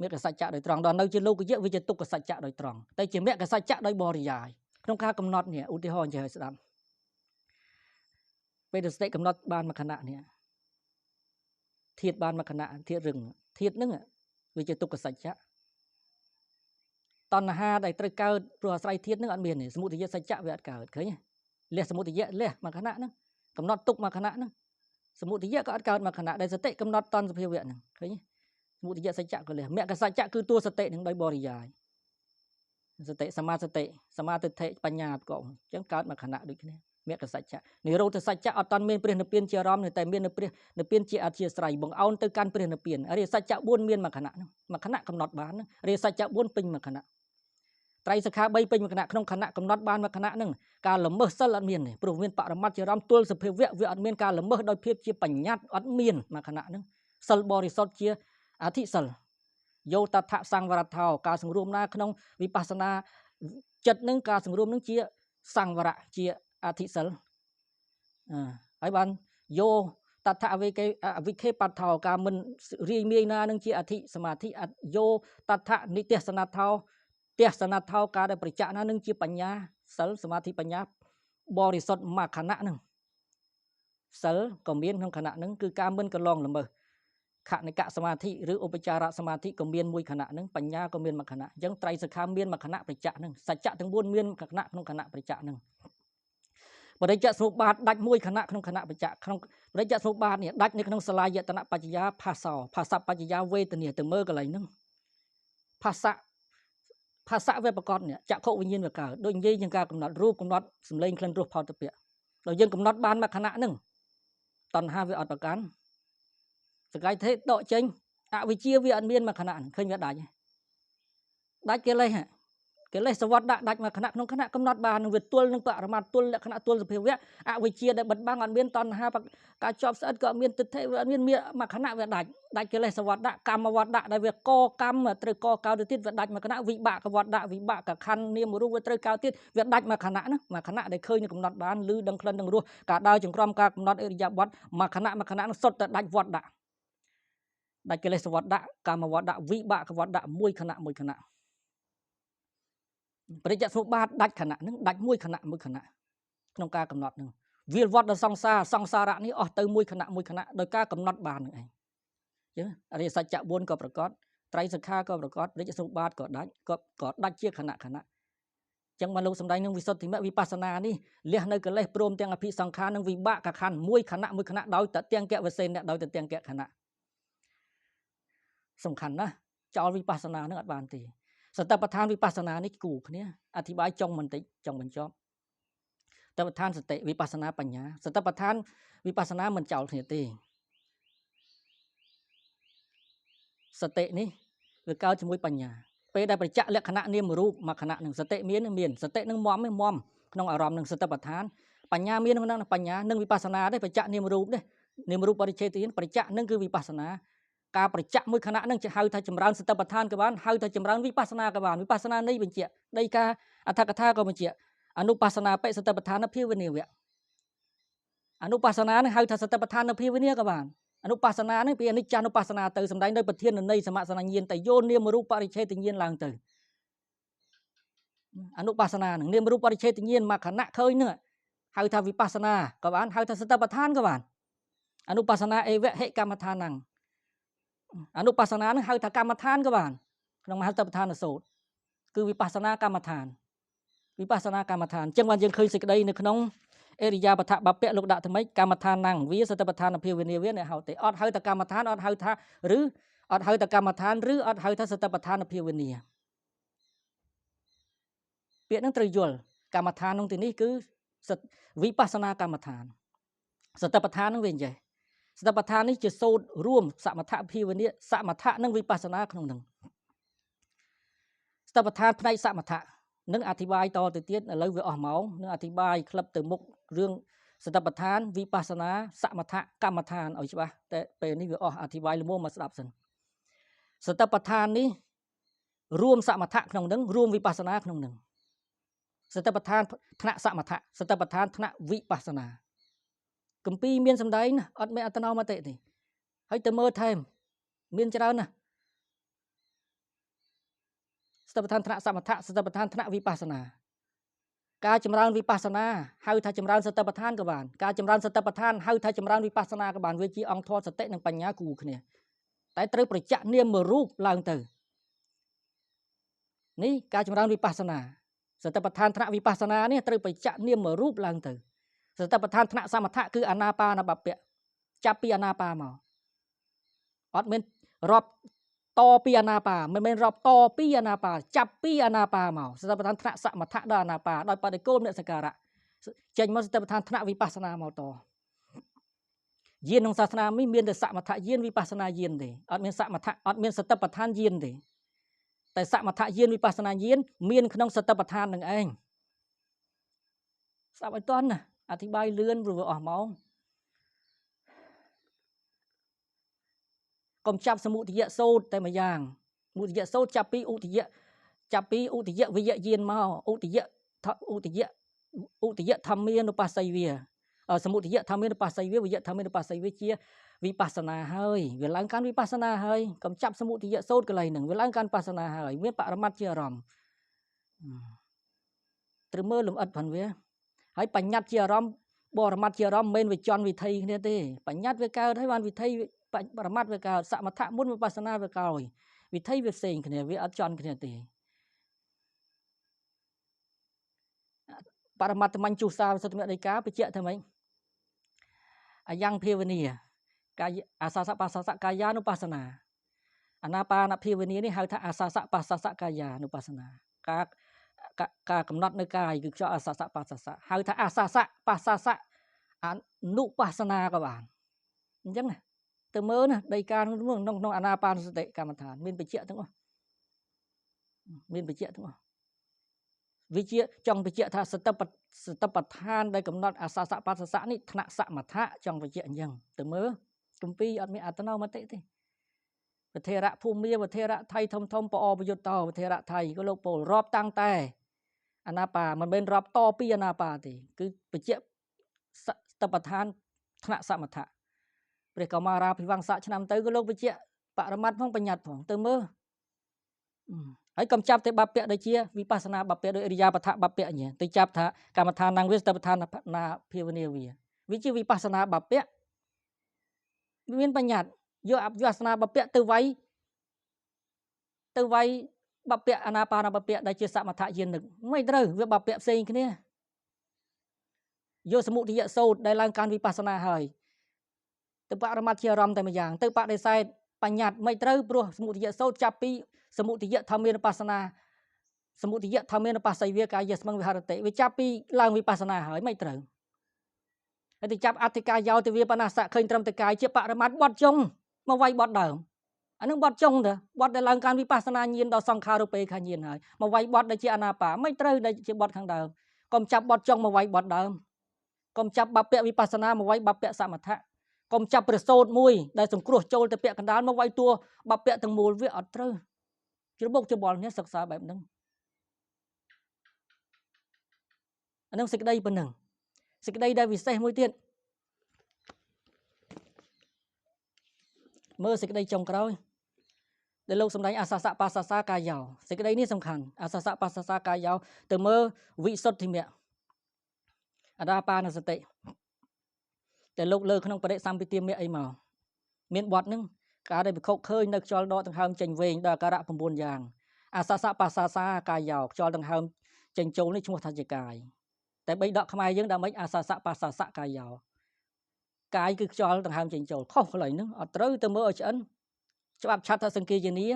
[SPEAKER 1] មគ្គសច្ចៈដោយត្រង់ដល់នៅជាលោកយៈវាជាទុក្ខសច្ចៈដោយត្រង់តែជាមគ្គសច្ចៈដោយបរិយាយក្នុងការកំណត់នេះឧទាហរណ៍ចេះឲ្យស្ដាប់ពេលសតិកំណត់បានមួយខណៈនេះធាតុបានមួយខណៈធាតុរឹងធាតុហ្នឹងវាជាទុក្ខសច្ចៈតណ្ហាដែលត្រូវកើតព្រោះអាស្រ័យធាតុហ្នឹងអត់មានទេសមុទយសច្ចៈវាអត់កើតឃើញលះសមុទយៈលះមួយខណៈហ្នឹងកំណត់ទុកមួយខណៈហ្នឹងសមុទយៈក៏អត់កើតមួយខណៈដែលសតិកំណត់តនសភាវៈហ្នឹងឃើញសមុទយសច្ចៈក៏លះមគ្គសច្ចៈគឺតួសតិនឹងដោយបរិយាយសតិសមាសតិសមាទិដ្ឋិបញ្ញាប្រកបអញ្ចឹងកើតមួយខណៈដូចគ្នាមគ្គសច្ចៈនិរោធសច្ចៈអត់តាន់មានព្រះនិព្វានជាអារម្មណ៍តែមានព្រះនិព្វានជាអធិស្រ័យបង្អោនទៅកាន់ព្រះនិព្វានអរិយសច្ចៈ4មានមួយខណៈហ្នឹងមួយខណៈកំណត់បានអរិយសច្ចៈ4ពេញមួយខណៈត្រៃសិក្ខា3ពេញមួយខណៈក្នុងខណៈកំណត់បានមួយខណៈហ្នឹងការល្មើសសិលអត់មានទេព្រោះមានបរមត្តជាអារម្មណ៍ទល់សភាវៈវាអត់មានការល្មើសដោយភាពជាបញ្ញត្តិអត់មានមួយខណៈហ្នឹងសិលបរិសុទ្ធជាអធិសិលយោតថសង្វរថោការសង្រួមណាក្នុងវិបស្សនាចិត្តនឹងការសង្រួមនឹងជាសង្វរៈជាអធិសិលហើយបានយោតថអវិខេបថោការមិនរាយមាយណានឹងជាអធិសមាធិយោតថនិទេសនថោទេសនថោការដែលប្រច្ចៈណានឹងជាបញ្ញាសិលសមាធិបញ្ញាបរិសុទ្ធមួយខណៈនឹងសិលក៏មានក្នុងខណៈនឹងគឺការមិនកន្លងល្មើសខនិកសមាធិឬឧបចារសមាធិក៏មានមួយខណៈនឹងបញ្ញាក៏មានមួយខណៈអញ្ចឹងត្រៃសិក្ខាមានមួយខណៈប្រច្ចៈនឹងសច្ចៈទាំង4មានខណៈក្នុងខណៈប្រច្ចៈនឹងបរិជ្ជសមុបត្តិដាច់មួយខណៈក្នុងខណៈប្រច្ចៈក្នុងបរិជ្ជសមុបត្តិនេះដាច់នៅក្នុងសាលាយតនបច្ចយាភាសោភាសបច្ចយាវេទនាទៅមើលកន្លែងហ្នឹងភាសៈវាប្រកបនេះចក្ខុវិញ្ញាណវាកើតដូចនិយាយជាងការកំណត់រូបកំណត់សម្លេងក្លិនរសផោតពៈដល់យើងកំណត់បានមួយខណៈហ្នឹងតណ្ហាវាអត់ប្រកាន់សកាយទេដកចេញអវិជ្ជាវាអត់មានមួយខណៈឃើញវាដាច់កិលេសសវត្តដាច់មួយខណៈក្នុងខណៈកំណត់បាននឹងវាទល់នឹងបរមត្តទល់លក្ខណៈទល់សភាវៈអវិជ្ជាដែលបិទបាំងអត់មានតណ្ហាការជាប់ស្អិតក៏អត់មានទិដ្ឋិវាអត់មានមួយខណៈវាដាច់កិលេសសវត្តកម្មវត្តដែលវាកកម្មត្រូវកកោទៅទៀតវាដាច់មួយខណៈវិបាកវត្តវិបាកខណ្ឌនាមរូបវាត្រូវកោទៀតវាដាច់មួយខណៈណាមួយខណៈដែលឃើញនឹងកំណត់បានឬដឹងក្លិនដឹងរសការដើរចង្ក្រមការកំណត់អរិយាប័ត្រមួយខណៈនឹងសុទ្ធតែដាច់វត្តដាច់កិលេសវត្តកម្មវត្តវិបាកវត្តមួយខណៈបរិជ្ជសមុបត្តិដាច់ខណៈនឹងដាច់មួយខណៈក្នុងការកំណត់នឹងវាលវត្តដល់សង្សារៈនេះអស់ទៅមួយខណៈដោយការកំណត់បាននឹងឯងអញ្ចឹងអរិយសច្ចៈ4ក៏ប្រកបត្រៃសិក្ខាក៏ប្រកបបរិជ្ជសមុបត្តិក៏ដាច់ជាខណៈអញ្ចឹងមកលោកសំដែងនឹងវិសុទ្ធិមគ្គវិបស្សនានេះលះនៅកិលេសព្រមទាំងអភិសង្ខារនិងវិបាកខណ្ឌមួយខណៈដោយតទាំងកវសេនដោយតទាំងកខណៈសំខាន់ណាស់ចោលវិបស្សនានឹងអត់បានទេ សតិប្បដ្ឋានវិបស្សនានេះគូគ្នាអធិប្បាយចុងបន្តិចចុងបញ្ចប់សតិប្បដ្ឋានសតិវិបស្សនាបញ្ញាសតិប្បដ្ឋានវិបស្សនាមិនចោលគ្នាទេសតិនេះវាកើតជាមួយបញ្ញាពេលដែលប្រតិលក្ខណៈនាមរូបមួយខណៈនឹងសតិមានសតិនឹងមមក្នុងអារម្មណ៍នឹងសតិប្បដ្ឋានបញ្ញាមានក្នុងបញ្ញានឹងវិបស្សនាដែរប្រតិនាមរូបដែរនាមរូបបរិច្ឆេទទានប្រតិនឹងគឺវិបស្សនាការប្រតិមួយខណៈនឹងហៅថាចម្រើនសតិប្បដ្ឋានក៏បានហៅថាចម្រើនវិបស្សនាក៏បានវិបស្សនានេះបញ្ជាក់ដីកាអត្ថកថាក៏បញ្ជាក់អនុបស្សនាបិសតិប្បដ្ឋានភាវនាវៈអនុបស្សនានឹងហៅថាសតិប្បដ្ឋានភាវនាក៏បានអនុបស្សនានេះពីអនិច្ចានុបស្សនាទៅសំដែងដោយប្រធាននៃសមសនញ្ញាណទៅយោនាមរូបបរិច្ឆេទញ្ញាណឡើងទៅអនុបស្សនានឹងនាមរូបបរិច្ឆេទញ្ញាណមកខណៈឃើញនឹងហៅថាវិបស្សនាក៏បានហៅថាសតិប្បដ្ឋានក៏បានអនុបស្សនាអេវៈហិកម្មដ្ឋានអនុបស្សនានឹងហៅថាកម្មដ្ឋានក៏បានក្នុងមហសតិប្បដ្ឋានសូត្រគឺវិបស្សនាកម្មដ្ឋានវិបស្សនាកម្មដ្ឋានអញ្ចឹងបានយើងឃើញសេចក្តីនៅក្នុងអរិយាបថបព្វៈលោកដាក់ថ្មីកម្មដ្ឋានណាំងវាសតិប្បដ្ឋានភាវនាវាអ្នកហៅទេអត់ហៅថាកម្មដ្ឋានអត់ហៅថាឬអត់ហៅថាកម្មដ្ឋានឬអត់ហៅថាសតិប្បដ្ឋានភាវនាពាក្យហ្នឹងត្រូវយល់កម្មដ្ឋានក្នុងទីនេះគឺវិបស្សនាកម្មដ្ឋានសតិប្បដ្ឋានហ្នឹងវាអញ្ចេះសតិប្បដ្ឋាននេះជាសូត្ររួមសមថភាវនាសមថនិងវិបស្សនាក្នុងហ្នឹងសតិប្បដ្ឋានផ្នែកសមថនឹងអធិប្បាយតទៅទៀតឥឡូវវាអស់ម៉ោងនឹងអធិប្បាយក្លឹបទៅមុខរឿងសតិប្បដ្ឋានវិបស្សនាសមថកម្មដ្ឋានឲ្យច្បាស់តែពេលនេះវាអស់អធិប្បាយល្មមមកស្ដាប់សិនសតិប្បដ្ឋាននេះរួមសមថក្នុងនឹងរួមវិបស្សនាក្នុងនឹងសតិប្បដ្ឋានថ្នាក់សមថសតិប្បដ្ឋានថ្នាក់វិបស្សនាគម្ពីរមានសម្ដែងណាអត់មានអត្តនោមតិទេហើយទៅមើលថែមមានច្រើនណាស់សតិប្បដ្ឋានថ្នាក់សមថសតិប្បដ្ឋានថ្នាក់វិបស្សនាការចម្រើនវិបស្សនាហៅថាចម្រើនសតិប្បដ្ឋានក៏បានការចម្រើនសតិប្បដ្ឋានហៅថាចម្រើនវិបស្សនាក៏បានវាជាអង្គធម៌សតិនិងបញ្ញាគូគ្នាតែត្រូវប្រតិនាមរូបឡើងទៅនេះការចម្រើនវិបស្សនាសតិប្បដ្ឋានថ្នាក់វិបស្សនានេះត្រូវប្រតិនាមរូបឡើងទៅសតិប្បដ្ឋានថ្នាក់សមថគឺអាណាបាណបព្វៈចាប់ពីអាណាបាមកអត់មានរាប់តពីអាណាបាមិនមែនរាប់តពីអាណាបាចាប់ពីអាណាបាមកសតិប្បដ្ឋានថ្នាក់សមថដល់អាណាបាដោយបដិគោលអ្នកសការៈចេញមកសតិប្បដ្ឋានថ្នាក់វិបស្សនាមកតយានក្នុងសាសនានេះមានតែសមថយានវិបស្សនាយានទេអត់មានសមថអត់មានសតិប្បដ្ឋានយានទេតែសមថយានវិបស្សនាយានមានក្នុងសតិប្បដ្ឋាននឹងឯងស្ដាប់ឲ្យតន់ណាអធិប្បាយលឿនព្រោះវាអស់ម៉ោងកុំចាប់សមុទយៈសូត្រតែមួយយ៉ាងសមុទយៈសូត្រចាប់ពីឧទយៈវិយៈយានមកឧទយៈធម្មានុបស្សីវាសមុទយៈធម្មានុបស្សីវាវិយៈធម្មានុបស្សីវាជាវិបស្សនាហើយវាឡើងកាន់វិបស្សនាហើយកុំចាប់សមុទយៈសូត្រកន្លែងហ្នឹងវាឡើងកាន់វិបស្សនាហើយមានបរមត្តជាអារម្មណ៍ត្រូវមើលលំអិតផងវាហើយបញ្ញត្តិជាអារម្មណ៍បរមត្តជាអារម្មណ៍មិនមែនវាចន់វិធីគ្នាទេបញ្ញត្តិវាកើតហើយបានវិធីបរមត្តវាកើតសមថមុនវិបស្សនាវាកើតវិធីវាផ្សេងគ្នាវាអត់ចន់គ្នាទេបរមត្តមញ្ជុសាវិសុទ្ធមេដីកាបញ្ជាក់ថាម៉េចអាយ៉ាងភាវនាកាយអាសាសបស្សសកាយានុបស្សនាអាណាបាណភាវនានេះហៅថាអាសាសបស្សសកាយានុបស្សនាការកំណត់នៅកាយគឺខ្យល់អាសាសបស្សសហៅថាអាសាសបស្សសអនុបស្សនាក៏បានអញ្ចឹងណាទៅមើលណាដីកាក្នុងអាណាបានសតិកម្មដ្ឋានមានបញ្ជាក់ទាំងអស់មានបញ្ជាក់ទាំងអស់វិជាចង់បញ្ជាក់ថាសតិប្បដ្ឋានដែលកំណត់អាសាសបស្សសៈនេះថ្នាក់សមថៈចង់បញ្ជាក់អញ្ចឹងទៅមើលគម្ពីរអត់មានអត្តនោមតិទេវធេរៈភូមិវធេរៈថៃធំបអប្រយុទ្ធតវធេរៈថៃក៏លោកពោលរាប់តាំងតែអាណាបាមិនមែនរាប់តពីអាណាបាទេគឺបញ្ជាក់សតិប្បដ្ឋានថ្នាក់សមថៈព្រះកុមារាភិវង្សៈឆ្នាំទៅក៏លោកបញ្ជាក់បរមត្តផងបញ្ញត្តិផងទៅមើលហើយកុំចាប់តែបព្វៈដូចជាវិបស្សនាបព្វៈដោយអរិយាបថបព្វៈអញ្ចឹងទៅចាប់ថាកម្មដ្ឋាននឹងវាសតិប្បដ្ឋានណាភាវនាវាជាវិបស្សនាបព្វៈមានបញ្ញត្តិយកអវិបស្សនាបព្វៈទៅវាយបព្វៈអាណាបាណបព្វៈដែលជាសមថយានិកមិនត្រូវវាបព្វៈផ្សេងគ្នាយកសមុទយៈសូត្រដែលឡើងកាន់វិបស្សនាហើយទៅបរមត្តជាអារម្មណ៍តែម្យ៉ាងទៅបដិសេធបញ្ញត្តិមិនត្រូវព្រោះសមុទយៈសូត្រចាប់ពីសមុទយៈធម្មានុបស្សនា สมุติยะทำเมนปัสสาวะกายสมังวิหารติวิจับปีล่างวิปัสสนาหายไม่ตรึงไอ้ที่จับอธิกายยาวติวิปนาสะเคยตรมตะกายเจ็บปะระมัดบอดจงมาไว้บอดเดิมอันนั้นบอดจงเถอะบอดในหลังการวิปัสสนาเย็นดอกสังขารุเปขยินหายมาไว้บอดในเจอนาป่าไม่ตรึงในเจบอดข้างเดิมกมจับบอดจงมาไว้บอดเดิมกมจับบัพเปะวิปัสสนามาไว้บัพเปะสมถะกมจับประโสดมุยได้สมครัวโจลแต่เปะกันดานมาไว้ตัวบัพเปะตั้งมูลวิอัตรึจุดบกจุดบอลเนี้ยศึกษาแบบนั้นอันนั้นสิ่งใดเป็นหนึ่งสิ่งใดได้วิเศษมวยเตี้ยเมื่อสิ่งใดจงกระไรในโลกสมัยอาสาสะปัสสะกายยาวสิ่งใดนี้สำคัญอาสาสะปัสสะกายยาวแต่เมื่อวิสุทธิเมียอาดาปานสติแต่โลกเลิกขนมประเดสัมปิเตียมเมียไอมาเมียนบอดนึงการได้ไปเขาเคยนึกจอลดอตั้งหามเจงเวงดาการะปมบุญยางอาสาสะปัสสะกายยาวจอลตั้งหามเจงโจนี่ชั่วทันจิกายแต่ใบดอกขมายยังดาไม่อาสาสะปัสสะกายยาวกายคือจอลต่างหากจริงโจลข้อเลยนึงอัตรึตัวเมื่อฉันฉบับชัดทัศนกีอย่างนี้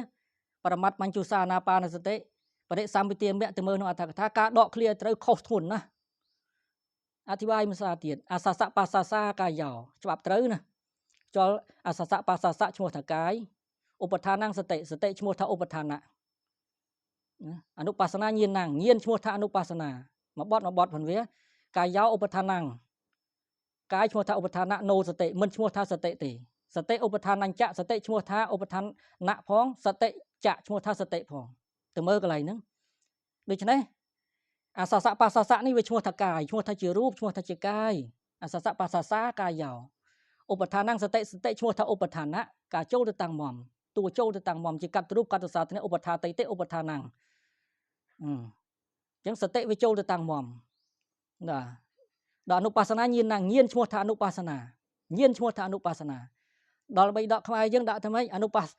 [SPEAKER 1] ประมัดมันจุสานาปานสติประเดสามปิเตียมเบะตัวเมื่อโนอัตถกถากาดอกเคลียร์ตัวข้อทุนนะอธิบายมันสาเตียนอาสาสะปัสสะกายยาวฉบับตัวนะจอลอาสาสะปัสสะชั่วถากายอุปทานังสติสติชั่วทาอุปทานะอนุปัสนาเยียนนังเยียนชั่วทาอนุปัสนามาบอดผลเวียกายยาวอุปทานังกายชั่วทาอุปทานะโนสติมันชั่วทาสติติสติอุปทานังจะสติชั่วทาอุปทานนะพองสติจะชั่วทาสติพองแต่เมื่อกันไรนึงโดยฉะนั้นอาสาสะปัสสะนี่เป็นชั่วทากายชั่วทาจิรูปชั่วทาจิกายอาสาสะปัสสะกายยาวอุปทานังสติชั่วทาอุปทานะกาโจตตังมอมตัวโจตตังมอมจิกัตรูปกัตสาตเนี่ยอุปทาติเตอุปทานังจังสติวิโจตตังมอมนะดอนุปัสนาเยียนนางเยียนชั่วทานุปัสนาเยียนชั่วทานุปัสนาดอลใบดอกขมายยังดะทำไมอนุปัส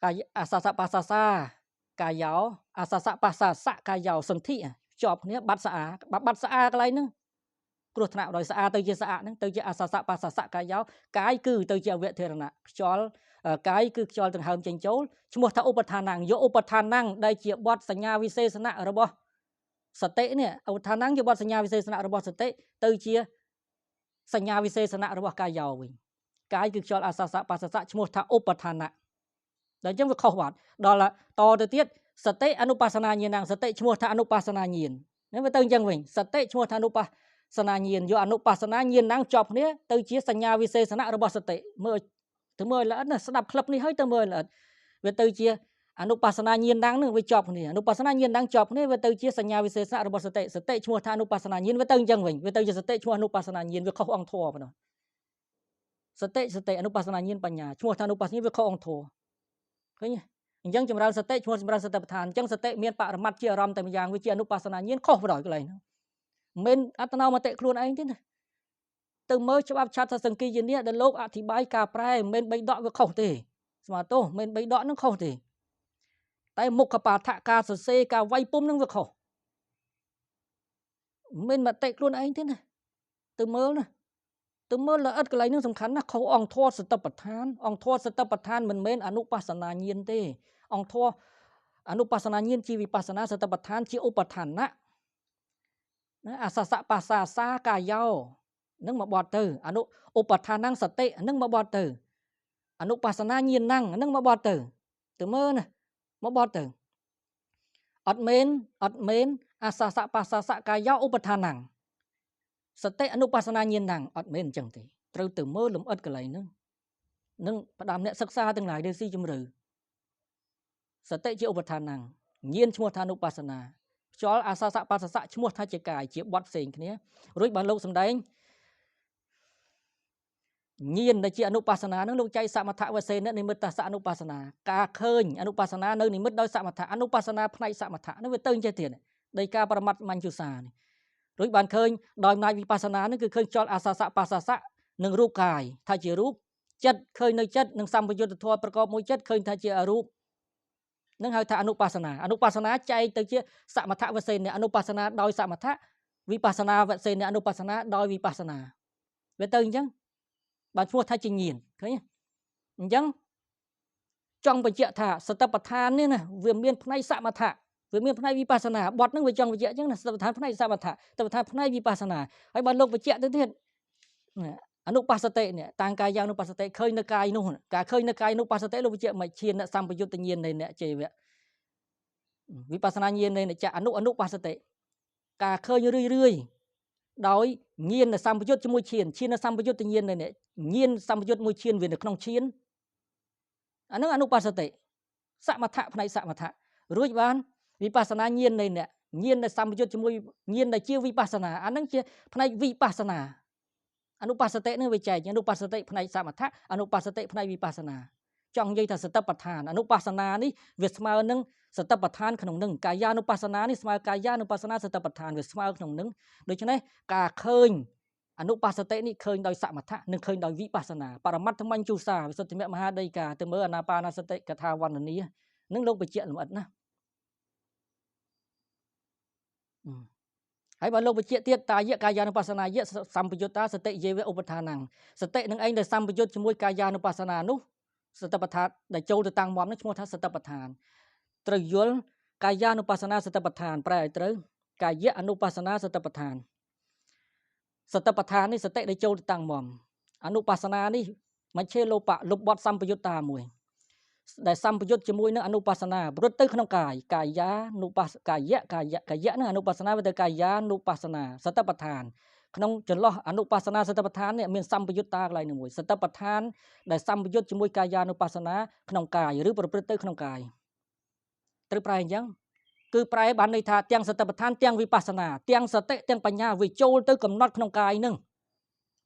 [SPEAKER 1] กายอาสาสะปัสสะกายยาวอาสาสะปัสสะกายยาวสันทิจอบเนี้ยบัตสะอาบัตสะอาอะไรนึงกรุธนาโดยสะอาตัวเจสะอานึงตัวเจอาสาสะปัสสะกายยาวกายคือตัวเจเวทเทระนะจอลกายคือจอลถึงหามเจงโจลชั่วทาอุปทานังโยอุปทานังได้เจียบอดสัญญาวิเศษณะระบบสติเนี่ยอุปทานังเจียบอดสัญญาวิเศษณะระบบสติตัวเจียสัญญาวิเศษณะระบบกายยาววิ่งกายคือจอลอาสาสะปัสสะชั่วทาอุปทานะดังจังว่าข้อวัดดอลละต่อเดียดสติอนุปัสนาเยียนนางสติชั่วทาอนุปัสนาเยียนนี่เป็นตัวจังวิ่งสติชั่วทาอนุปัสนาเยียนโยอนุปัสนาเยียนนางจอบเนี้ยตัวเจียสัญญาวิเศษณะระบบสติเมื่อถึงเมื่อแล้วนะสนับคลับนี้ให้ตัวเมื่อแล้วเวตัวเจียอนุปัสนาเยียนดังนึงไปจอบนี่อนุปัสนาเยียนดังจอบนี่เวตัวเจียสัญญาวิเศษณะระบบสติสติชั่วทาอนุปัสนาเยียนเวตัวจังวิ่งเวตัวเจียสติชั่วอนุปัสนาเยียนเวเข้าองทัวปะเนาะสติอนุปัสนาเยียนปัญญาชั่วทาอนุปัสนาเยียนเวเข้าองทัวเข้าใจยังจำเราสติชั่วจำเราสติประธานจังสติเมียนปะระมัดเจียรำแต่มีอย่างวิจิอนุปัสนาเยียนเข้าไปดอยกันเลยนะเมนอัตนามาเตะครูนเองที่นะtừ mới cho bác chặt sang kia như để lốc thì bài cà prai men bay đọ với không thì mà tô men bay đọ nó không thì tại một cặp thạ cà sờ xe cà vay pum nó với không men mà tệ luôn anh thế này từ mơ là ất cái lấy nó sầm khắn là không ong thua sự tập bát than mình men anupasana nhiên thế ong thua anupasana nhiên chi vipassana sự tập bát than chi upathana asasa pasasa cà yaoนึกมาบอดตืออนุอุปทานังสตินึกมาบอดตืออนุปัสนาเยียนนั่งนึกมาบอดตือตัวเมื่อนะมาบอดตืออัดเมนอาสาสะปัสสะกายะอุปทานังสติอนุปัสนาเยียนนั่งอัดเมนจังตีตรึตัวเมื่อลมอัดกันเลยนึงประดามเนี่ยศึกษาตั้งหลายเดือนสี่จำรือสติเจ้าอุปทานังเยียนชั่วทานุปัสนาจอลอาสาสะปัสสะชั่วทาเจกายเจียบวัดเสียงนี้รุ่ยบรรลุสมได้เงียนในจีอนุปัสนานั่งลงใจสมถะวเสนในมิตรสอนุปัสนากาเคยอนุปัสนาในนิมิตโดยสมถะอนุปัสนาภายสมถะนั่นเป็นตึงใจเตียนโดยการประมัดมัญจุสานี่โดยบานเคยโดยนายวิปัสนานั่นคือเคยจอดอาสาสะปัสสะหนึ่งรูปกายถ้าจีรูปจัดเคยในจัดหนึ่งสัมปยุตตะประกอบมวยจัดเคยถ้าจีรูปนั่งให้ถ้าอนุปัสนาใจตึงจีสมถะวเสนอนุปัสนาโดยสมถะวิปัสนาวเสนอนุปัสนาโดยวิปัสนาเป็นตึงจังบางพวกท่าจิงยินเข้าใจยังจ้องไปเจาะท่าสตปทานนี่นะเวียนเมียนในสมถะ វាមានផ្នែកវិបស្សនាបទហ្នឹងវាចង់បញ្ជាក់អញ្ចឹងណាសតិប្បដ្ឋានផ្នែកសមថៈសតិប្បដ្ឋានផ្នែកវិបស្សនាហើយបើលោកបញ្ជាក់ទៅទៀតអនុបស្សតិនេះតាំងកាយយ៉ាងអនុបស្សតិឃើញនៅកាយនោះការឃើញនៅកាយអនុបស្សតិលោកបញ្ជាក់មិនឈានសម្បយុទ្ធញាណនៃអ្នកជេវៈវិបស្សនាញាណនៃអ្នកចៈអនុបស្សតិការឃើញរឿយដោយញាណនៅសម្បយុទ្ធជាមួយឈាននៅសម្បយុទ្ធញាណនៃអ្នកញាណសម្បយុទ្ធមួយឈានវានៅក្នុងឈានអានឹងអនុបស្សតិសមថៈផ្នែកសមថៈរួចបានវិបស្សនាញាណនៃអ្នកញាណនៅសម្បយុទ្ធជាមួយញាណដែលជាវិបស្សនាអានឹងជាផ្នែកវិបស្សនាអនុបស្សតិនឹងវាចែកអនុបស្សតិផ្នែកសមថៈអនុបស្សតិផ្នែកវិបស្សនាចង់និយាយថាសតិប្បដ្ឋានអនុបស្សនានេះវាស្មើនឹងសតិប្បដ្ឋានក្នុងនឹងកាយានុបស្សនានេះស្មើកាយានុបស្សនាសតិប្បដ្ឋានវាស្មើក្នុងនឹងដូច្នេះការឃើញអនុបស្សតិនេះឃើញដោយសមថៈនិងឃើញដោយវិបស្សនាបរមត្ថមញ្ជុសាវិសុទ្ធិមហាដីកាទៅមើលអាណាបាណសតិកថាវណ្ណនានឹងលោកបញ្ជាក់លម្អិតណាហើយបើលោកបញ្ជាក់ទៀតតាយៈកាយានុបស្សនាយៈសម្បយុត្តាសតិយេវឧបដ្ឋានំសតិនឹងឯងដែលសម្បយុទ្ធជាមួយកាយានុបស្សនានោះសតិប្បដ្ឋានដែលចូលទៅតាំងមមនោះឈ្មោះថាសតិប្បដ្ឋានត្រូវយល់កាយានុបស្សនាសតិប្បដ្ឋានប្រែឲ្យត្រូវកាយៈអនុបស្សនាសតិប្បដ្ឋានសតិប្បដ្ឋាននេះសតិដែលចូលទៅតាំងមមអនុបស្សនានេះមជ្ឈេលោបៈលុបបត់សម្បយុត្តាមួយដែលសម្បយុទ្ធជាមួយនឹងអនុបស្សនាប្រព្រឹត្តទៅក្នុងកាយកាយានុបស្សកាយៈនឹងអនុបស្សនាទៅកាយានុបស្សនាសតិប្បដ្ឋានក្នុងចន្លោះអនុបស្សនាសតិប្បដ្ឋាននេះមានសម្បយុត្តាកន្លែងមួយសតិប្បដ្ឋានដែលសម្បយុទ្ធជាមួយកាយានុបស្សនាក្នុងកាយឬប្រព្រឹត្តទៅក្នុងកាយត្រូវប្រែអញ្ចឹងគឺប្រែបានន័យថាទាំងសតិប្បដ្ឋានទាំងវិបស្សនាទាំងសតិទាំងបញ្ញាវាចូលទៅកំណត់ក្នុងកាយនឹង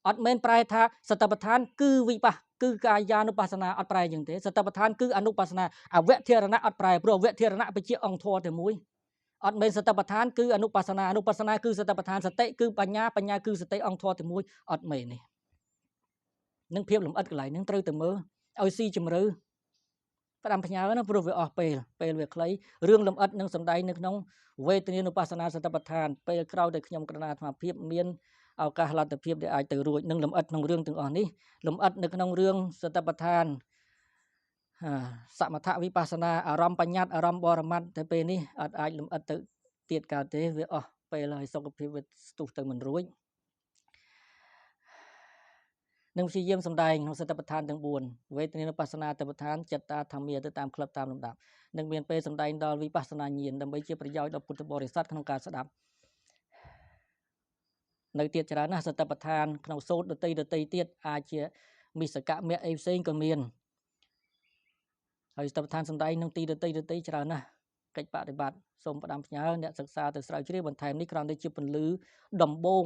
[SPEAKER 1] អត់មែនប្រែថាសតិប្បដ្ឋានគឺវិបស្សគឺកាយានុបស្សនាអត់ប្រែអញ្ចឹងទេសតិប្បដ្ឋានគឺអនុបស្សនាអវធិរណៈអត់ប្រែព្រោះអវធិរណៈបញ្ជាអង្គធម៌តែមួយអត់មែនសតិប្បដ្ឋានគឺអនុបស្សនាគឺសតិប្បដ្ឋានសតិគឺបញ្ញាគឺសតិអង្គធម៌តែមួយអត់មែននេះនឹងភាពលម្អិតកន្លែងហ្នឹងត្រូវតែមើលឲ្យស៊ីជម្រៅផ្ដាំផ្ញើណាព្រោះវាអស់ពេលវាខ្លីរឿងលម្អិតនឹងសំដែងនៅក្នុងវេទនានុបស្សនាសតិប្បដ្ឋានពេលក្រោយដែលខ្ញុំកណ្ដាលអាត្មាភាពមានឱកាសលទ្ធភាពដែលអាចទៅរួចនឹងលម្អិតក្នុងរឿងទាំងអស់នេះលម្អិតនៅក្នុងរឿងសតិប្បដ្ឋានសមថវិបស្សនាអារម្មណ៍បញ្ញត្តិអារម្មណ៍បរមត្តតែពេលនេះអត់អាចលម្អិតទៅទៀតកើតទេវាអស់ពេលហើយសុខភាពវាស្ទុះទៅមិនរួចនឹងព្យាយាមសម្ដែងក្នុងសតិប្បដ្ឋានទាំង4វេទនានុបស្សនាសតិប្បដ្ឋានចិត្តតាធម្មាទៅតាមក្លឹបតាមលំដាប់នឹងមានពេលសម្ដែងដល់វិបស្សនាញាណដើម្បីជាប្រយោជន៍ដល់ពុទ្ធបរិស័ទក្នុងការស្ដាប់នៅទៀតច្រើនណាស់សតិប្បដ្ឋានក្នុងសូត្រដតីទៀតអាចជាមិសកៈមគ្គអីផ្សេងក៏មានហើយសតិប្បដ្ឋានសម្ដែងក្នុងទីដតីច្រើនណាស់កិច្ចបដិបត្តិសូមផ្ដាំផ្ញើអ្នកសិក្សាទៅស្រាវជ្រាវបន្ថែមនេះគ្រាន់តែជាពន្លឺដំបូង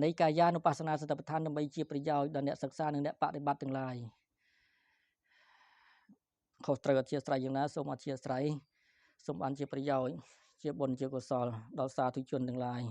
[SPEAKER 1] នៃកាយានុបស្សនាសតិប្បដ្ឋានដើម្បីជាប្រយោជន៍ដល់អ្នកសិក្សានិងអ្នកបដិបត្តិទាំងឡាយខុសត្រូវអធិស្ឋានយ៉ាងណាសូមអធិស្ឋានសូមបានជាប្រយោជន៍ជាបុណ្យជាកុសលដល់សាធុជនទាំងឡាយ